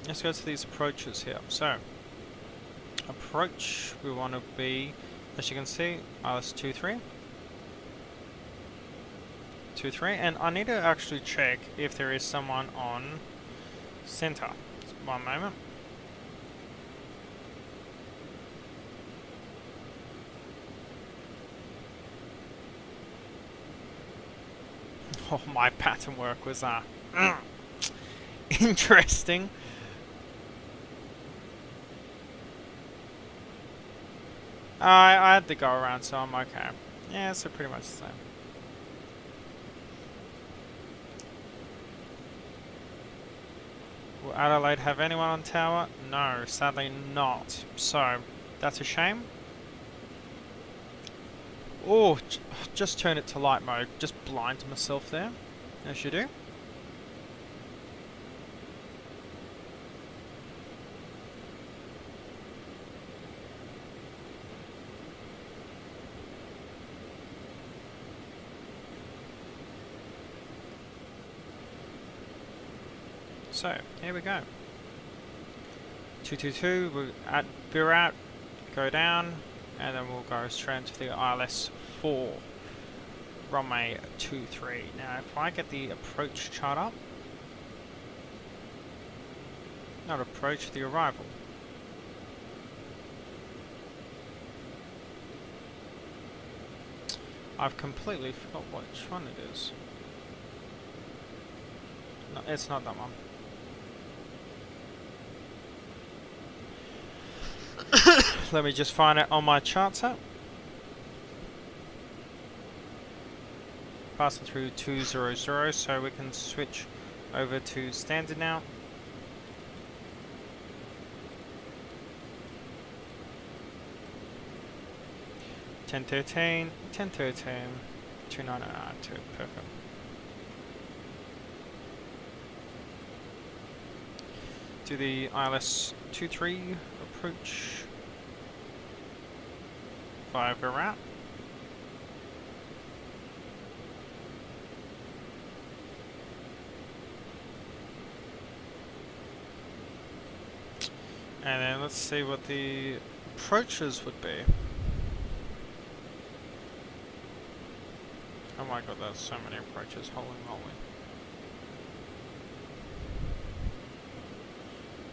let's go to these approaches here. So, approach, we want to be, as you can see, ILS 23. 23, and I need to actually check if there is someone on center. One moment. Oh, my pattern work was interesting. I had to go around, so I'm okay. Yeah, so pretty much the same. Will Adelaide have anyone on tower? No, sadly not. So, that's a shame. Oh, just turn it to light mode. Just blind myself there, as you do. So, here we go. 222, we're at Virat. go down, and then we'll go straight into the ILS 4, runway 23. Now, if I get the approach chart up, not approach, the arrival. I've completely forgot which one it is. No, it's not that one. Let me just find it on my charts app. Passing through 200, so we can switch over to standard now. Ten 13, 2992, perfect. Do the ILS 23 approach via Virat. And then let's see what the approaches would be. Oh my god, there's so many approaches, holy moly.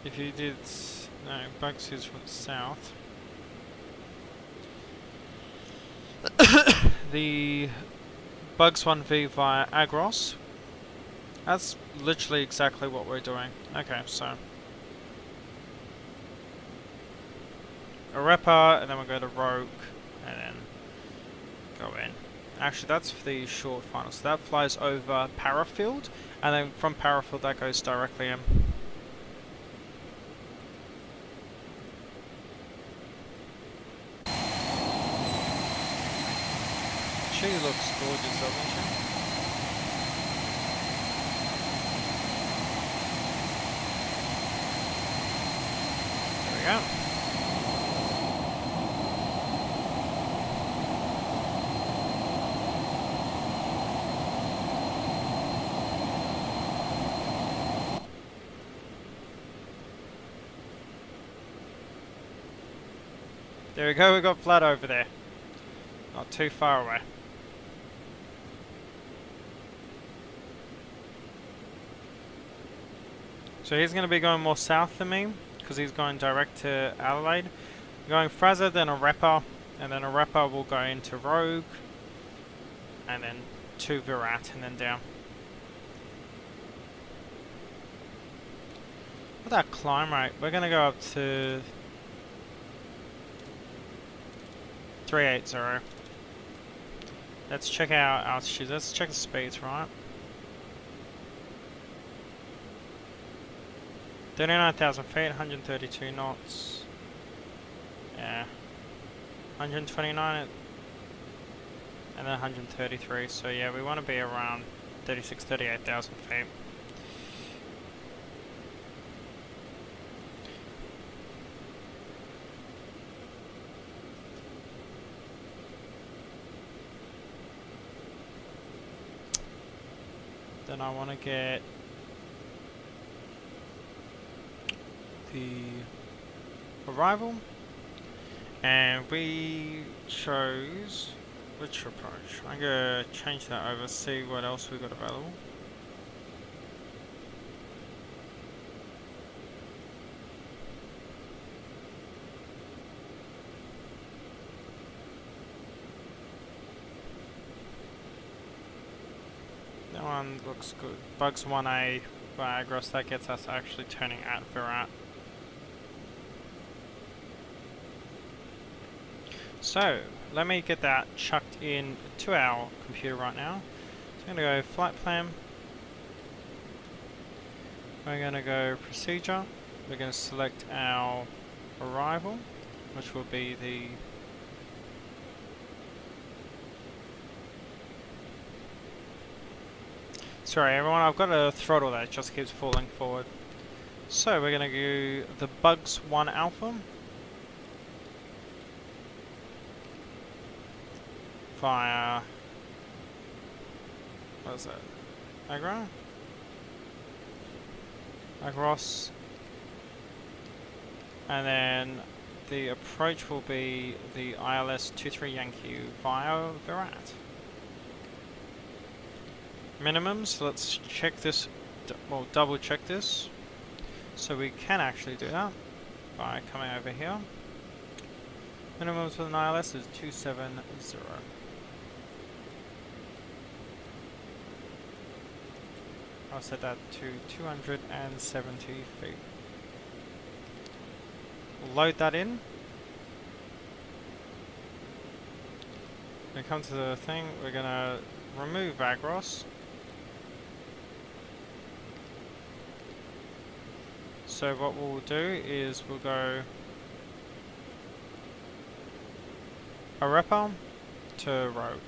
If you did, no, Bugs is from the south. The Bugs 1V via Agros. That's literally exactly what we're doing. Okay, so Arepa, and then we'll go to Rogue, and then go in. Actually, that's for the short final. So that flies over Parafield, and then from Parafield that goes directly in. She looks gorgeous, doesn't she? There we go. There we go, we got Vlad over there. Not too far away. So he's going to be going more south than me, because he's going direct to Adelaide. Going Fraser, then Arepa, and then Arepa will go into Rogue, and then to Virat, and then down. With that climb rate, we're going to go up to 380. Let's check our altitude. Let's check the speeds, right? 39,000 feet, 132 knots. Yeah. 129 and then 133. So yeah, we want to be around 38,000 feet. Then I want to get the arrival, and we chose which approach. I'm gonna change that over, see what else we got available. That one looks good. Bugs 1A by Agros, that gets us actually turning at Virat. So, let me get that chucked in to our computer right now. So I'm going to go flight plan. We're going to go procedure. We're going to select our arrival, which will be the sorry everyone, I've got a throttle that just keeps falling forward. So we're going to do the Bugs 1 Alpha via, what is it? Agros, and then the approach will be the ILS 23 Yankee via Virat. Minimums, let's check this, well, double check this. So we can actually do that by coming over here. Minimums for the ILS is 270. I'll set that to 270 feet. We'll load that in. When we come to the thing, we're gonna remove Vagros. So what we'll do is we'll go Arepa to Rogue.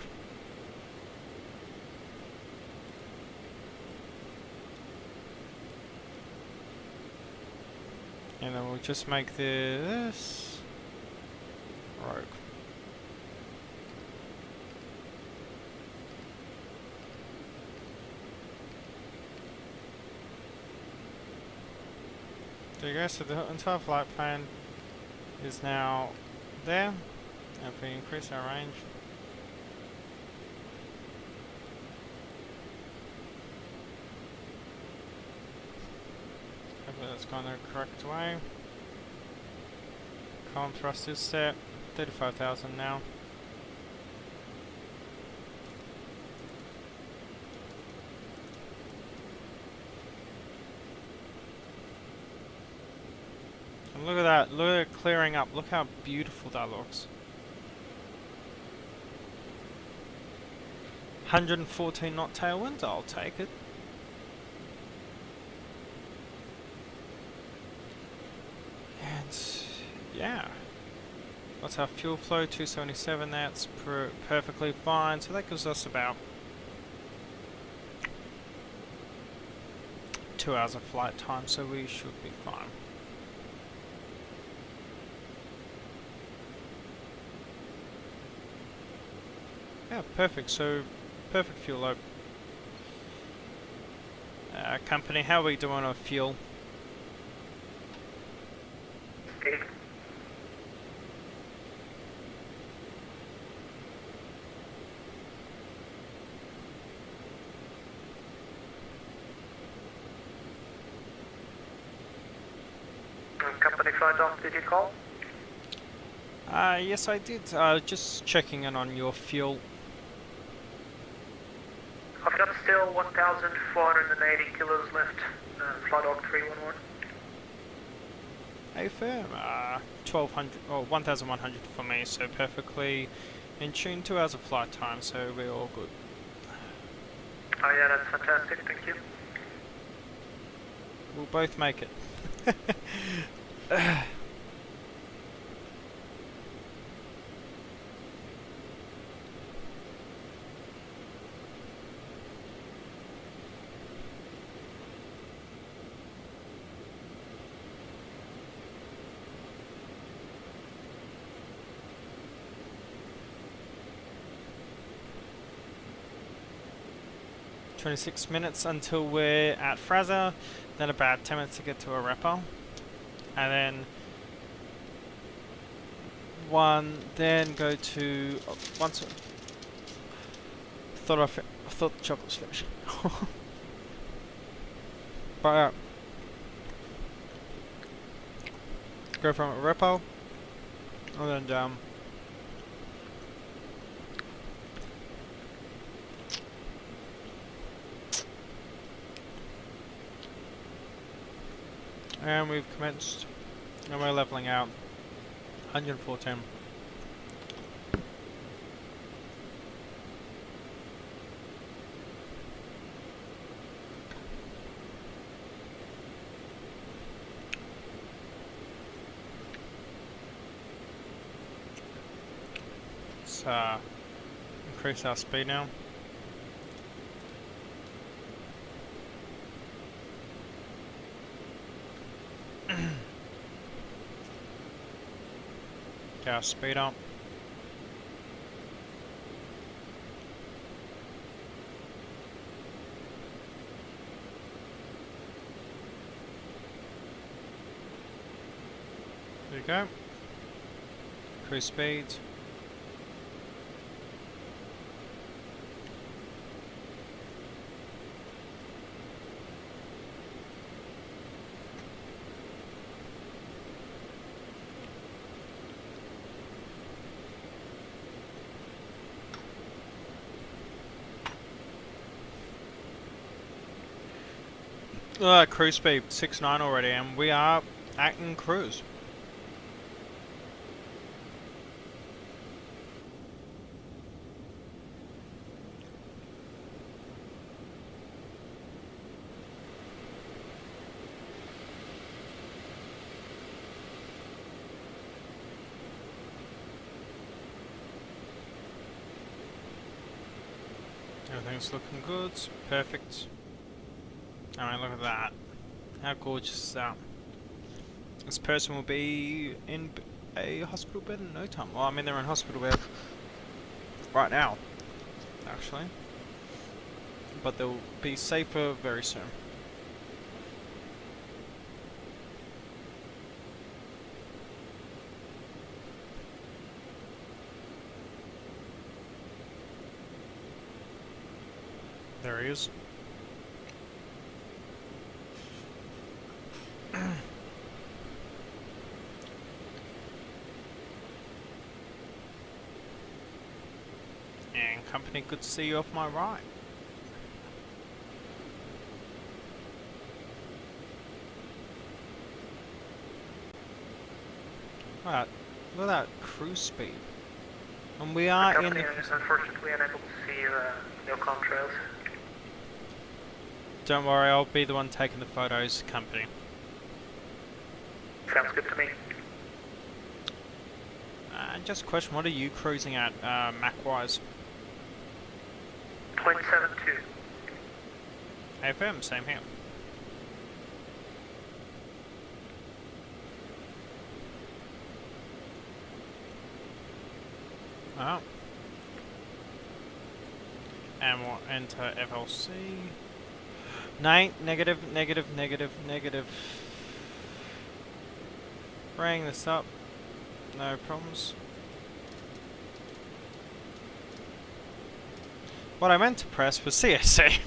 And then we'll just make this Rogue. There you go, so the entire flight plan is now there. And if we increase our range, hopefully that's gone the correct way. Column thrust is set, 35,000 now. And look at that, look at it clearing up, look how beautiful that looks. 114 knot tailwind, I'll take it. And yeah, what's our fuel flow? 277, that's perfectly fine. So that gives us about 2 hours of flight time, so we should be fine. Yeah, perfect. So, perfect fuel load. Company, how are we doing on fuel? Okay. Company flight off, did you call? Yes, I did. Just checking in on your fuel. I've got still 1,480 kilos left. Flight off 311. Hey firm, 1,200 or 1,100 for me, so perfectly in tune. 2 hours of flight time, so we're all good. Oh yeah, that's fantastic, thank you. We'll both make it. 26 minutes until we're at Fraser, then about 10 minutes to get to Arepa, and then go to once. I thought the chocolate was finished. But go from Arepa, and then down. And we've commenced, and we're leveling out 114. Let's increase our speed now. Get our speed up. There you go. Cruise speed. Cruise speed 69 already, and we are acting cruise. Everything's looking good, perfect. I mean, look at that. How gorgeous is that? This person will be in a hospital bed in no time. Well, I mean, they're in hospital bed right now, actually. But they'll be safer very soon. There he is. And company, good to see you off my right. Look at that cruise speed. And we are in company the... is unfortunately unable to see no contrails. Don't worry, I'll be the one taking the photos, company. Sounds good to me. Just a question, what are you cruising at, Mac-wise? 0.72. AFM, same here. Oh. And we'll enter FLC. Negative. Bring this up. No problems. What I meant to press was CSC.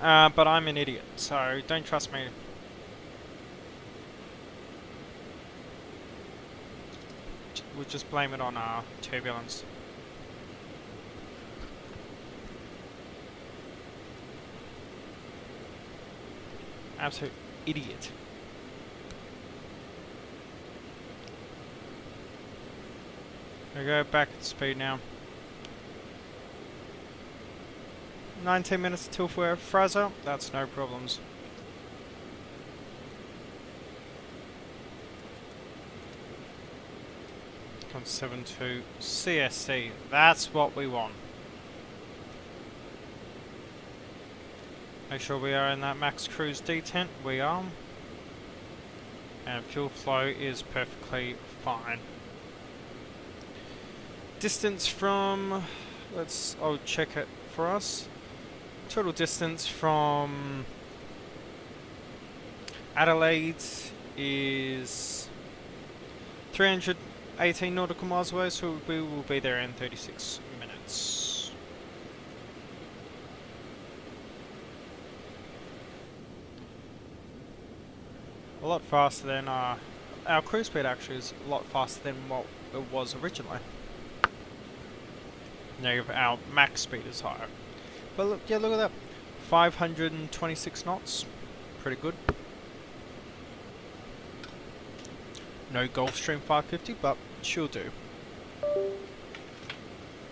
But I'm an idiot, so don't trust me. We'll just blame it on turbulence. Absolute idiot. We go back at speed now. 19 minutes till we're Fraser, that's no problems. Come 7-2 CSC, that's what we want. Make sure we are in that max cruise detent, we are. And fuel flow is perfectly fine. Distance from, I'll check it for us. Total distance from Adelaide is 318 nautical miles away, so we will be there in 36 minutes. A lot faster than our cruise speed actually is a lot faster than what it was originally. Now our max speed is higher. But look, yeah, look at that. 526 knots. Pretty good. No Gulfstream 550, but she'll do.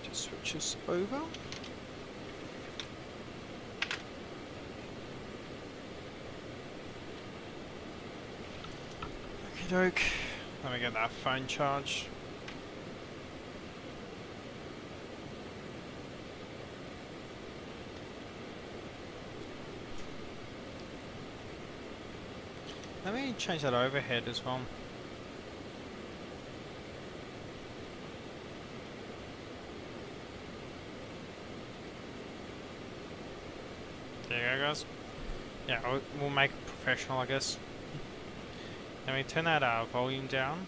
Just switch this over. Okie doke. Let me get that phone charged. Let me change that overhead as well. There you go, guys. Yeah, we'll make it professional, I guess. Let me turn that volume down.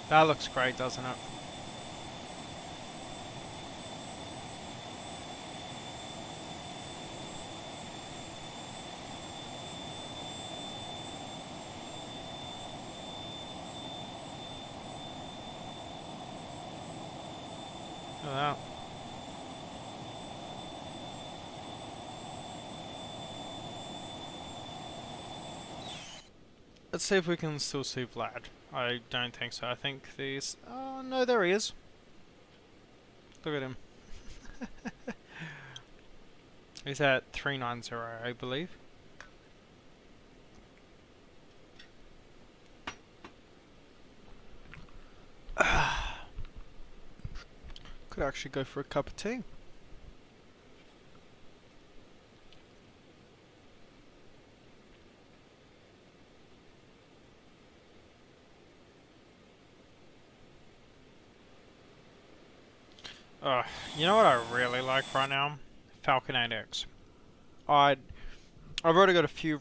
That looks great, doesn't it? Look at that. Let's see if we can still see Vlad. I don't think so. I think these... Oh, no, there he is. Look at him. He's at 390, I believe. Could actually go for a cup of tea. You know what I really like right now? Falcon 8X. I've already got a few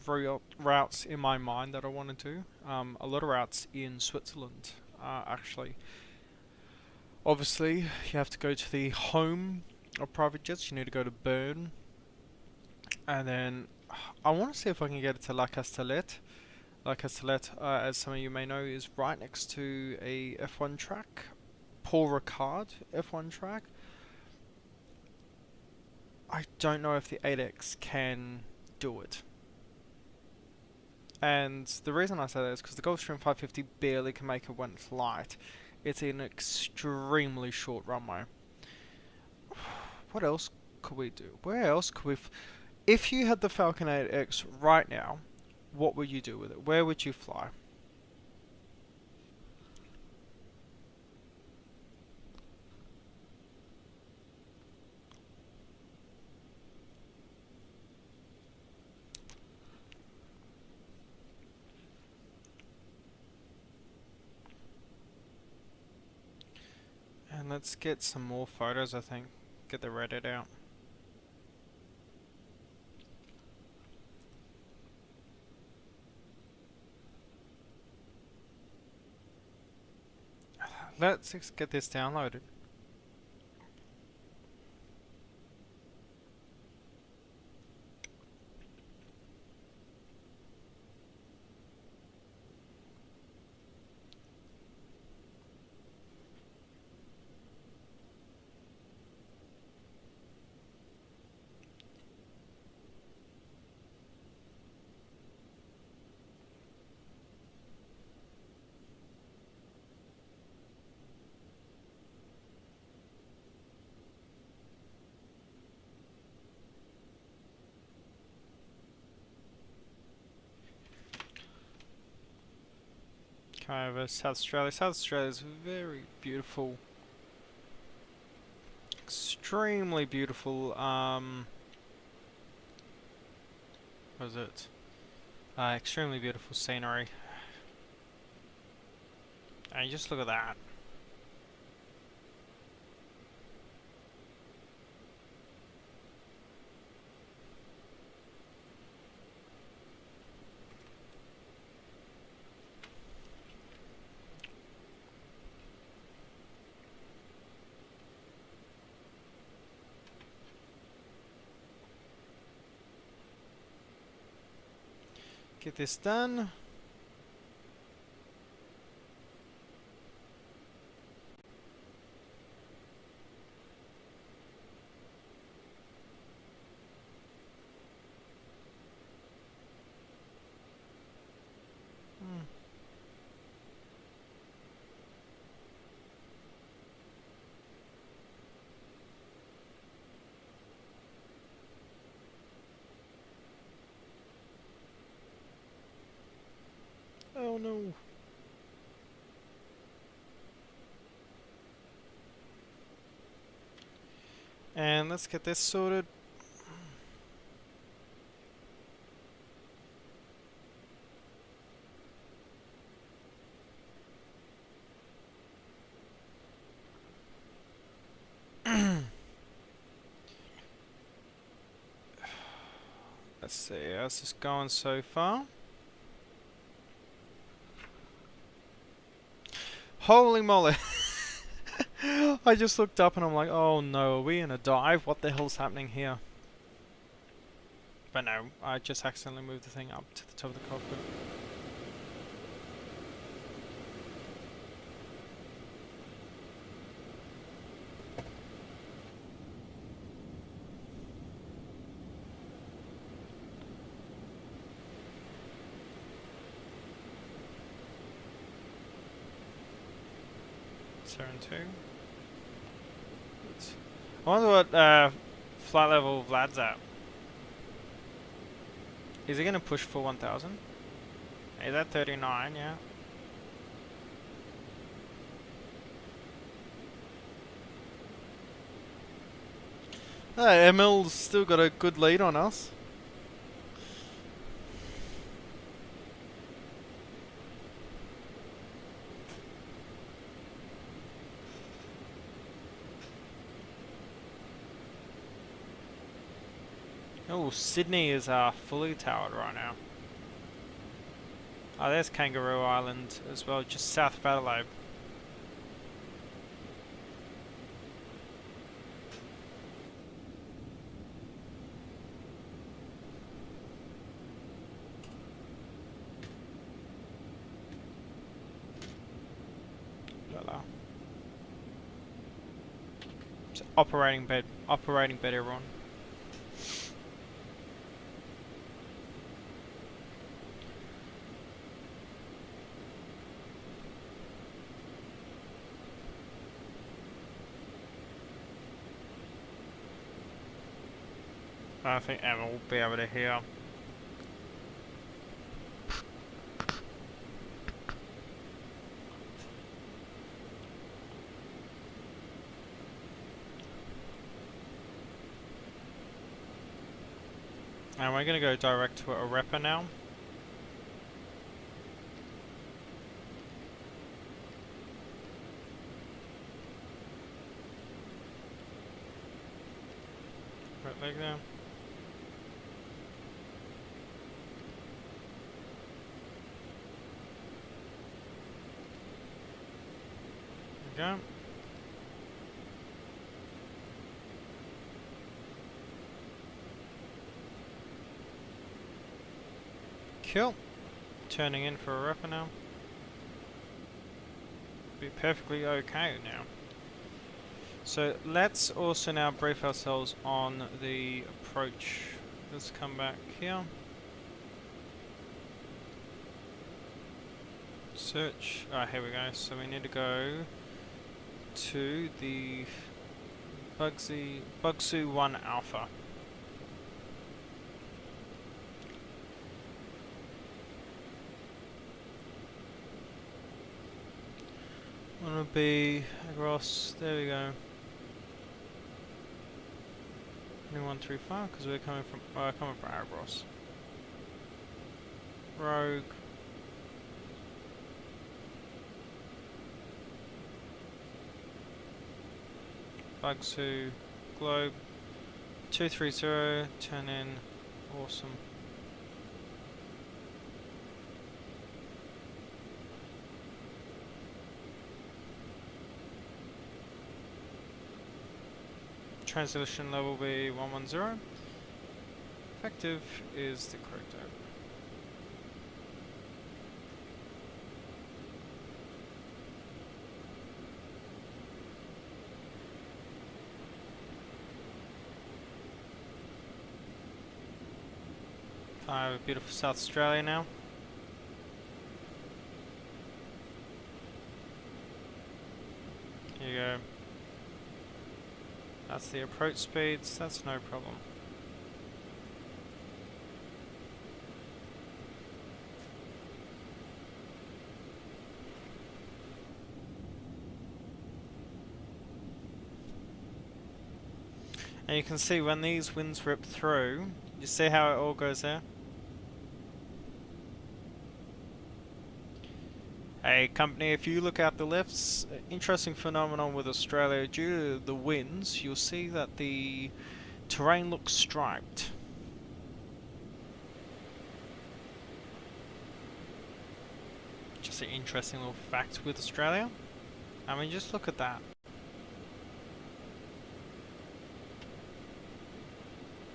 routes in my mind that I want to do. A lot of routes in Switzerland, actually. Obviously, you have to go to the home of private jets. You need to go to Bern. And then, I want to see if I can get it to La Castellet. La Castellet, as some of you may know, is right next to a F1 track. Paul Ricard F1 track. I don't know if the 8X can do it. And the reason I say that is because the Gulfstream 550 barely can make it when it's light. It's an extremely short runway. What else could we do? Where else could we... If you had the Falcon 8X right now, what would you do with it? Where would you fly? And let's get some more photos, I think. Get the Reddit out. Let's get this downloaded. Come over South Australia. South Australia is very beautiful. Extremely beautiful, what is it? Extremely beautiful scenery. And just look at that. Get this done. Oh no. And let's get this sorted. Let's see, how's this going so far? Holy moly! I just looked up and I'm like, oh no, are we in a dive? What the hell's happening here? But no, I just accidentally moved the thing up to the top of the cockpit. Turn 2. I wonder what flight level Vlad's at. Is he going to push for 1000? He's at 39, yeah. ML's still got a good lead on us. Oh, Sydney is fully towered right now. Oh, there's Kangaroo Island as well, just south of Adelaide. It's operating bed, everyone. I don't think Emma will be able to hear. And we're going to go direct to Arepa now. Right leg there. There we go. Cool. Turning in for a Arepa now. Be perfectly okay now. So let's also now brief ourselves on the approach. Let's come back here. Search. Here we go. So we need to go to the Bugsu 1 Alpha. Want to be across. There we go. 135 because we're coming from Argos. Rogue. Bugsu Globe 230, turn in, awesome. Transition level be 110. Effective is the correct type. I have a beautiful South Australia now. Here you go. That's the approach speeds, that's no problem. And you can see when these winds rip through, you see how it all goes there? Hey company, if you look out the left, interesting phenomenon with Australia, due to the winds, you'll see that the terrain looks striped. Just an interesting little fact with Australia. I mean, just look at that.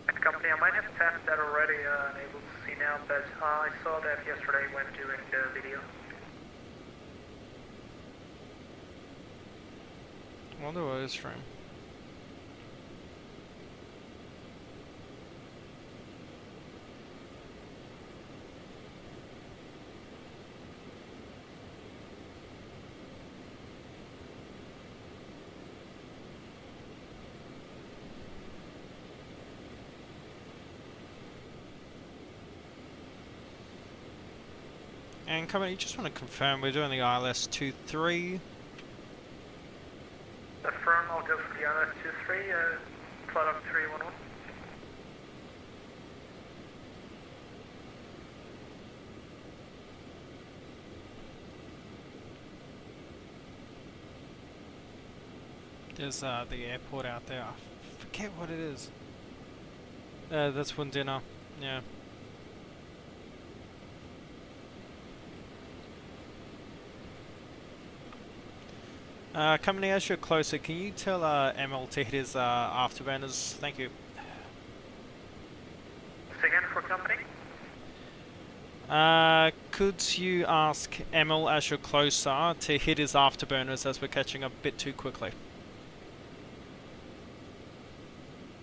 Company, I might have passed that already, unable to see now, but I saw that yesterday when doing the video. I wonder what is from. And company, just want to confirm we're doing the ILS 23. Affirm, I'll go for the ILS 23, plot up 311. There's the airport out there. I forget what it is. That's one dinner. Yeah. Company, as you're closer, can you tell ML to hit his afterburners? Thank you. Again for company? Could you ask ML as you're closer to hit his afterburners as we're catching up a bit too quickly?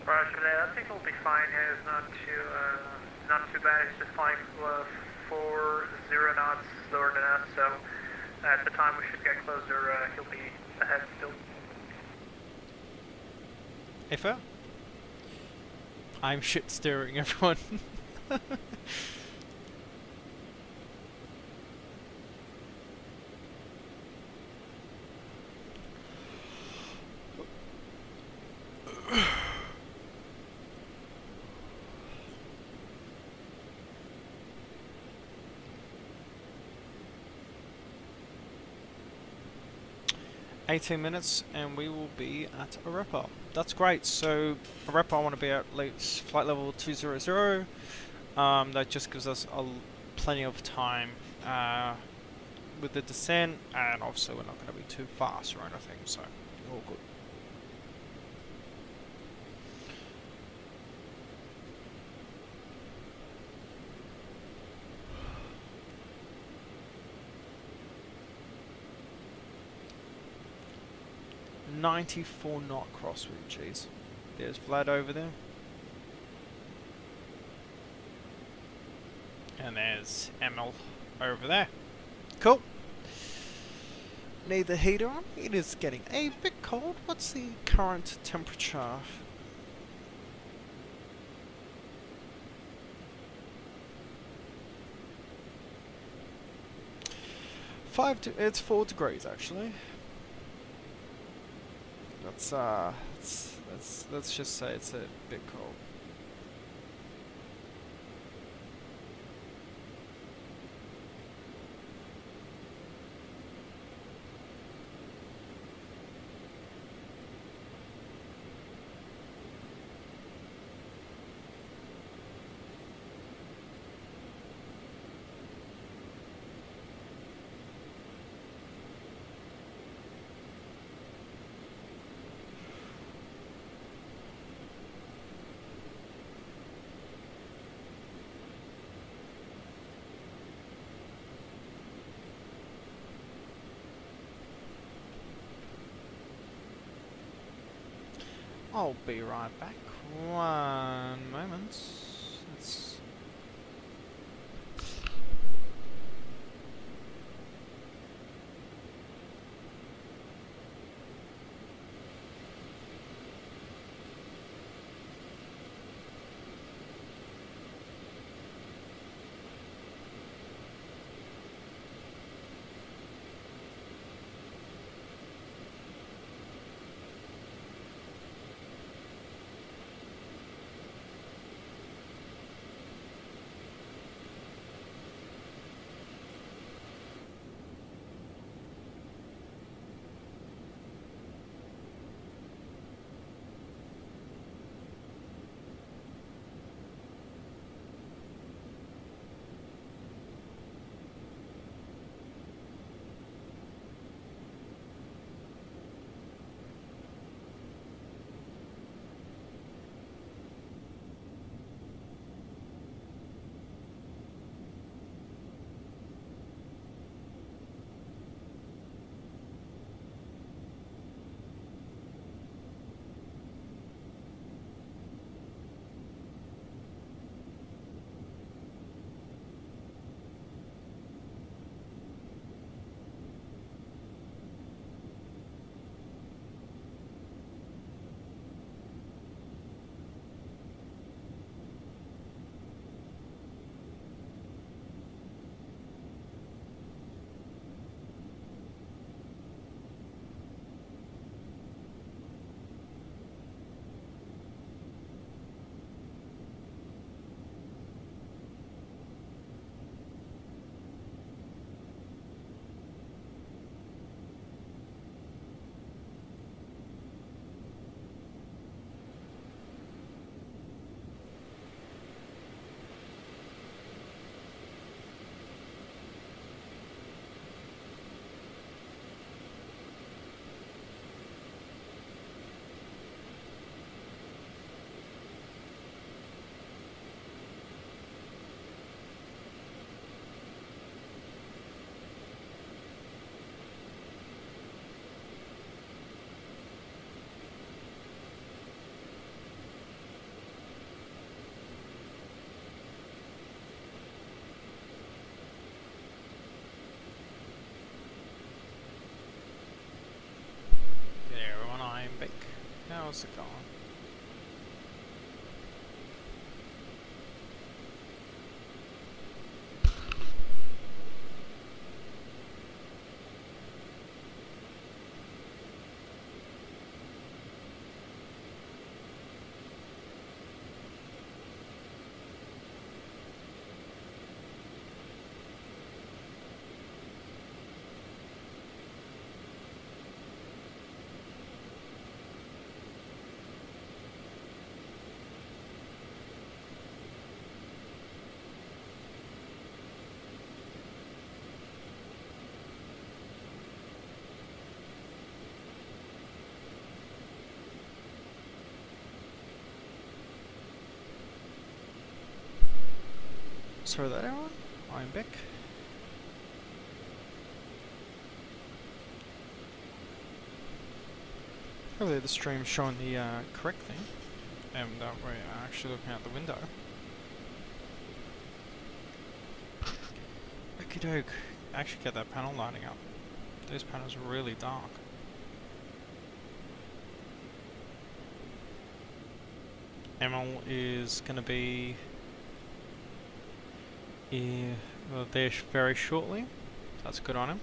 Roger that. I think we'll be fine. It's not too bad. It's just flying 40 knots slower than us, so at the time we should get closer, he'll be ahead still. If I'm shit steering everyone. $18 and we will be at Arepa. That's great. So Arepa, I want to be at least flight level 200. That just gives us plenty of time with the descent, and obviously we're not going to be too fast or anything, so all good. .94 knot crosswind, jeez. There's Vlad over there. And there's ML over there. Cool. Need the heater on. It is getting a bit cold. What's the current temperature? It's 4 degrees actually. Let's just say it's a bit cold. I'll be right back. One moment. Let's How's it going? Sorry that everyone, I'm back. Hopefully the stream's showing the correct thing, and that we're actually looking out the window. Okie doke, actually get that panel lighting up. Those panels are really dark. Emil is going to be there very shortly. That's good on him.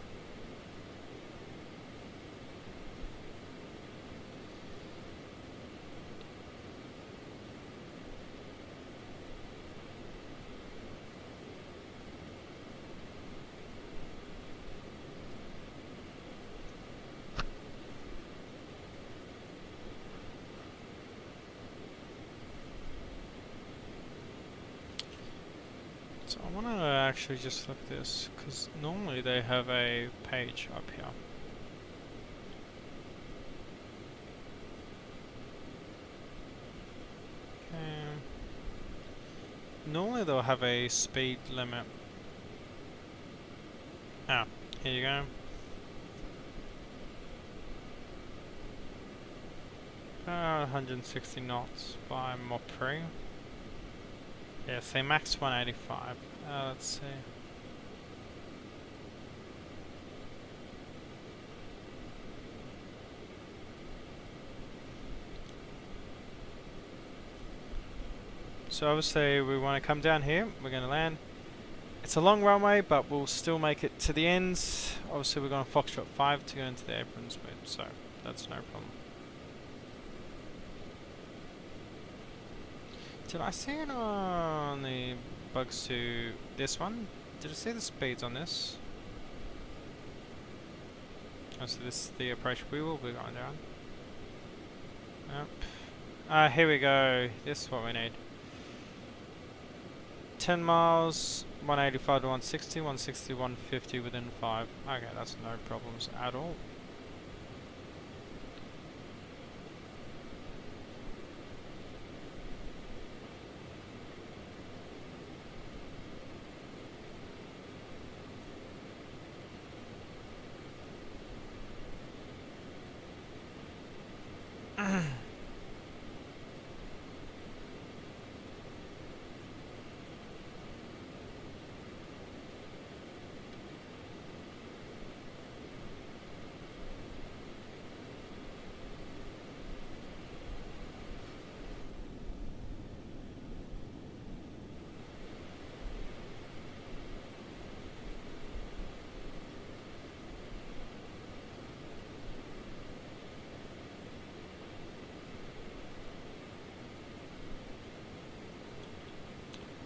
So I want to actually just look at this, because normally they have a page up here. Okay. Normally they'll have a speed limit. Ah, here you go. 160 knots by Mop 3. Yeah, say max 185. Let's see. So obviously we want to come down here, we're going to land. It's a long runway, but we'll still make it to the ends. Obviously we're going to Foxtrot 5 to go into the aprons with, so that's no problem. Did I see it on the bugs to this one? Did I see the speeds on this? Oh, so this is the approach we will be going down. Yep. Here we go. This is what we need. 10 miles, 185 to 160, 160, 150 within 5. Okay, that's no problems at all.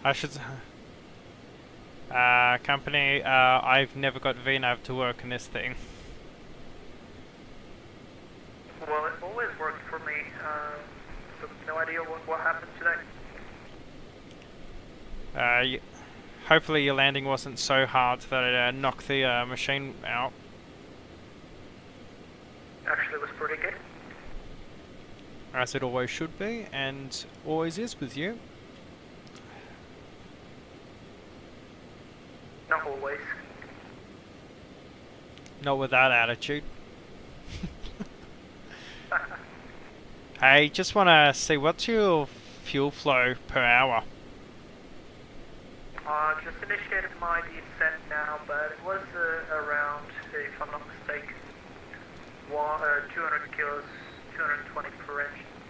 I should... company, I've never got VNav to work in this thing. Well, it always worked for me. So no idea what happened today. Hopefully your landing wasn't so hard that it knocked the machine out. Actually, it was pretty good. As it always should be, and always is with you. Not always. Not with that attitude. Hey, just want to see, what's your fuel flow per hour? Just initiated my descent now, but it was around, if I'm not mistaken, 200 kilos, 220 per engine.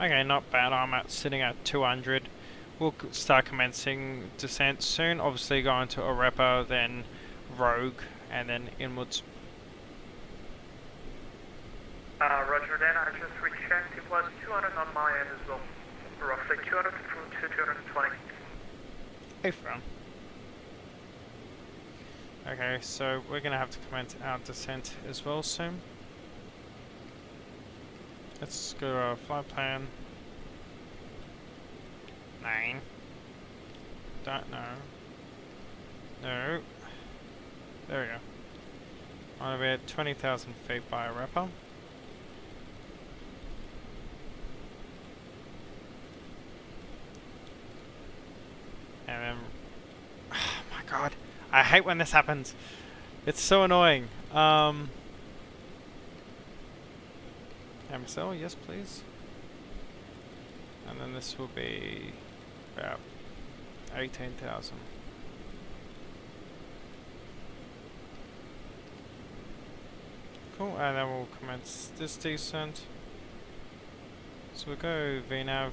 Okay, not bad. Sitting at 200. We'll start commencing descent soon. Obviously going to Arepa, then Rogue, and then inwards. Roger that. I just rechecked. It was 200 on my end as well. Roughly 200 to 220. Hey, from. Okay, so we're gonna have to commence our descent as well soon. Let's go to our flight plan. 9. Don't know. No. There we go. I'm gonna be at 20,000 feet by Arepa. And then, oh my god, I hate when this happens. It's so annoying. MSL, yes please. And then this will be about 18,000. Cool, and then we'll commence this descent. So we'll go VNAV.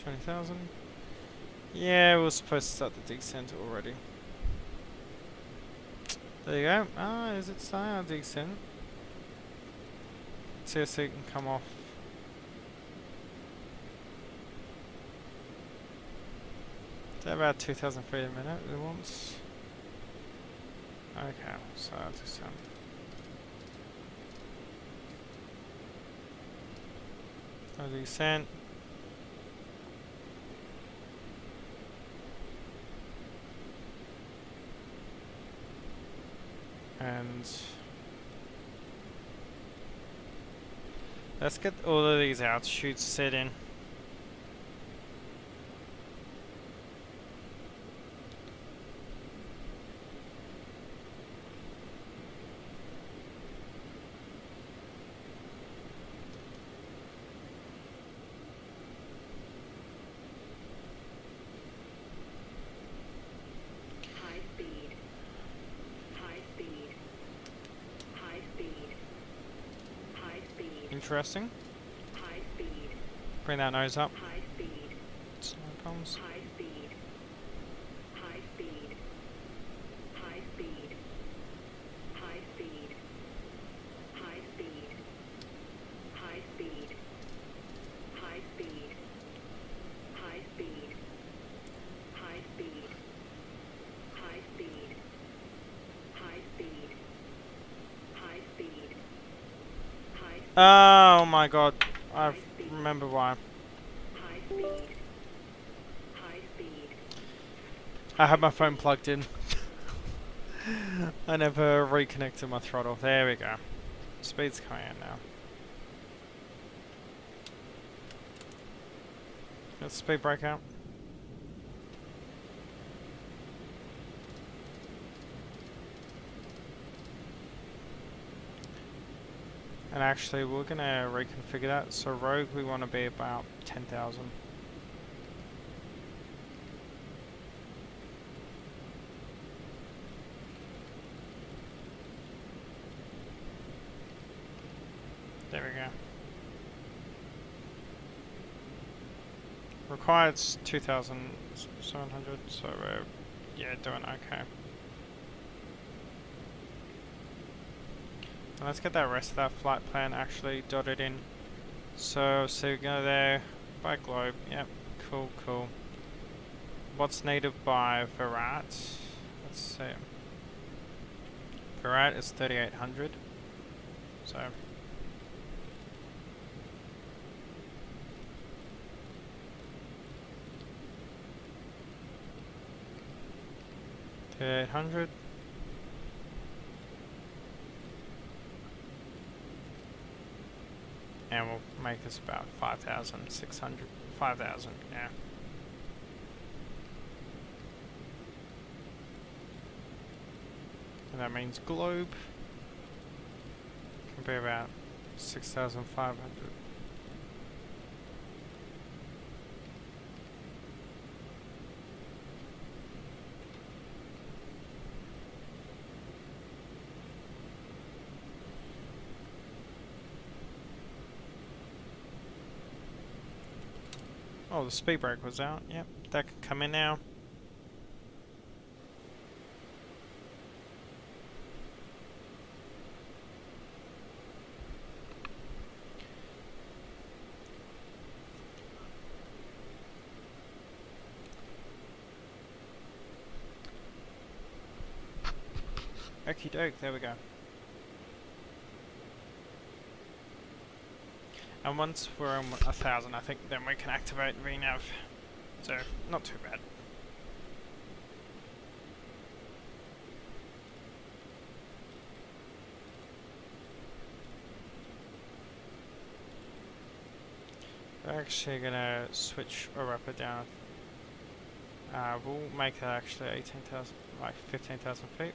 $20,000. Yeah, we're supposed to start the descent already. There you go. Ah, is it starting our descent? CSC can come off. Is that about 2,000 feet a minute it wants? Okay, so our descent. Our descent. And let's get all of these altitudes set in. Interesting. High speed. Bring that nose up. High speed. It's no problems. High speed. High speed. High speed. High speed. High speed. High speed. High speed. High speed. High speed. High speed. High speed. High speed. Oh my god, I remember why. High speed. High speed. I had my phone plugged in. I never reconnected my throttle. There we go. Speed's coming in now. Let's speed brake out. And actually, we're gonna reconfigure that. So Rogue, we want to be about 10,000. There we go. Required 2,700, so we're, yeah, doing okay. Let's get that rest of that flight plan actually dotted in. So we go there by globe. Yep, cool, cool. What's needed by Virat? Let's see. Virat is 3,800. So. $3,800. And we'll make this about 5,600, 5,000, yeah. And that means globe can be about 6,500. Oh, the speed brake was out. Yep, that can come in now. Okie doke, there we go. And once we're on 1,000, I think then we can activate renav. So, not too bad. We're actually gonna switch our upper down. We'll make that actually 18,000, like 15,000 feet.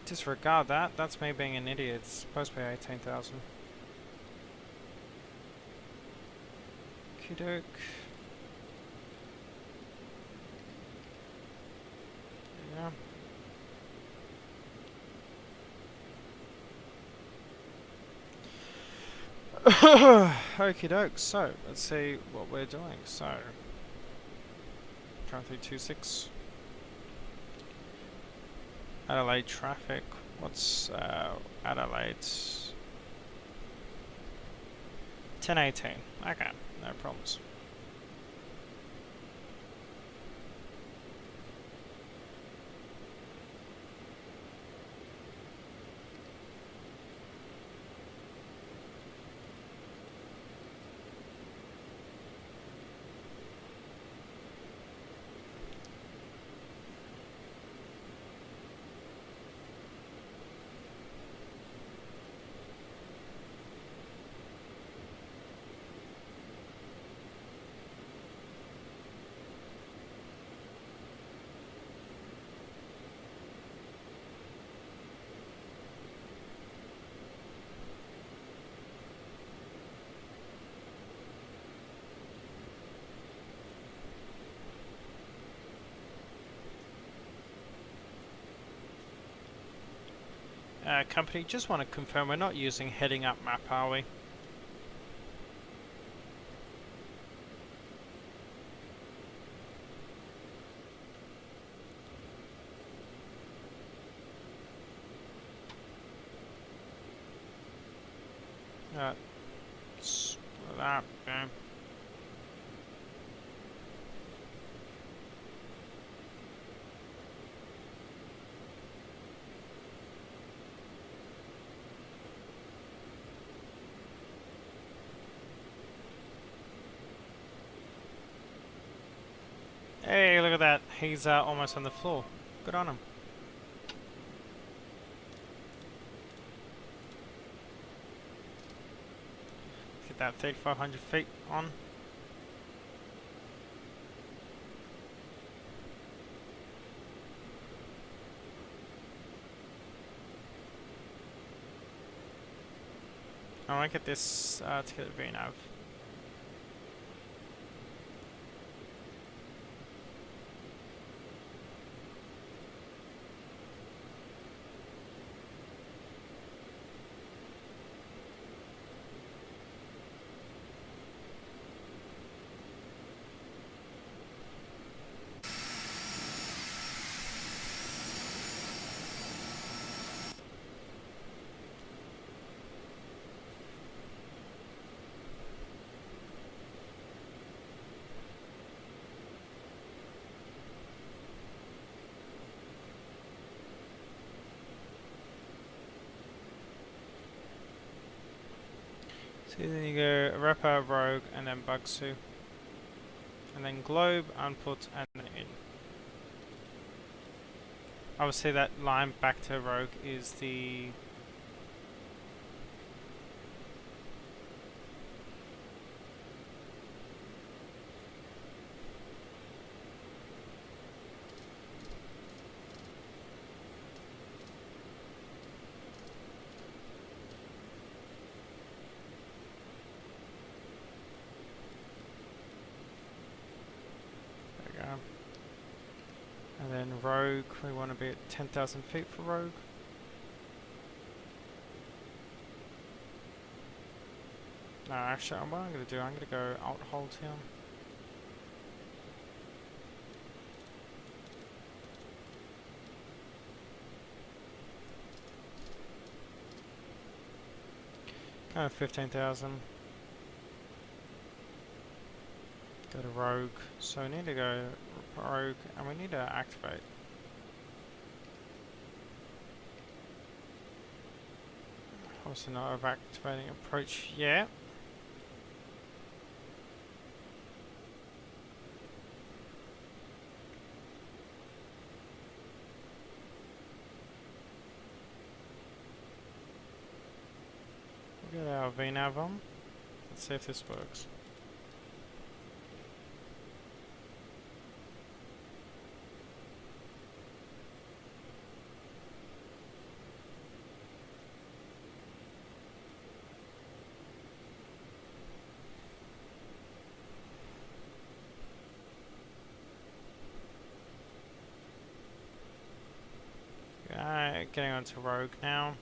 Disregard that, that's me being an idiot. It's supposed to be 18,000. Okie doke. Yeah. Okie doke, so let's see what we're doing. So, currently 26. Adelaide traffic. What's Adelaide's? 1018. Okay, no problems. Company, just want to confirm we're not using heading up map, are we? That, okay. Hey, look at that. He's almost on the floor. Good on him. Get that 3,500 feet on. I want to get this to get a VNav. So then you go Rapper, Rogue, and then Bugsu. And then Globe, Unput, and then In. Obviously that line back to Rogue is the... There we go. And then Rogue, we want to be at 10,000 feet for Rogue. No, actually, what I'm going to do, I'm going to go alt hold here. Kind of 15,000. Go to Rogue. So we need to go Rogue, and we need to activate. Also not of activating approach yet. We'll get our VNav on. Let's see if this works. Getting onto Rogue now.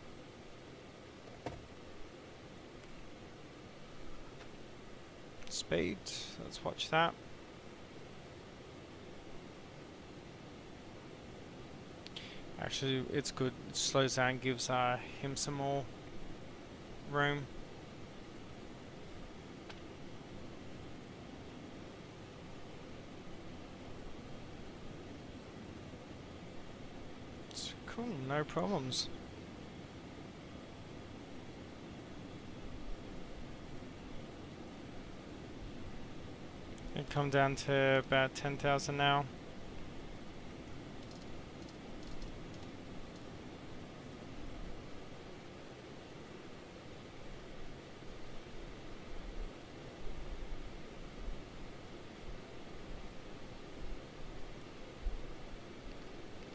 Speed, let's watch that. Actually, it's good. It slows down, gives him some more room. It's cool, no problems. It come down to about 10,000 now.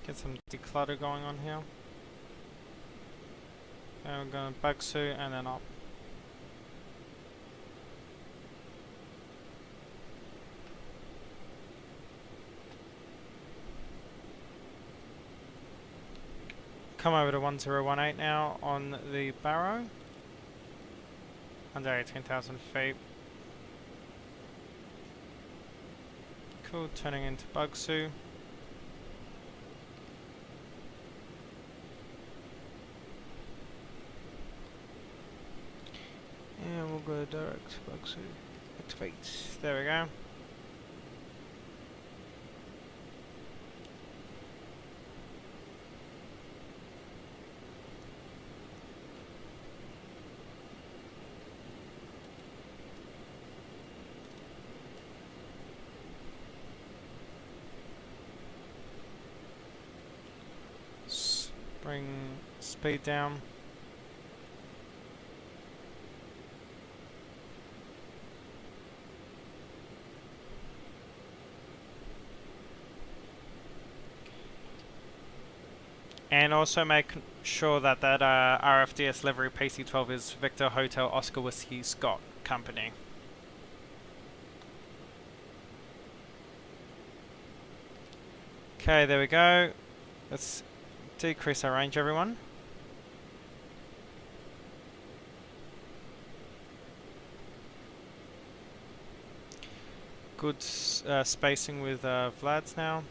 Get some declutter going on here. And we're going to bug suit and then up. Come over to 1018 now on the Barrow. Under 18,000 feet. Cool, turning into Bugsu. And we'll go direct Bugsu. Activate. There we go. Bring speed down. And also make sure that that RFDS livery PC12 is Victor Hotel Oscar Whiskey Scott Company. Okay, there we go. Let's decrease our range, everyone. Good spacing with Vlad's now.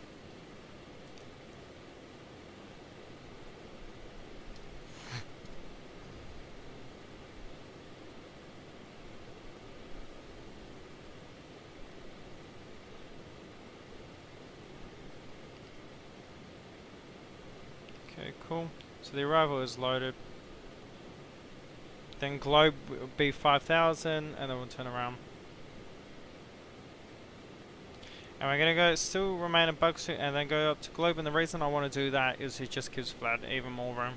Okay, cool. So the arrival is loaded. Then globe will be 5,000 and then we'll turn around. And we're going to go still remain in bug suit and then go up to globe, and the reason I want to do that is it just gives Vlad even more room.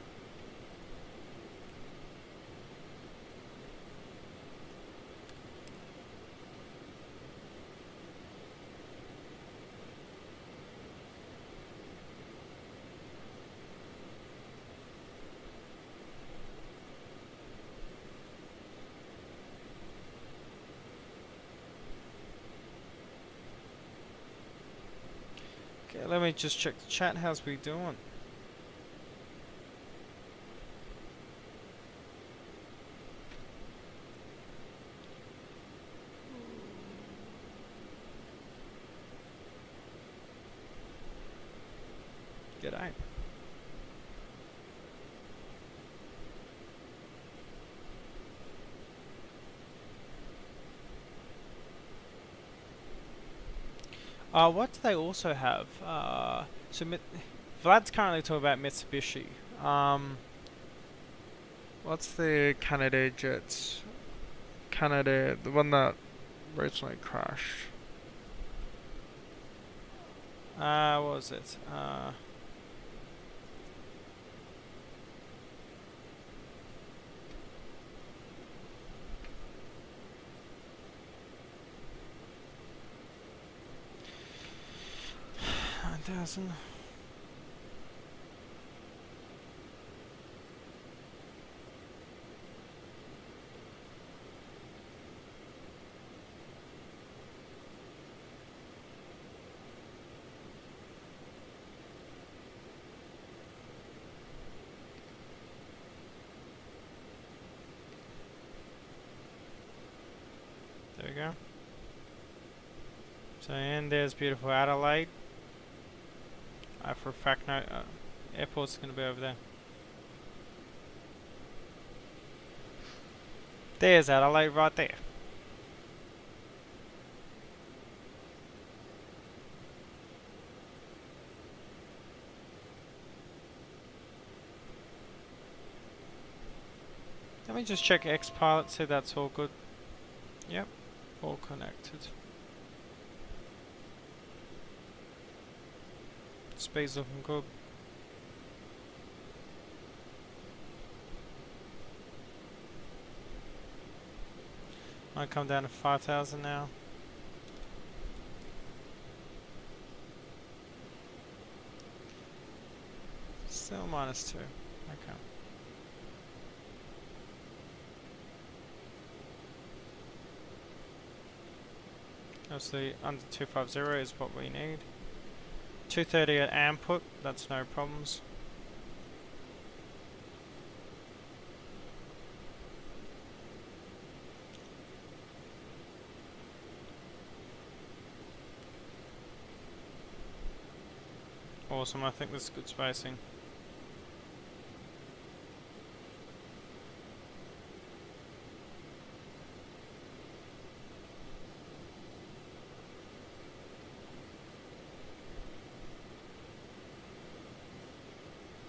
Yeah, let me just check the chat. How's we doing? G'day. What do they also have? Vlad's currently talking about Mitsubishi. What's the Canada jets? Canada, the one that recently crashed. What was it? $9,000. There we go. So, and there's beautiful Adelaide. I for a fact know airport's going to be over there. There's Adelaide right there. Let me just check X-Pilot, see that's all good. Yep, all connected. Speed's looking good. Might come down to 5,000 now. Still -2. Okay. Obviously under 250 is what we need. 230 at Amput, that's no problems. Awesome, I think this is good spacing.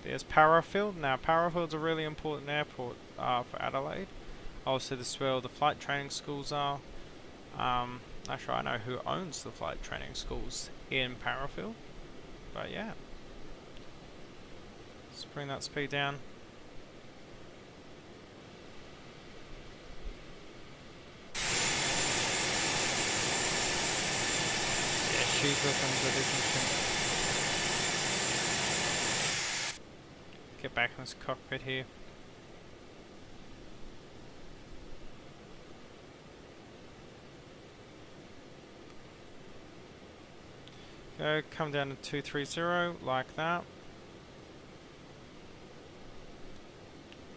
There's Parafield. Now Parafield's a really important airport for Adelaide. Obviously this is where the flight training schools are. Actually I know who owns the flight training schools in Parafield. But yeah. Let's bring that speed down. Yeah, she's looking good, isn't she? Get back in this cockpit here. Go, come down to 230 like that.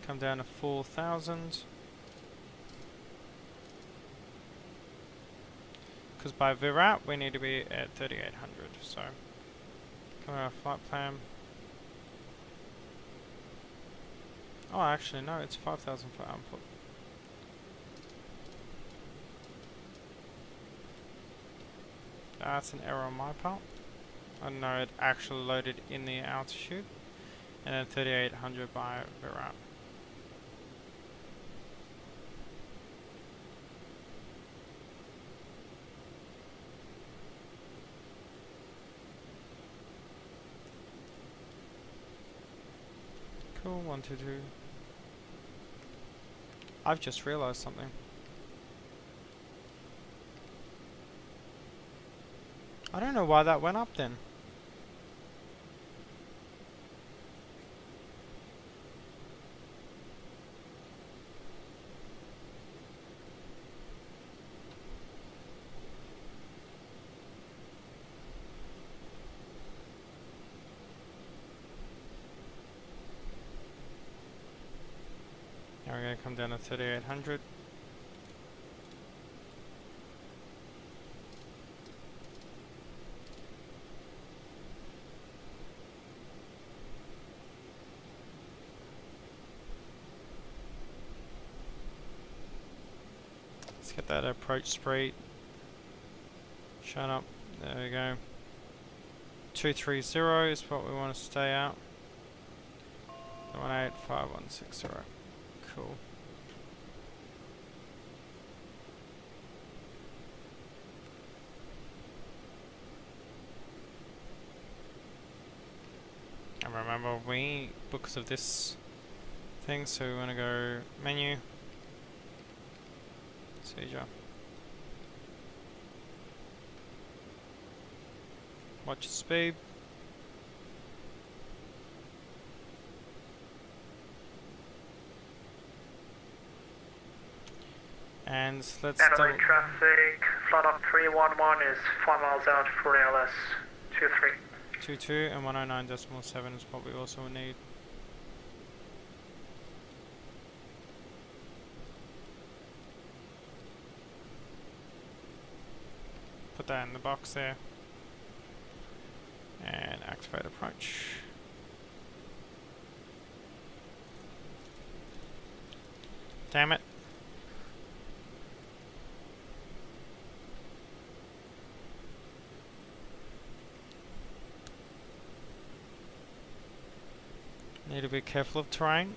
Come down to 4,000. Because by Virat we need to be at 3,800. So, come out of flight plan. Oh, actually, no, it's 5,000 for output. That's an error on my part. I know it actually loaded in the altitude. And then 3,800 by Virat. Cool, 122. I've just realized something. I don't know why that went up then. down to 3800. Let's get that approach speed. Shut up. There we go. 230 is what we want to stay out. 185160. Cool. And remember, because of this thing, so we want to go menu, seizure. Watch your speed. And let's Adelaide traffic, flight up 311 is 5 miles out for ALS 23. 22 and 109.7 is what we also need. Put that in the box there. And activate approach. Damn it. Need to be careful of terrain.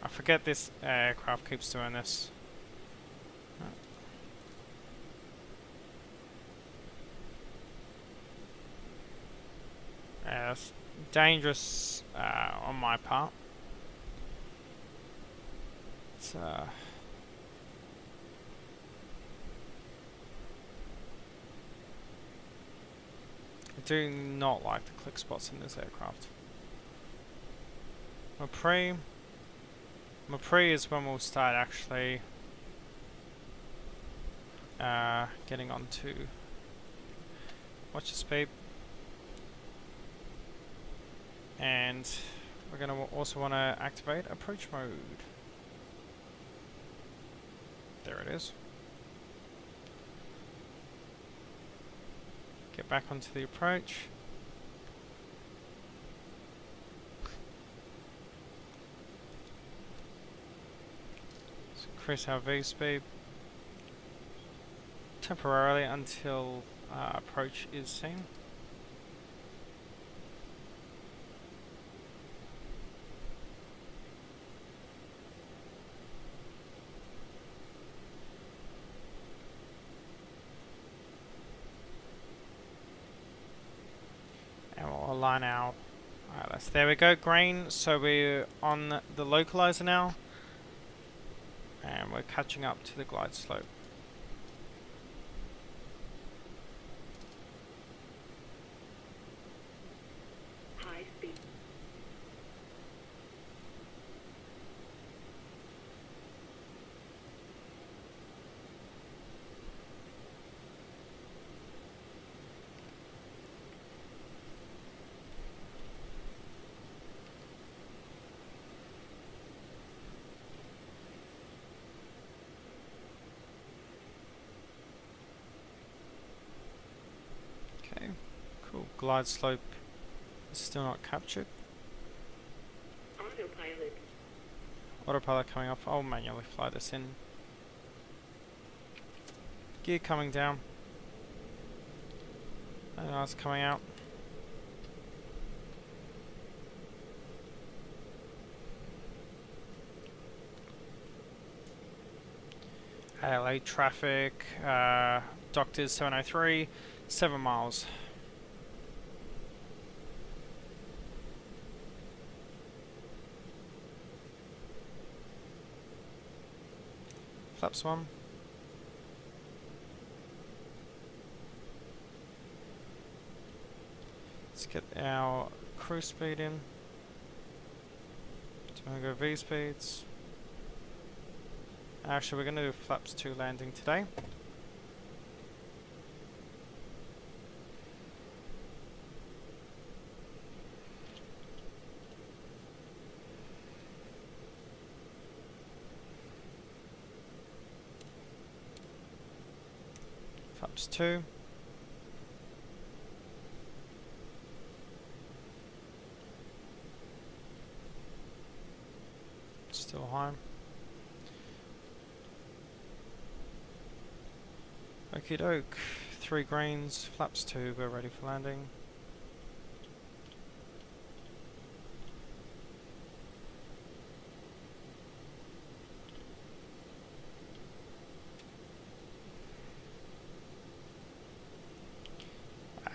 I forget this aircraft keeps doing this. It's dangerous on my part. It's I do not like the click spots in this aircraft. Mapre is when we'll start actually getting onto watch the speed, and we're going to also want to activate approach mode. There it is. Get back onto the approach. Let's increase our V speed temporarily until approach is seen. Align our ILS. There we go, green. So we're on the localizer now, and we're catching up to the glide slope. High speed. Okay, cool. Glide slope is still not captured. Autopilot. Autopilot coming off. I'll manually fly this in. Gear coming down. And it's coming out. ALA traffic, Doctors 703, 7 miles. Flaps 1. Let's get our cruise speed in. So we're going to go V speeds. Actually, we're going to do flaps 2 landing today. Flaps 2. Still high. Okie doke. 3 greens, flaps 2, we're ready for landing.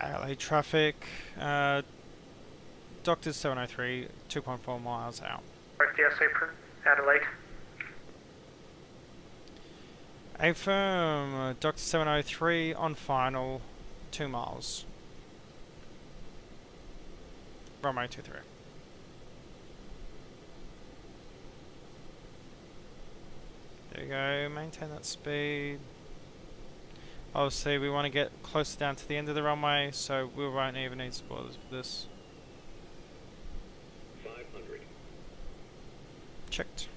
LA traffic, Doctors 703, 2.4 miles out. RTS Adelaide. Affirm, Doctor 703 on final, 2 miles. Runway 23. There you go, maintain that speed. Obviously we want to get closer down to the end of the runway, so we won't even need spoilers for this. 500. Checked.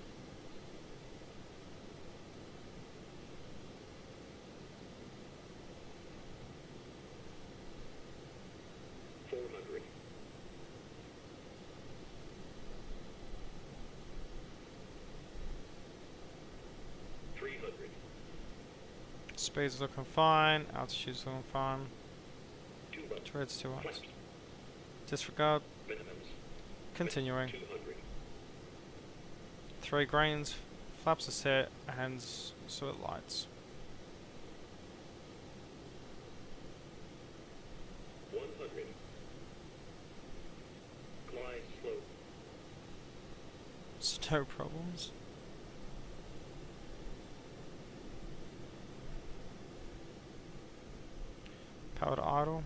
Speed's looking fine, altitude's looking fine. Treads 2 1. Disregard. Continuing. 3 greens, flaps are set, hands sort of lights. 100. Glide slope. No problems. Power to idle.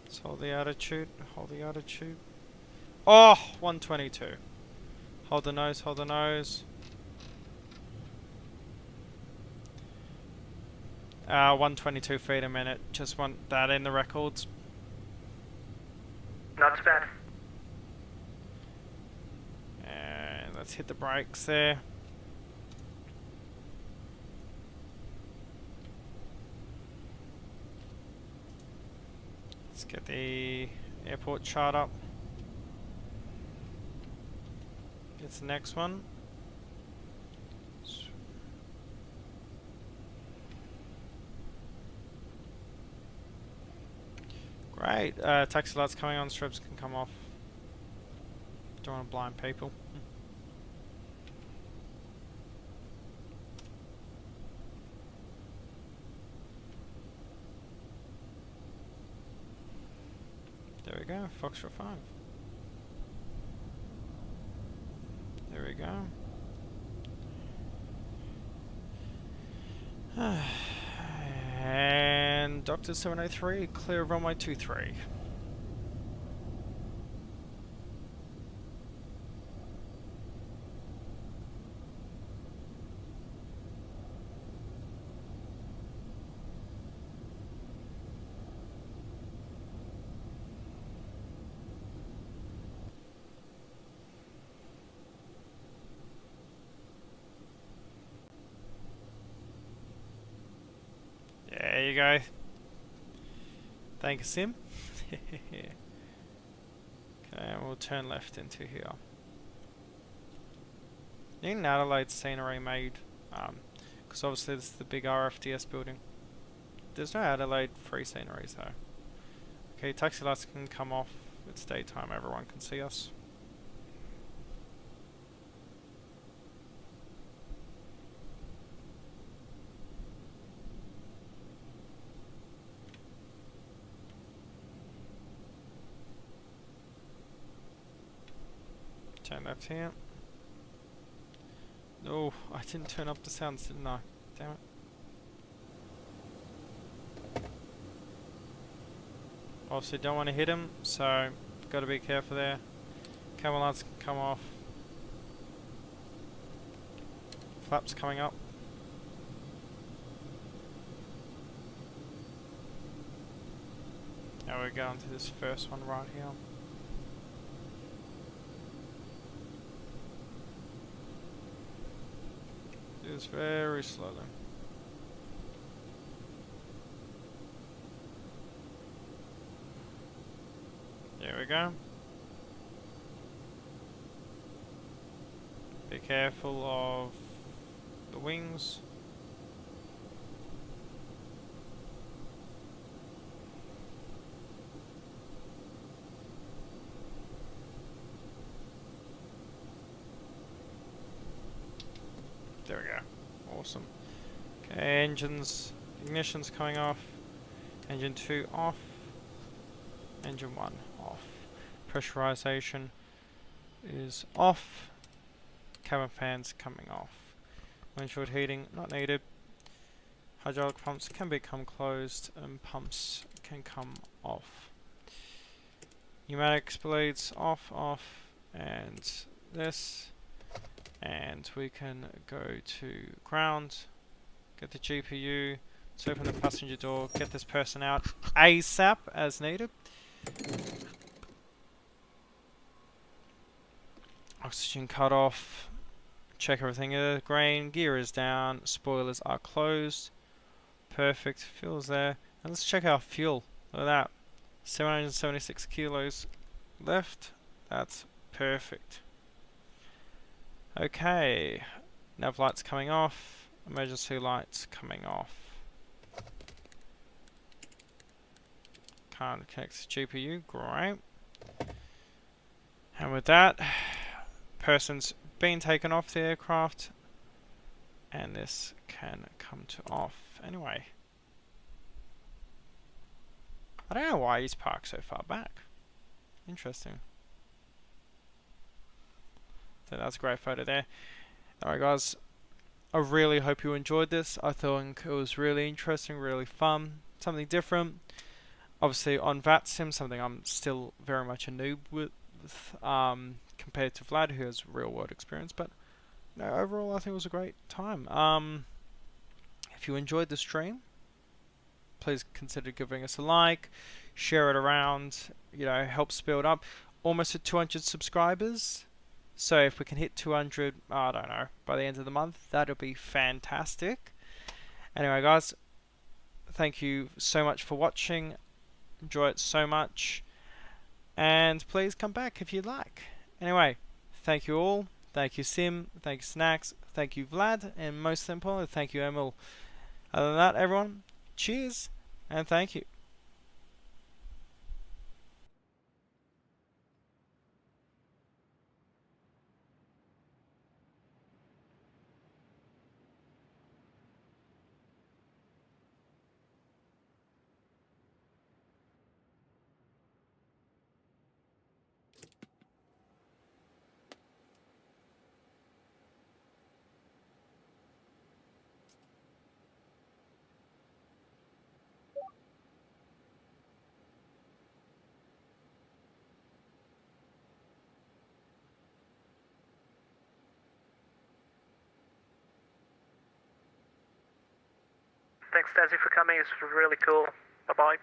Let's hold the attitude, hold the attitude. Oh, 122. Hold the nose, hold the nose. 122 feet a minute. Just want that in the records. Not too bad. And let's hit the brakes there. Let's get the airport chart up. It's the next one. Great. Taxi lights coming on, strips can come off. Don't want to blind people. There we go, Foxtrot 5. There we go. And Doctor 703, clear of runway 23. There you go. Thank you, Sim. Okay, and we'll turn left into here. Need an Adelaide scenery made, because obviously this is the big RFDS building. There's no Adelaide free sceneries though. Okay, taxi lights can come off. It's daytime, everyone can see us. Turn left here. No, I didn't turn up the sounds, didn't I? Damn it. Obviously don't want to hit him, so got to be careful there. Camel lights can come off. Flaps coming up. Now we're going to this first one right here. It's very slowly. There we go. Be careful of the wings. There we go. Awesome. Okay, engines, ignition's coming off. Engine 2 off. Engine 1 off. Pressurization is off. Cabin fans coming off. Windshield heating not needed. Hydraulic pumps can become closed and pumps can come off. Pneumatic bleeds off, and this. And we can go to ground, get the GPU, let's open the passenger door, get this person out ASAP as needed. Oxygen cut off, check everything is green, gear is down, spoilers are closed, perfect, fuel's there, and let's check our fuel. Look at that, 776 kilos left, that's perfect. Okay, nav lights coming off, emergency lights coming off. Can't connect to GPU, great. And with that, person's been taken off the aircraft, and this can come to off. Anyway, I don't know why he's parked so far back. Interesting. So that's a great photo there. Alright guys, I really hope you enjoyed this. I think it was really interesting, really fun, something different. Obviously on VATSIM, something I'm still very much a noob with, compared to Vlad, who has real world experience. But no, overall I think it was a great time. If you enjoyed the stream, please consider giving us a like, share it around, you know, helps build up. Almost at 200 subscribers. So if we can hit 200, I don't know, by the end of the month, that'll be fantastic. Anyway guys, thank you so much for watching. Enjoy it so much. And please come back if you'd like. Anyway, thank you all. Thank you Sim. Thank you Snacks. Thank you Vlad. And most importantly, thank you Emil. Other than that, everyone, cheers and thank you. Thanks, Desi, for coming. It's really cool. Bye-bye.